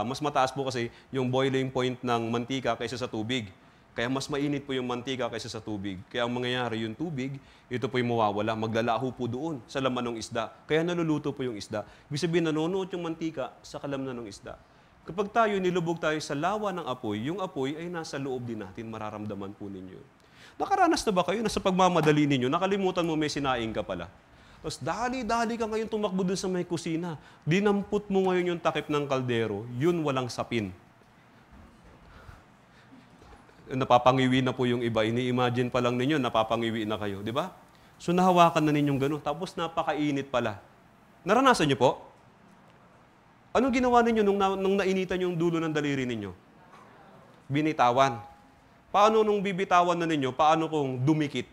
mas mataas po kasi yung boiling point ng mantika kaysa sa tubig. Kaya mas mainit po yung mantika kaysa sa tubig. Kaya ang mangyayari yung tubig, ito po yung mawawala, maglalaho po doon sa laman ng isda. Kaya naluluto po yung isda. Ibig sabihin, nanonood yung mantika sa kalamnan ng isda. Kapag tayo, nilubog tayo sa lawa ng apoy, yung apoy ay nasa loob din natin, mararamdaman po ninyo. Nakaranas na ba kayo na sa pagmamadali ninyo, nakalimutan mo may sinaing ka pala? Tapos dali-dali ka ngayon tumakbo dun sa may kusina. Dinampot mo ngayon yung takip ng kaldero, yun walang sapin. Napapangiwi na po yung iba. Ini-imagine pa lang ninyo, napapangiwi na kayo. Di ba? So nahawakan na ninyong gano'n. Tapos napakainit pala. Naranasan niyo po? Anong ginawa ninyo nung nainitan yung dulo ng daliri ninyo? Binitawan. Paano nung bibitawan na ninyo? Paano kung dumikit?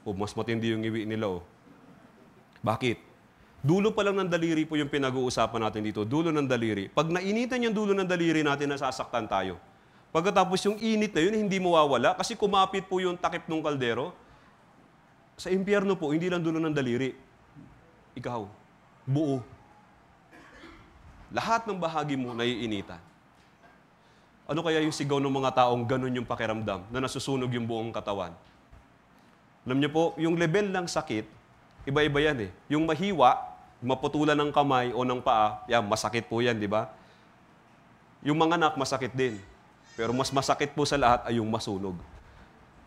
O mas matindi yung iwi nila. Bakit? Dulo pa lang ng daliri po yung pinag-uusapan natin dito. Dulo ng daliri. Pag nainitan yung dulo ng daliri natin, nasasaktan tayo. Pagkatapos yung init na yun, hindi mawawala kasi kumapit po yung takip ng kaldero. Sa impyerno po, hindi lang dulo ng daliri. Ikaw, buo. Lahat ng bahagi mo naiinitan. Ano kaya yung sigaw ng mga taong ganun yung pakiramdam na nasusunog yung buong katawan? Alam niyo po, yung level ng sakit, iba-iba yan eh. Yung mahiwa, maputulan ng kamay o ng paa, yan, masakit po yan, di ba? Yung manganak, masakit din. Pero mas masakit po sa lahat ay yung masunog.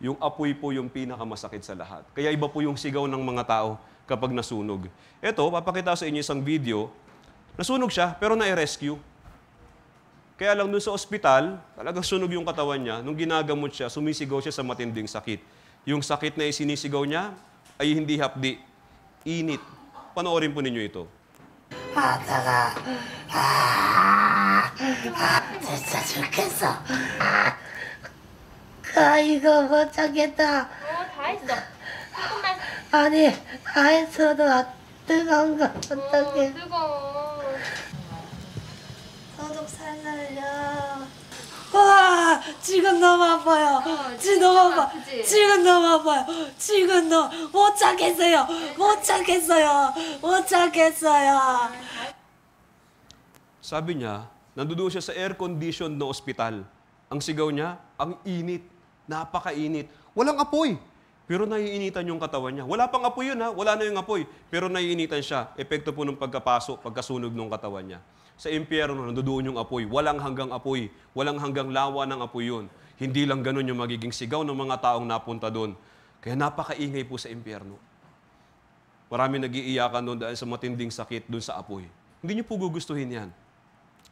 Yung apoy po yung pinakamasakit sa lahat. Kaya iba po yung sigaw ng mga tao kapag nasunog. Ito, papakita sa inyo isang video. Nasunog siya, pero na-rescue. Kaya lang dun sa ospital, talagang sunog yung katawan niya. Nung ginagamot siya, sumisigaw siya sa matinding sakit. Yung sakit na isinisigaw niya ay hindi hapdi. Init. Panoorin po ninyo ito. 진짜 죽겠어. 이거 못 참겠다. 다 했어. 조금만. 아니, 다 했어도 뜨거운 거 어떡해. 뜨거워. 소독 살살요. 와, 지금 너무 아파요. 지금 너무 아파. 지금 너무 아파요. 지금 못 참겠어요. 못 참겠어요. 못 참겠어요. Sabi niya, nandoon siya sa air-conditioned na ospital. Ang sigaw niya, ang init. Napakainit. Walang apoy. Pero naiinitan yung katawan niya. Wala pang apoy yun ha. Wala na yung apoy. Pero naiinitan siya. Epekto po ng pagkasunog ng katawan niya. Sa impyerno, nandoon yung apoy. Walang hanggang apoy. Walang hanggang lawa ng apoy yun. Hindi lang ganun yung magiging sigaw ng mga taong napunta doon. Kaya napakaingay po sa impyerno. Marami nag-iiyakan doon dahil sa matinding sakit doon sa apoy. Hindi niyo po gugustuhin yan.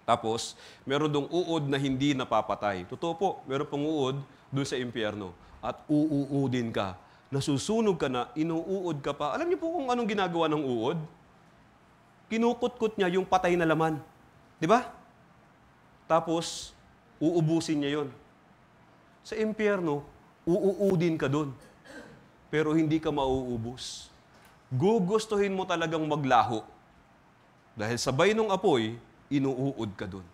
Tapos, meron dong uod na hindi napapatay. Totoo po, meron pong uod doon sa impyerno. At uuudin ka. Nasusunog ka na, inuuod ka pa. Alam niyo po kung anong ginagawa ng uod? Kinukutkot niya yung patay na laman. Di ba? Tapos, uubusin niya yon. Sa impyerno, uuudin ka doon. Pero hindi ka mauubos. Gugustuhin mo talagang maglaho. Dahil sabay ng apoy, inuuod ka doon.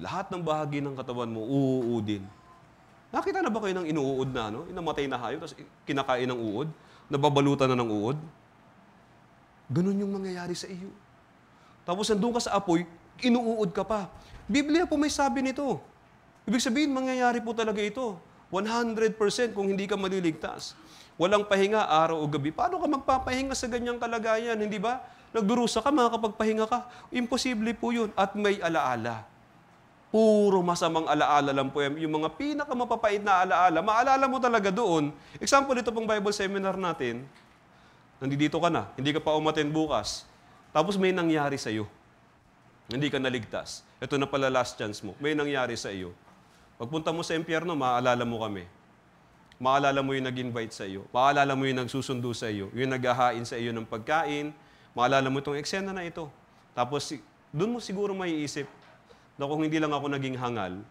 Lahat ng bahagi ng katawan mo, uuudin. Nakita na ba kayo ng inuuod na, inamatay na hayop, tapos kinakain ng uod? Nababalutan na ng uod? Ganun yung mangyayari sa iyo. Tapos nandun ka sa apoy, inuuod ka pa. Biblia po may sabi nito. Ibig sabihin, mangyayari po talaga ito. 100% kung hindi ka maliligtas. Walang pahinga araw o gabi. Paano ka magpapahinga sa ganyang kalagayan, hindi ba? Nagdurusa ka, makakapagpahinga ka. Imposible po yun. At may alaala. Puro masamang alaala lang po yan. Yung mga pinakamapapait na alaala, maalala mo talaga doon. Example, ito pong Bible seminar natin. Nandito ka na, hindi ka pa umattend bukas. Tapos may nangyari sa iyo. Hindi ka naligtas. Ito na pala last chance mo. May nangyari sa iyo. Pagpunta mo sa impyerno, maaalala mo kami. Maalala mo yung nag-invite sa iyo. Maalala mo yung nagsusundo sa iyo. Yung naghahain sa iyo ng pagkain. Maalala mo itong eksena na ito. Tapos, doon mo siguro maiisip na kung hindi lang ako naging hangal,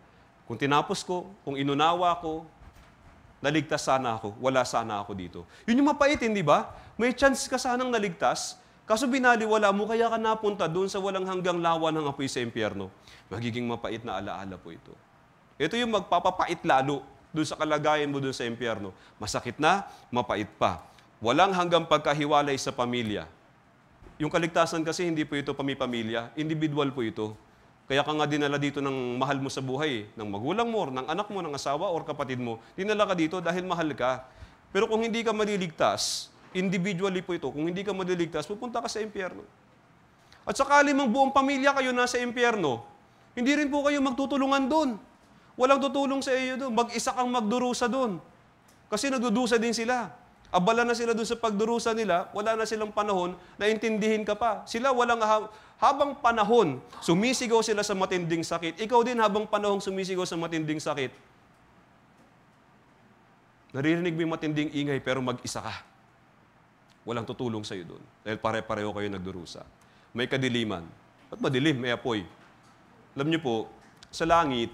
kung tinapos ko, kung inunawa ko, naligtas sana ako, wala sana ako dito. Yun yung mapait, hindi ba? May chance ka sanang naligtas, kaso binaliwala mo, kaya ka napunta doon sa walang hanggang lawa ng apoy sa impyerno. Magiging mapait na alaala po ito. Ito yung magpapapait lalo doon sa kalagayan mo doon sa impyerno. Masakit na, mapait pa. Walang hanggang pagkahiwalay sa pamilya. Yung kaligtasan kasi hindi po ito pamilya, individual po ito. Kaya ka nga dinala dito ng mahal mo sa buhay, ng magulang mo, ng anak mo, ng asawa, or kapatid mo. Dinala ka dito dahil mahal ka. Pero kung hindi ka maliligtas, individually po ito, kung hindi ka maliligtas, pupunta ka sa impyerno. At sakali mang buong pamilya kayo nasa impyerno, hindi rin po kayo magtutulungan doon. Walang tutulong sa iyo doon. Mag-isa kang magdurusa doon. Kasi nagdudusa din sila. Abala na sila doon sa pagdurusa nila, wala na silang panahon na intindihin ka pa. Sila habang panahon, sumisigaw sila sa matinding sakit. Ikaw din habang panahon sumisigaw sa matinding sakit. Naririnig mo yung matinding ingay pero mag-isa ka. Walang tutulong sa iyo doon. Dahil pare-pareho kayo nagdurusa. May kadiliman. Ba't madilim? May apoy. Alam niyo po, sa langit,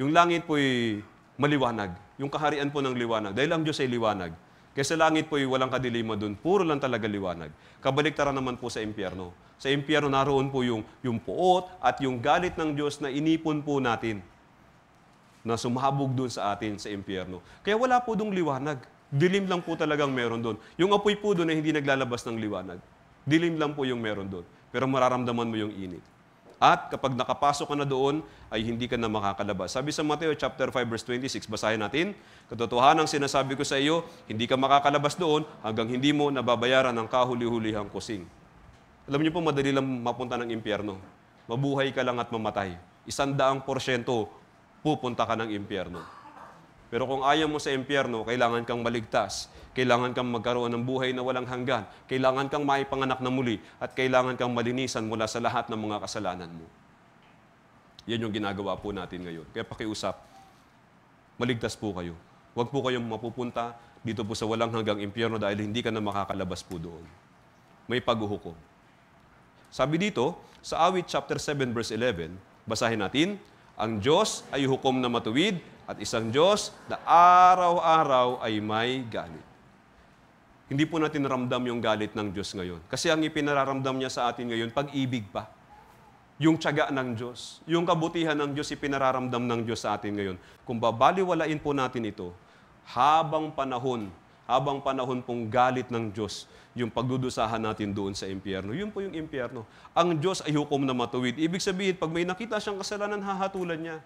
yung langit po'y maliwanag. Yung kaharian po ng liwanag. Dahil ang Diyos ay liwanag. Kaya sa langit po'y walang kadiliman doon. Puro lang talaga liwanag. Kabaliktaran naman po sa impyerno. Sa impyerno naroon po yung puot at yung galit ng Diyos na inipon po natin. Na sumahabog doon sa atin sa impyerno. Kaya wala po doong liwanag. Dilim lang po talagang meron doon. Yung apoy po doon ay hindi naglalabas ng liwanag. Dilim lang po yung meron doon. Pero mararamdaman mo yung init. At kapag nakapasok ka na doon, ay hindi ka na makakalabas. Sabi sa Mateo chapter 5 verse 26, basahin natin, katotohanang sinasabi ko sa iyo, hindi ka makakalabas doon hanggang hindi mo nababayaran ang kahuli-hulihang kusing. Alam niyo po, madali lang mapunta ng impyerno. Mabuhay ka lang at mamatay. 100% pupunta ka ng impyerno. Pero kung ayaw mo sa impyerno, kailangan kang maligtas. Kailangan kang magkaroon ng buhay na walang hanggan. Kailangan kang maipanganak na muli. At kailangan kang malinisan mula sa lahat ng mga kasalanan mo. Yan yung ginagawa po natin ngayon. Kaya pakiusap, maligtas po kayo. Huwag po kayong mapupunta dito po sa walang hanggang impyerno dahil hindi ka na makakalabas po doon. May paghuhukom. Sabi dito, sa Awit chapter 7 verse 11, basahin natin, ang Diyos ay hukom na matuwid at isang Diyos na araw-araw ay may galit. Hindi po natin ramdam yung galit ng Diyos ngayon. Kasi ang ipinararamdam niya sa atin ngayon, pag-ibig pa. Yung tiyaga ng Diyos, yung kabutihan ng Diyos, ipinararamdam ng Diyos sa atin ngayon. Kung babaliwalain po natin ito, habang panahon pong galit ng Diyos, yung pagdudusahan natin doon sa impyerno. Yun po yung impyerno. Ang Diyos ay hukom na matuwid. Ibig sabihin, pag may nakita siyang kasalanan, hahatulan niya.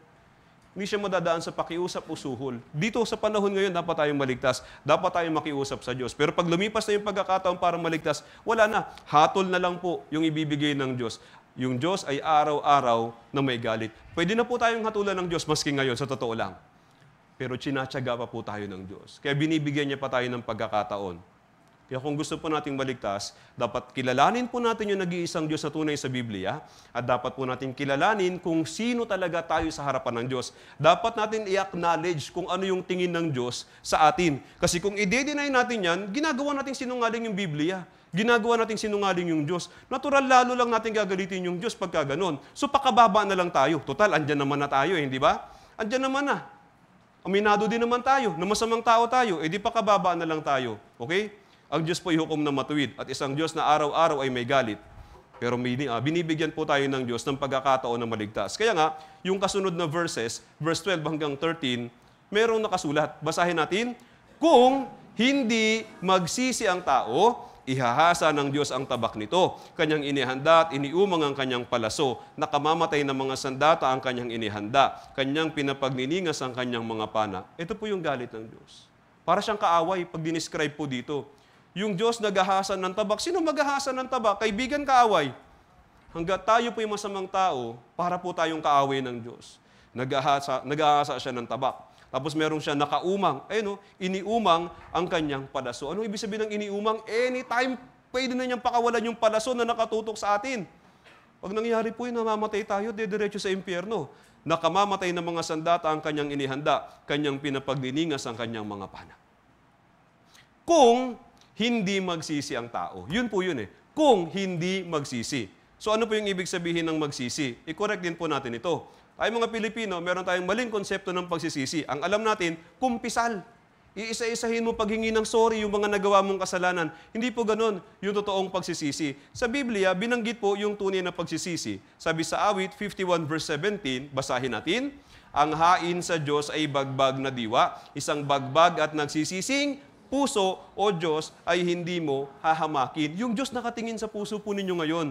Hindi siya madadaan sa pakiusap o suhol. Dito sa panahon ngayon, dapat tayong maligtas. Dapat tayong makiusap sa Diyos. Pero pag lumipas na yung pagkakataon para maligtas, wala na. Hatol na lang po yung ibibigay ng Diyos. Yung Diyos ay araw-araw na may galit. Pwede na po tayong hatulan ng Diyos maski ngayon, sa totoo lang. Pero tsinatsaga pa po tayo ng Diyos. Kaya binibigyan niya pa tayo ng pagkakataon. Kaya kung gusto po nating maligtas, dapat kilalanin po natin yung nag-iisang Diyos na tunay sa Biblia at dapat po natin kilalanin kung sino talaga tayo sa harapan ng Diyos. Dapat natin i-acknowledge kung ano yung tingin ng Diyos sa atin. Kasi kung i-deny natin yan, ginagawa natin sinungaling yung Biblia. Ginagawa natin sinungaling yung Diyos. Natural, lalo lang natin gagalitin yung Diyos pagka ganon. So pakababa na lang tayo. Total, andyan naman na tayo, hindi ba? Andyan naman na. Aminado din naman tayo, na masamang tao tayo, di pakababa na lang tayo. Okay? Ang Diyos po ay hukom na matuwid at isang Diyos na araw-araw ay may galit. Pero binibigyan po tayo ng Diyos ng pagkakataon na maligtas. Kaya nga, yung kasunod na verses, verse 12 hanggang 13, merong nakasulat. Basahin natin, kung hindi magsisi ang tao, ihahasa ng Diyos ang tabak nito. Kanyang inihanda at iniumang ang kanyang palaso. Nakamamatay ng mga sandata ang kanyang inihanda. Kanyang pinapagniningas ang kanyang mga pana. Ito po yung galit ng Diyos. Para siyang kaaway pag dinescribe po dito. Yung Diyos naghahasa ng tabak. Sino maghahasa ng tabak? Kaibigan, kaaway. Hanggat tayo po yung masamang tao, para po tayong kaaway ng Diyos. Naghahasa siya ng tabak. Tapos meron siya nakaumang. Iniumang ang kanyang palaso. Anong ibig sabihin ng iniumang? Anytime, pwede na niyang pakawalan yung palaso na nakatutok sa atin. Pag nangyari po yun, namamatay tayo, dediretso sa impyerno. Nakamamatay ng mga sandata ang kanyang inihanda, kanyang pinapagniningas ang kanyang mga pana. Kung hindi magsisi ang tao. Yun po yun Kung hindi magsisi. So ano po yung ibig sabihin ng magsisi? I-correct din po natin ito. Tayo mga Pilipino, meron tayong maling konsepto ng pagsisisi. Ang alam natin, kumpisal. Iisa-isahin mo paghingi ng sorry yung mga nagawa mong kasalanan. Hindi po ganun yung totoong pagsisisi. Sa Biblia, binanggit po yung tunay na pagsisisi. Sabi sa Awit 51 verse 17, basahin natin, ang hain sa Diyos ay bagbag na diwa, isang bagbag at nagsisising puso o Diyos ay hindi mo hahamakin. Yung Diyos nakatingin sa puso po ninyo ngayon.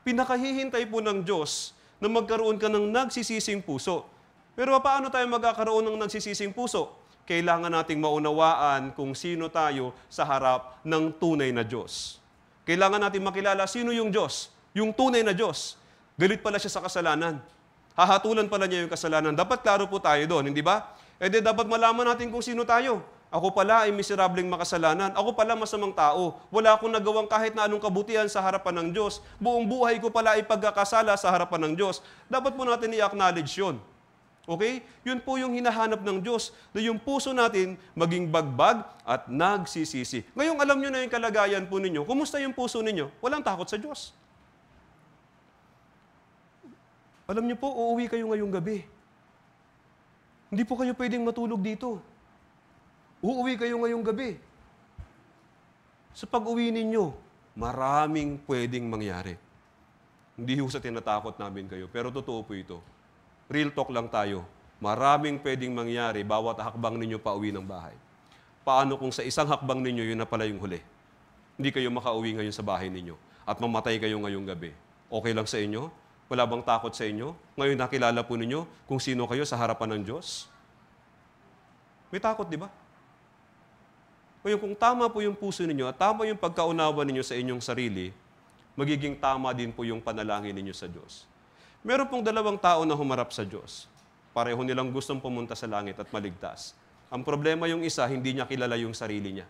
Pinakahihintay po ng Diyos na magkaroon ka ng nagsisising puso. Pero paano tayo magkakaroon ng nagsisising puso? Kailangan nating maunawaan kung sino tayo sa harap ng tunay na Diyos. Kailangan nating makilala sino yung Diyos, yung tunay na Diyos. Galit pala siya sa kasalanan. Hahatulan pala niya yung kasalanan. Dapat klaro po tayo doon, hindi ba? Dapat malaman natin kung sino tayo. Ako pala ay miserableng makasalanan. Ako pala masamang tao. Wala akong nagawang kahit na anong kabutihan sa harapan ng Diyos. Buong buhay ko pala ay pagkakasala sa harapan ng Diyos. Dapat po natin i-acknowledge yun. Okay? Yun po yung hinahanap ng Diyos, na yung puso natin maging bagbag at nagsisisi. Ngayong alam nyo na yung kalagayan po ninyo. Kumusta yung puso ninyo? Walang takot sa Diyos. Alam nyo po, uuwi kayo ngayong gabi. Hindi po kayo pwedeng matulog dito. Uuwi kayo ngayong gabi. Sa pag-uwi ninyo, maraming pwedeng mangyari. Hindi ho sa tinatakot namin kayo, pero totoo po ito. Real talk lang tayo. Maraming pwedeng mangyari bawat hakbang ninyo pa uwi ng bahay. Paano kung sa isang hakbang ninyo, yun na pala yung huli? Hindi kayo makauwi ngayon sa bahay ninyo at mamatay kayo ngayong gabi. Okay lang sa inyo? Wala bang takot sa inyo? Ngayon nakilala po ninyo kung sino kayo sa harapan ng Diyos? May takot, di ba? Ngayon, kung tama po yung puso ninyo at tama yung pagkaunawa ninyo sa inyong sarili, magiging tama din po yung panalangin ninyo sa Diyos. Meron pong dalawang tao na humarap sa Diyos. Pareho nilang gustong pumunta sa langit at maligtas. Ang problema yung isa, hindi niya kilala yung sarili niya.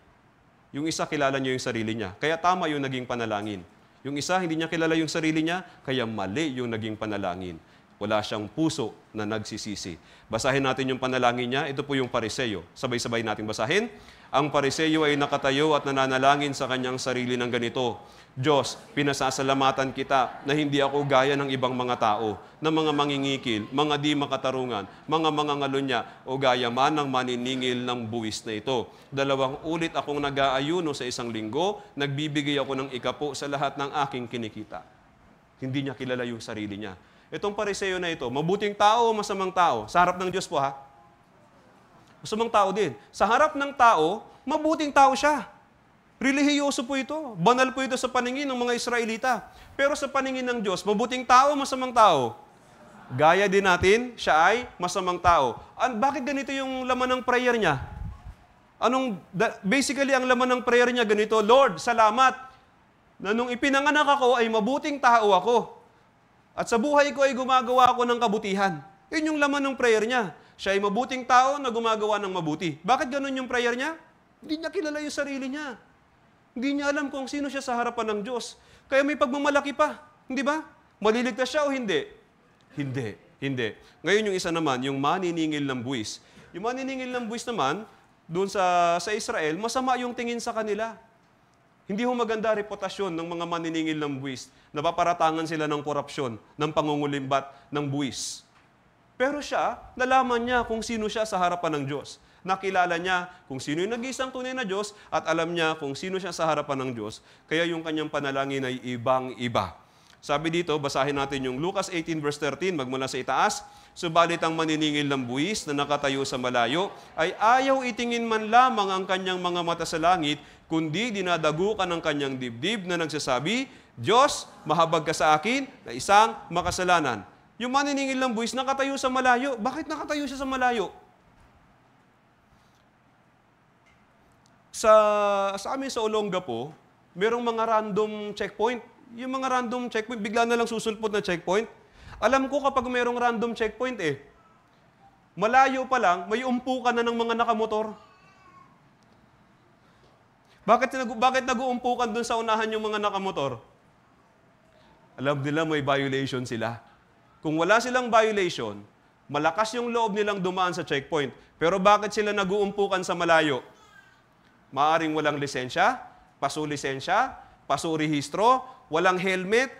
Yung isa, kilala niya yung sarili niya. Kaya tama yung naging panalangin. Yung isa, hindi niya kilala yung sarili niya, kaya mali yung naging panalangin. Wala siyang puso na nagsisisi. Basahin natin yung panalangin niya. Ito po yung Pariseyo. Sabay-sabay natin basahin. Ang Pariseyo ay nakatayo at nananalangin sa kanyang sarili ng ganito, Diyos, pinasasalamatan kita na hindi ako gaya ng ibang mga tao, na mga mangingikil, mga di makatarungan, mga mangangalunya, o gaya man ng maniningil ng buwis na ito. 2 ulit akong nag-aayuno sa isang linggo, nagbibigay ako ng ikapo sa lahat ng aking kinikita. Hindi niya kilala yung sarili niya. Itong Pariseyo na ito, mabuting tao o masamang tao? Sa harap ng Diyos po ha? Masamang tao din. Sa harap ng tao, mabuting tao siya. Relihiyoso po ito. Banal po ito sa paningin ng mga Israelita. Pero sa paningin ng Diyos, mabuting tao o masamang tao? Gaya din natin, siya ay masamang tao. Bakit ganito yung laman ng prayer niya? Basically, ang laman ng prayer niya ganito, Lord, salamat na nung ipinanganak ako ay mabuting tao ako. At sa buhay ko ay gumagawa ako ng kabutihan. Yun yung laman ng prayer niya. Siya ay mabuting tao na gumagawa ng mabuti. Bakit ganun yung prayer niya? Hindi niya kilala yung sarili niya. Hindi niya alam kung sino siya sa harapan ng Diyos. Kaya may pagmamalaki pa. Hindi ba? Maliligtas siya o hindi? Hindi. Ngayon yung isa naman, yung maniningil ng buwis. Yung maniningil ng buwis naman, doon sa Israel, masama yung tingin sa kanila. Hindi ho maganda reputasyon ng mga maniningil ng buwis. Napaparatangan sila ng korupsyon, ng pangungulimbat ng buwis. Pero siya, nalaman niya kung sino siya sa harapan ng Diyos. Nakilala niya kung sino yung nag-iisang tunay na Diyos at alam niya kung sino siya sa harapan ng Diyos. Kaya yung kanyang panalangin ay ibang-iba. Sabi dito, basahin natin yung Lucas 18 verse 13, magmula sa itaas. Subalit ang maniningil ng buwis na nakatayo sa malayo ay ayaw itingin man lamang ang kanyang mga mata sa langit, kundi dinadagukan ng kanyang dibdib na nagsasabi, Diyos, mahabag ka sa akin na isang makasalanan. Yung maniningil ng buwis nakatayo sa malayo. Bakit nakatayo siya sa malayo? Sa amin sa Olongapo, merong mga random checkpoint. Yung mga random checkpoint, bigla na lang susulpot na checkpoint. Alam ko kapag merong random checkpoint malayo pa lang, may umpukan na ng mga nakamotor. Bakit nag-uumpukan dun sa unahan yung mga nakamotor? Alam nila may violation sila. Kung wala silang violation, malakas yung loob nilang dumaan sa checkpoint. Pero bakit sila nag-uumpukan sa malayo? Maaring walang lisensya, pasu-lisensya, pasu-rehistro, walang helmet.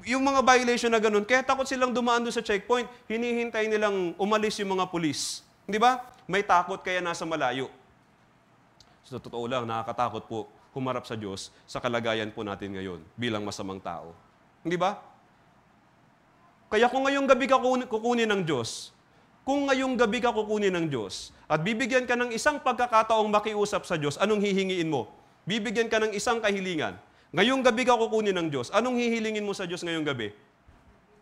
Yung mga violation na ganun, kaya takot silang dumaan doon sa checkpoint, hinihintay nilang umalis yung mga pulis. Di ba? May takot kaya nasa malayo. So, totoo lang, nakakatakot po humarap sa Diyos sa kalagayan po natin ngayon bilang masamang tao. Di ba? Kaya kung ngayong gabi ka kukunin ng Diyos, at bibigyan ka ng isang pagkakataong makiusap sa Diyos, anong hihingiin mo? Bibigyan ka ng isang kahilingan. Ngayong gabi ka kukunin ng Diyos, anong hihilingin mo sa Diyos ngayong gabi?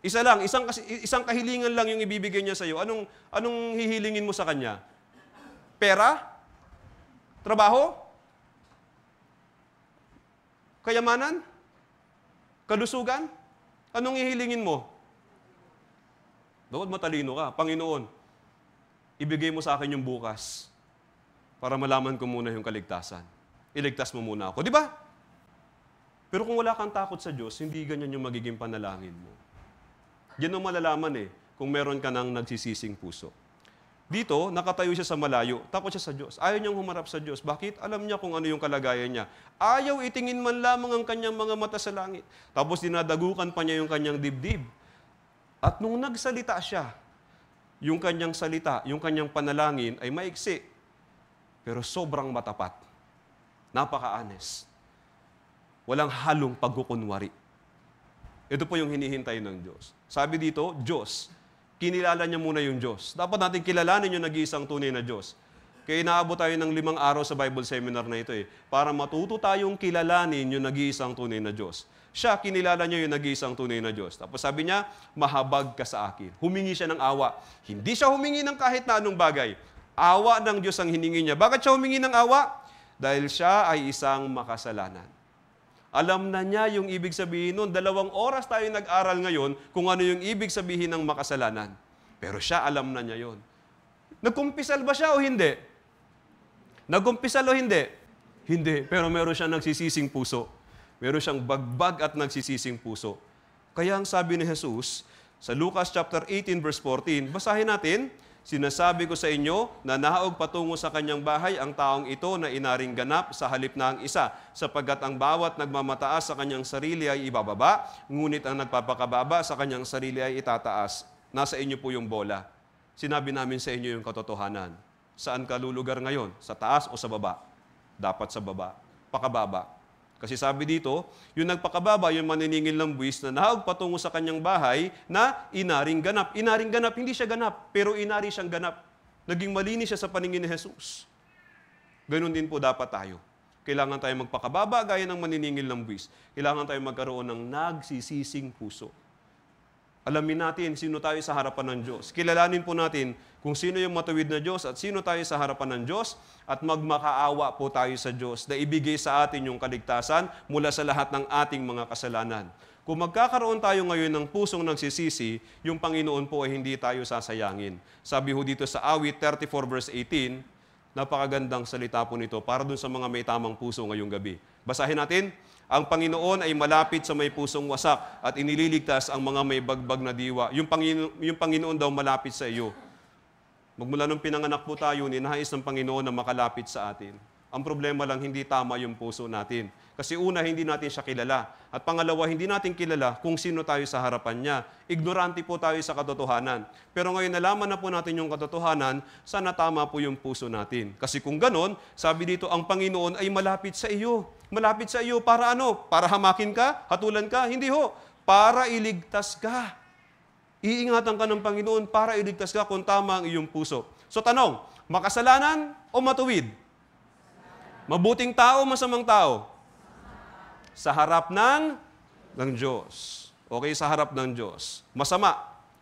Isa lang, isang kahilingan lang yung ibibigay niya sa iyo. Anong hihilingin mo sa Kanya? Pera? Trabaho? Kayamanan? Kalusugan? Anong hihilingin mo? Dapat matalino ka. Panginoon, ibigay mo sa akin yung bukas para malaman ko muna yung kaligtasan. Iligtas mo muna ako. Di ba? Pero kung wala kang takot sa Diyos, hindi ganyan yung magiging panalangin mo. Yan ang malalaman kung meron ka ng nagsisising puso. Dito, nakatayo siya sa malayo. Takot siya sa Diyos. Ayaw niyang humarap sa Diyos. Bakit? Alam niya kung ano yung kalagayan niya. Ayaw itingin man lamang ang kanyang mga mata sa langit. Tapos dinadagukan pa niya yung kanyang dibdib. At nung nagsalita siya, yung kanyang salita, yung kanyang panalangin ay maiksi, pero sobrang matapat. Napaka-honest. Walang halong pagkukunwari. Ito po yung hinihintay ng Diyos. Sabi dito, Diyos. Kinilala niya muna yung Diyos. Dapat natin kilalanin yung nag-iisang tunay na Diyos. Kaya inaabot tayo ng 5 araw sa Bible seminar na ito para matuto tayong kilalanin yung nag-iisang tunay na Diyos. Siya, kinilala niya yung nag-iisang tunay na Diyos. Tapos sabi niya, mahabag ka sa akin. Humingi siya ng awa. Hindi siya humingi ng kahit na anong bagay. Awa ng Diyos ang hiningi niya. Bakit siya humingi ng awa? Dahil siya ay isang makasalanan. Alam na niya yung ibig sabihin nun. 2 oras tayo nag-aral ngayon kung ano yung ibig sabihin ng makasalanan. Pero siya, alam na niya yun. Nagkumpisal ba siya o hindi? Nagkumpisal o hindi? Hindi. Pero meron siya nagsisising puso. Meron siyang bagbag at nagsisising puso. Kaya ang sabi ni Jesus sa Lucas chapter 18 verse 14, basahin natin, sinasabi ko sa inyo na nahaog patungo sa kanyang bahay ang taong ito na inaring ganap sa halip na ang isa, sapagkat ang bawat nagmamataas sa kanyang sarili ay ibababa, ngunit ang nagpapakababa sa kanyang sarili ay itataas. Nasa inyo po yung bola. Sinabi namin sa inyo yung katotohanan. Saan ka lulugar ngayon? Sa taas o sa baba? Dapat sa baba. Pakababa. Kasi sabi dito, yung nagpakababa, yung maniningil ng buwis na nahaog patungo sa kanyang bahay na inaring ganap. Inaring ganap, hindi siya ganap, pero inari siyang ganap. Naging malinis siya sa paningin ni Jesus. Ganun din po dapat tayo. Kailangan tayo magpakababa gaya ng maniningil ng buwis. Kailangan tayo magkaroon ng nagsisising puso. Alamin natin sino tayo sa harapan ng Diyos. Kilalanin po natin kung sino yung matuwid na Diyos at sino tayo sa harapan ng Diyos at magmakaawa po tayo sa Diyos na ibigay sa atin yung kaligtasan mula sa lahat ng ating mga kasalanan. Kung magkakaroon tayo ngayon ng pusong nagsisisi, yung Panginoon po ay hindi tayo sasayangin. Sabi ho dito sa Awit 34 verse 18, napakagandang salita po nito para dun sa mga may tamang puso ngayong gabi. Basahin natin. Ang Panginoon ay malapit sa may pusong wasak at inililigtas ang mga may bagbag na diwa. Yung Panginoon daw malapit sa iyo. Magmula nung pinanganak po tayo, ninahis ng Panginoon na makalapit sa atin. Ang problema lang, hindi tama yung puso natin. Kasi una, hindi natin siya kilala. At pangalawa, hindi natin kilala kung sino tayo sa harapan niya. Ignorante po tayo sa katotohanan. Pero ngayon, nalaman na po natin yung katotohanan, sana tama po yung puso natin. Kasi kung ganon, sabi dito, ang Panginoon ay malapit sa iyo. Malapit sa iyo para ano? Para hamakin ka? Hatulan ka? Hindi ho. para iligtas ka. Iingatan ka ng Panginoon para iligtas ka kung tama ang iyong puso. So tanong, makasalanan o matuwid? Mabuting tao o masamang tao? Sa harap ng Diyos. Okay, sa harap ng Diyos. Masama.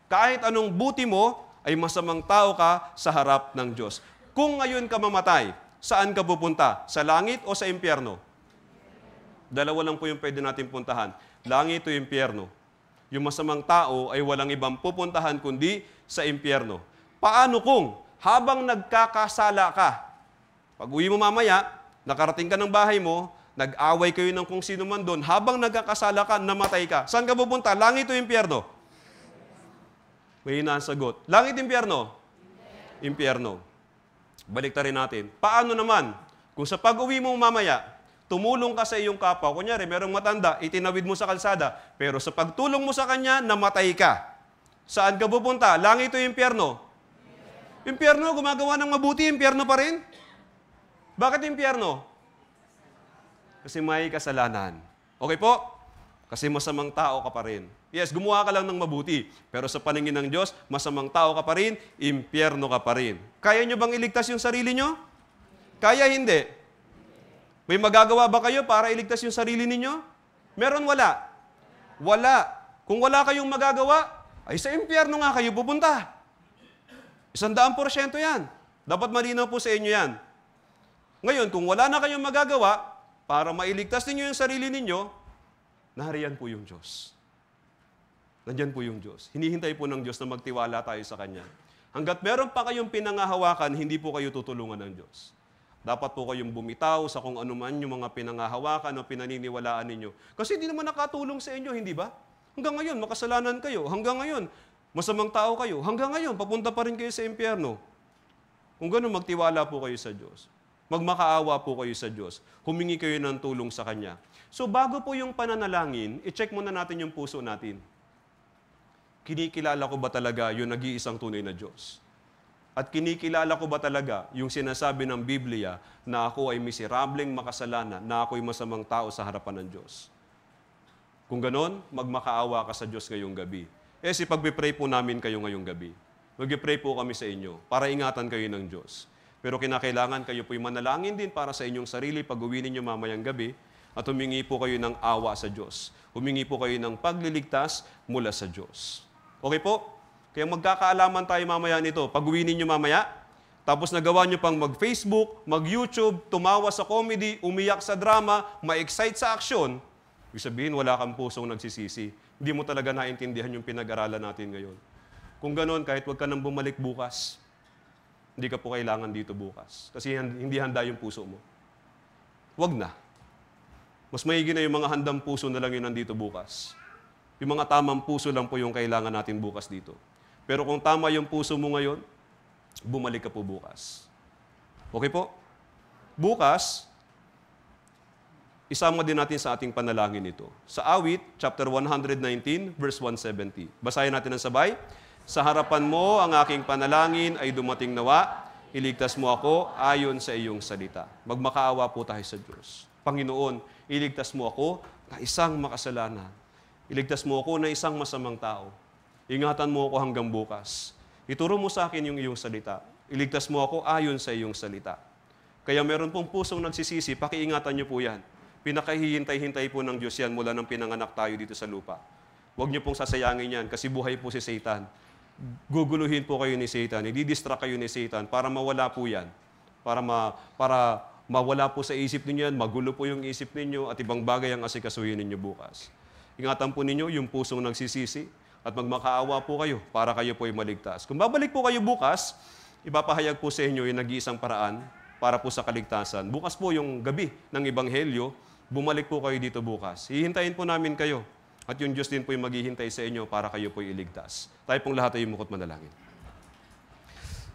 Kahit anong buti mo, ay masamang tao ka sa harap ng Diyos. Kung ngayon ka mamatay, saan ka pupunta? Sa langit o sa impyerno? Dalawa lang po yung pwede natin puntahan. Langit o impyerno. Yung masamang tao ay walang ibang pupuntahan kundi sa impyerno. Paano kung habang nagkakasala ka, pag uwi mo mamaya, nakarating ka ng bahay mo, nag-away kayo ng kung sino man doon, habang nagkakasala ka, namatay ka. Saan ka pupunta? Langit o impyerno? May nasagot. Langit, impyerno? Impyerno. Baliktarin natin. Paano naman? Kung sa pag-uwi mo mamaya, tumulong ka sa iyong kapwa, kunyari, merong matanda, itinawid mo sa kalsada, pero sa pagtulong mo sa kanya, namatay ka. Saan ka pupunta? Langit o impyerno? Impyerno, gumagawa ng mabuti, impyerno pa rin? Bakit impyerno? Kasi may kasalanan. Okay po? Kasi masamang tao ka pa rin. Yes, gumawa ka lang ng mabuti. Pero sa paningin ng Diyos, masamang tao ka pa rin, impyerno ka pa rin. Kaya nyo bang iligtas yung sarili nyo? Kaya hindi. May magagawa ba kayo para iligtas yung sarili ninyo? Meron, wala? Wala. Kung wala kayong magagawa, ay sa impyerno nga kayo pupunta. 100% yan. Dapat malinaw po sa inyo yan. Ngayon, kung wala na kayong magagawa, para mailigtas ninyo yung sarili ninyo, nahariyan po yung Diyos. Nandyan po yung Diyos. Hinihintay po ng Diyos na magtiwala tayo sa Kanya. Hanggat meron pa kayong pinangahawakan, hindi po kayo tutulungan ng Diyos. Dapat po kayong bumitaw sa kung ano man yung mga pinangahawakan o pinaniniwalaan ninyo. Kasi hindi naman nakatulong sa inyo, hindi ba? Hanggang ngayon, makasalanan kayo. Hanggang ngayon, masamang tao kayo. Hanggang ngayon, papunta pa rin kayo sa impyerno. Kung gano'n, magtiwala po kayo sa Diyos. Magmakaawa po kayo sa Diyos. Humingi kayo ng tulong sa Kanya. So bago po yung pananalangin, i-check muna natin yung puso natin. Kinikilala ko ba talaga yung nag-iisang tunay na Diyos? At kinikilala ko ba talaga yung sinasabi ng Biblia na ako ay miserableng makasalanan, na ako ay masamang tao sa harapan ng Diyos? Kung ganon, magmakaawa ka sa Diyos ngayong gabi. Pagpipray po namin kayo ngayong gabi. Mag-pray po kami sa inyo para ingatan kayo ng Diyos. Pero kinakailangan kayo po'y manalangin din para sa inyong sarili pag-uwi ninyo mamayang gabi at humingi po kayo ng awa sa Diyos. Humingi po kayo ng pagliligtas mula sa Diyos. Okay po? Kaya magkakaalaman tayo mamaya nito. Pag-uwi ninyo mamaya, tapos nagawa nyo pang mag-Facebook, mag-YouTube, tumawa sa comedy, umiyak sa drama, ma-excite sa aksyon, ibig sabihin wala kang pusong nagsisisi. Hindi mo talaga naintindihan yung pinag-aralan natin ngayon. Kung ganon, kahit wag ka nang bumalik bukas, hindi ka po kailangan dito bukas. Kasi hindi handa yung puso mo. Wag na. Mas maigi na yung mga handang puso na lang yun nandito bukas. Yung mga tamang puso lang po yung kailangan natin bukas dito. Pero kung tama yung puso mo ngayon, bumalik ka po bukas. Okay po? Bukas, isama din natin sa ating panalangin ito. Sa Awit, chapter 119, verse 170. Basahin natin ang sabay. Sa harapan mo ang aking panalangin ay dumating nawa, iligtas mo ako ayon sa iyong salita. Magmakaawa po tayo sa Diyos. Panginoon, iligtas mo ako na isang makasalanan. Iligtas mo ako na isang masamang tao. Ingatan mo ako hanggang bukas. Ituro mo sa akin yung iyong salita. Iligtas mo ako ayon sa iyong salita. Kaya meron pong pusong nagsisisi, pakiingatan niyo po yan. Pinakahihintay-hintay po ng Diyos yan mula nang pinanganak tayo dito sa lupa. Huwag niyo pong sasayangin yan kasi buhay po si Satan. Guguluhin po kayo ni Satan, i-distract kayo ni Satan para mawala po yan. Para mawala po sa isip ninyo yan, magulo po yung isip ninyo at ibang bagay ang asikasuhin ninyo bukas. Ingatan po ninyo yung pusong nagsisisi at magmakaawa po kayo para kayo po ay maligtas. Kung babalik po kayo bukas, ipapahayag po sa inyo yung nag-iisang paraan para po sa kaligtasan. Bukas po yung gabi ng Ebanghelyo, bumalik po kayo dito bukas. Hihintayin po namin kayo. At yung Diyos din po yung maghihintay sa inyo para kayo po iligtas. Tayo pong lahat ay mukot manalangin.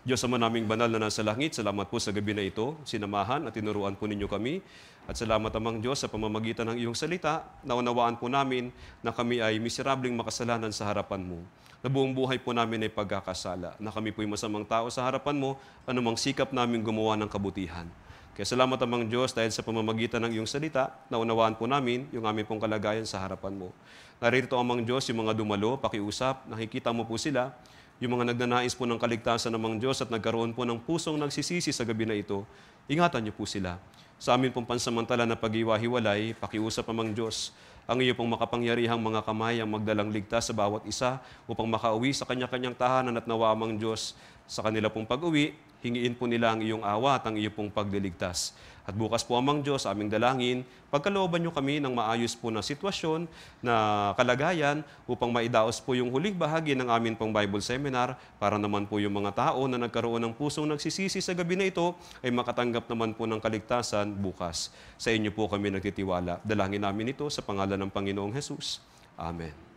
Diyos Ama naming banal na nasa langit, salamat po sa gabi na ito. Sinamahan at tinuruan po ninyo kami. At salamat Amang Diyos sa pamamagitan ng iyong salita. Naunawaan po namin na kami ay miserableng makasalanan sa harapan mo. Na buong buhay po namin ay pagkakasala. Na kami po ay masamang tao sa harapan mo, anumang sikap namin gumawa ng kabutihan. Kaya salamat amang Diyos dahil sa pamamagitan ng iyong salita, naunawaan po namin yung aming pong kalagayan sa harapan mo. Narito amang Diyos, yung mga dumalo, pakiusap, nakikita mo po sila, yung mga nagnanais po ng kaligtasan amang Diyos at nagkaroon po ng pusong nagsisisi sa gabi na ito, ingatan niyo po sila. Sa amin pong pansamantala na pag-iwa-hiwalay, pakiusap amang Diyos, ang iyo pong makapangyarihang mga kamay ang magdalang ligtas sa bawat isa upang makauwi sa kanya-kanyang tahanan at nawa amang Diyos sa kanila pong pag-uwi, hingiin po nila ang iyong awa at ang iyong pong pagliligtas. At bukas po amang Diyos, aming dalangin, pagkalooban niyo kami ng maayos po na sitwasyon, na kalagayan, upang maidaos po yung huling bahagi ng amin pong Bible Seminar, para naman po yung mga tao na nagkaroon ng pusong nagsisisi sa gabi na ito, ay makatanggap naman po ng kaligtasan bukas. Sa inyo po kami nagtitiwala. Dalangin namin ito sa pangalan ng Panginoong Jesus. Amen.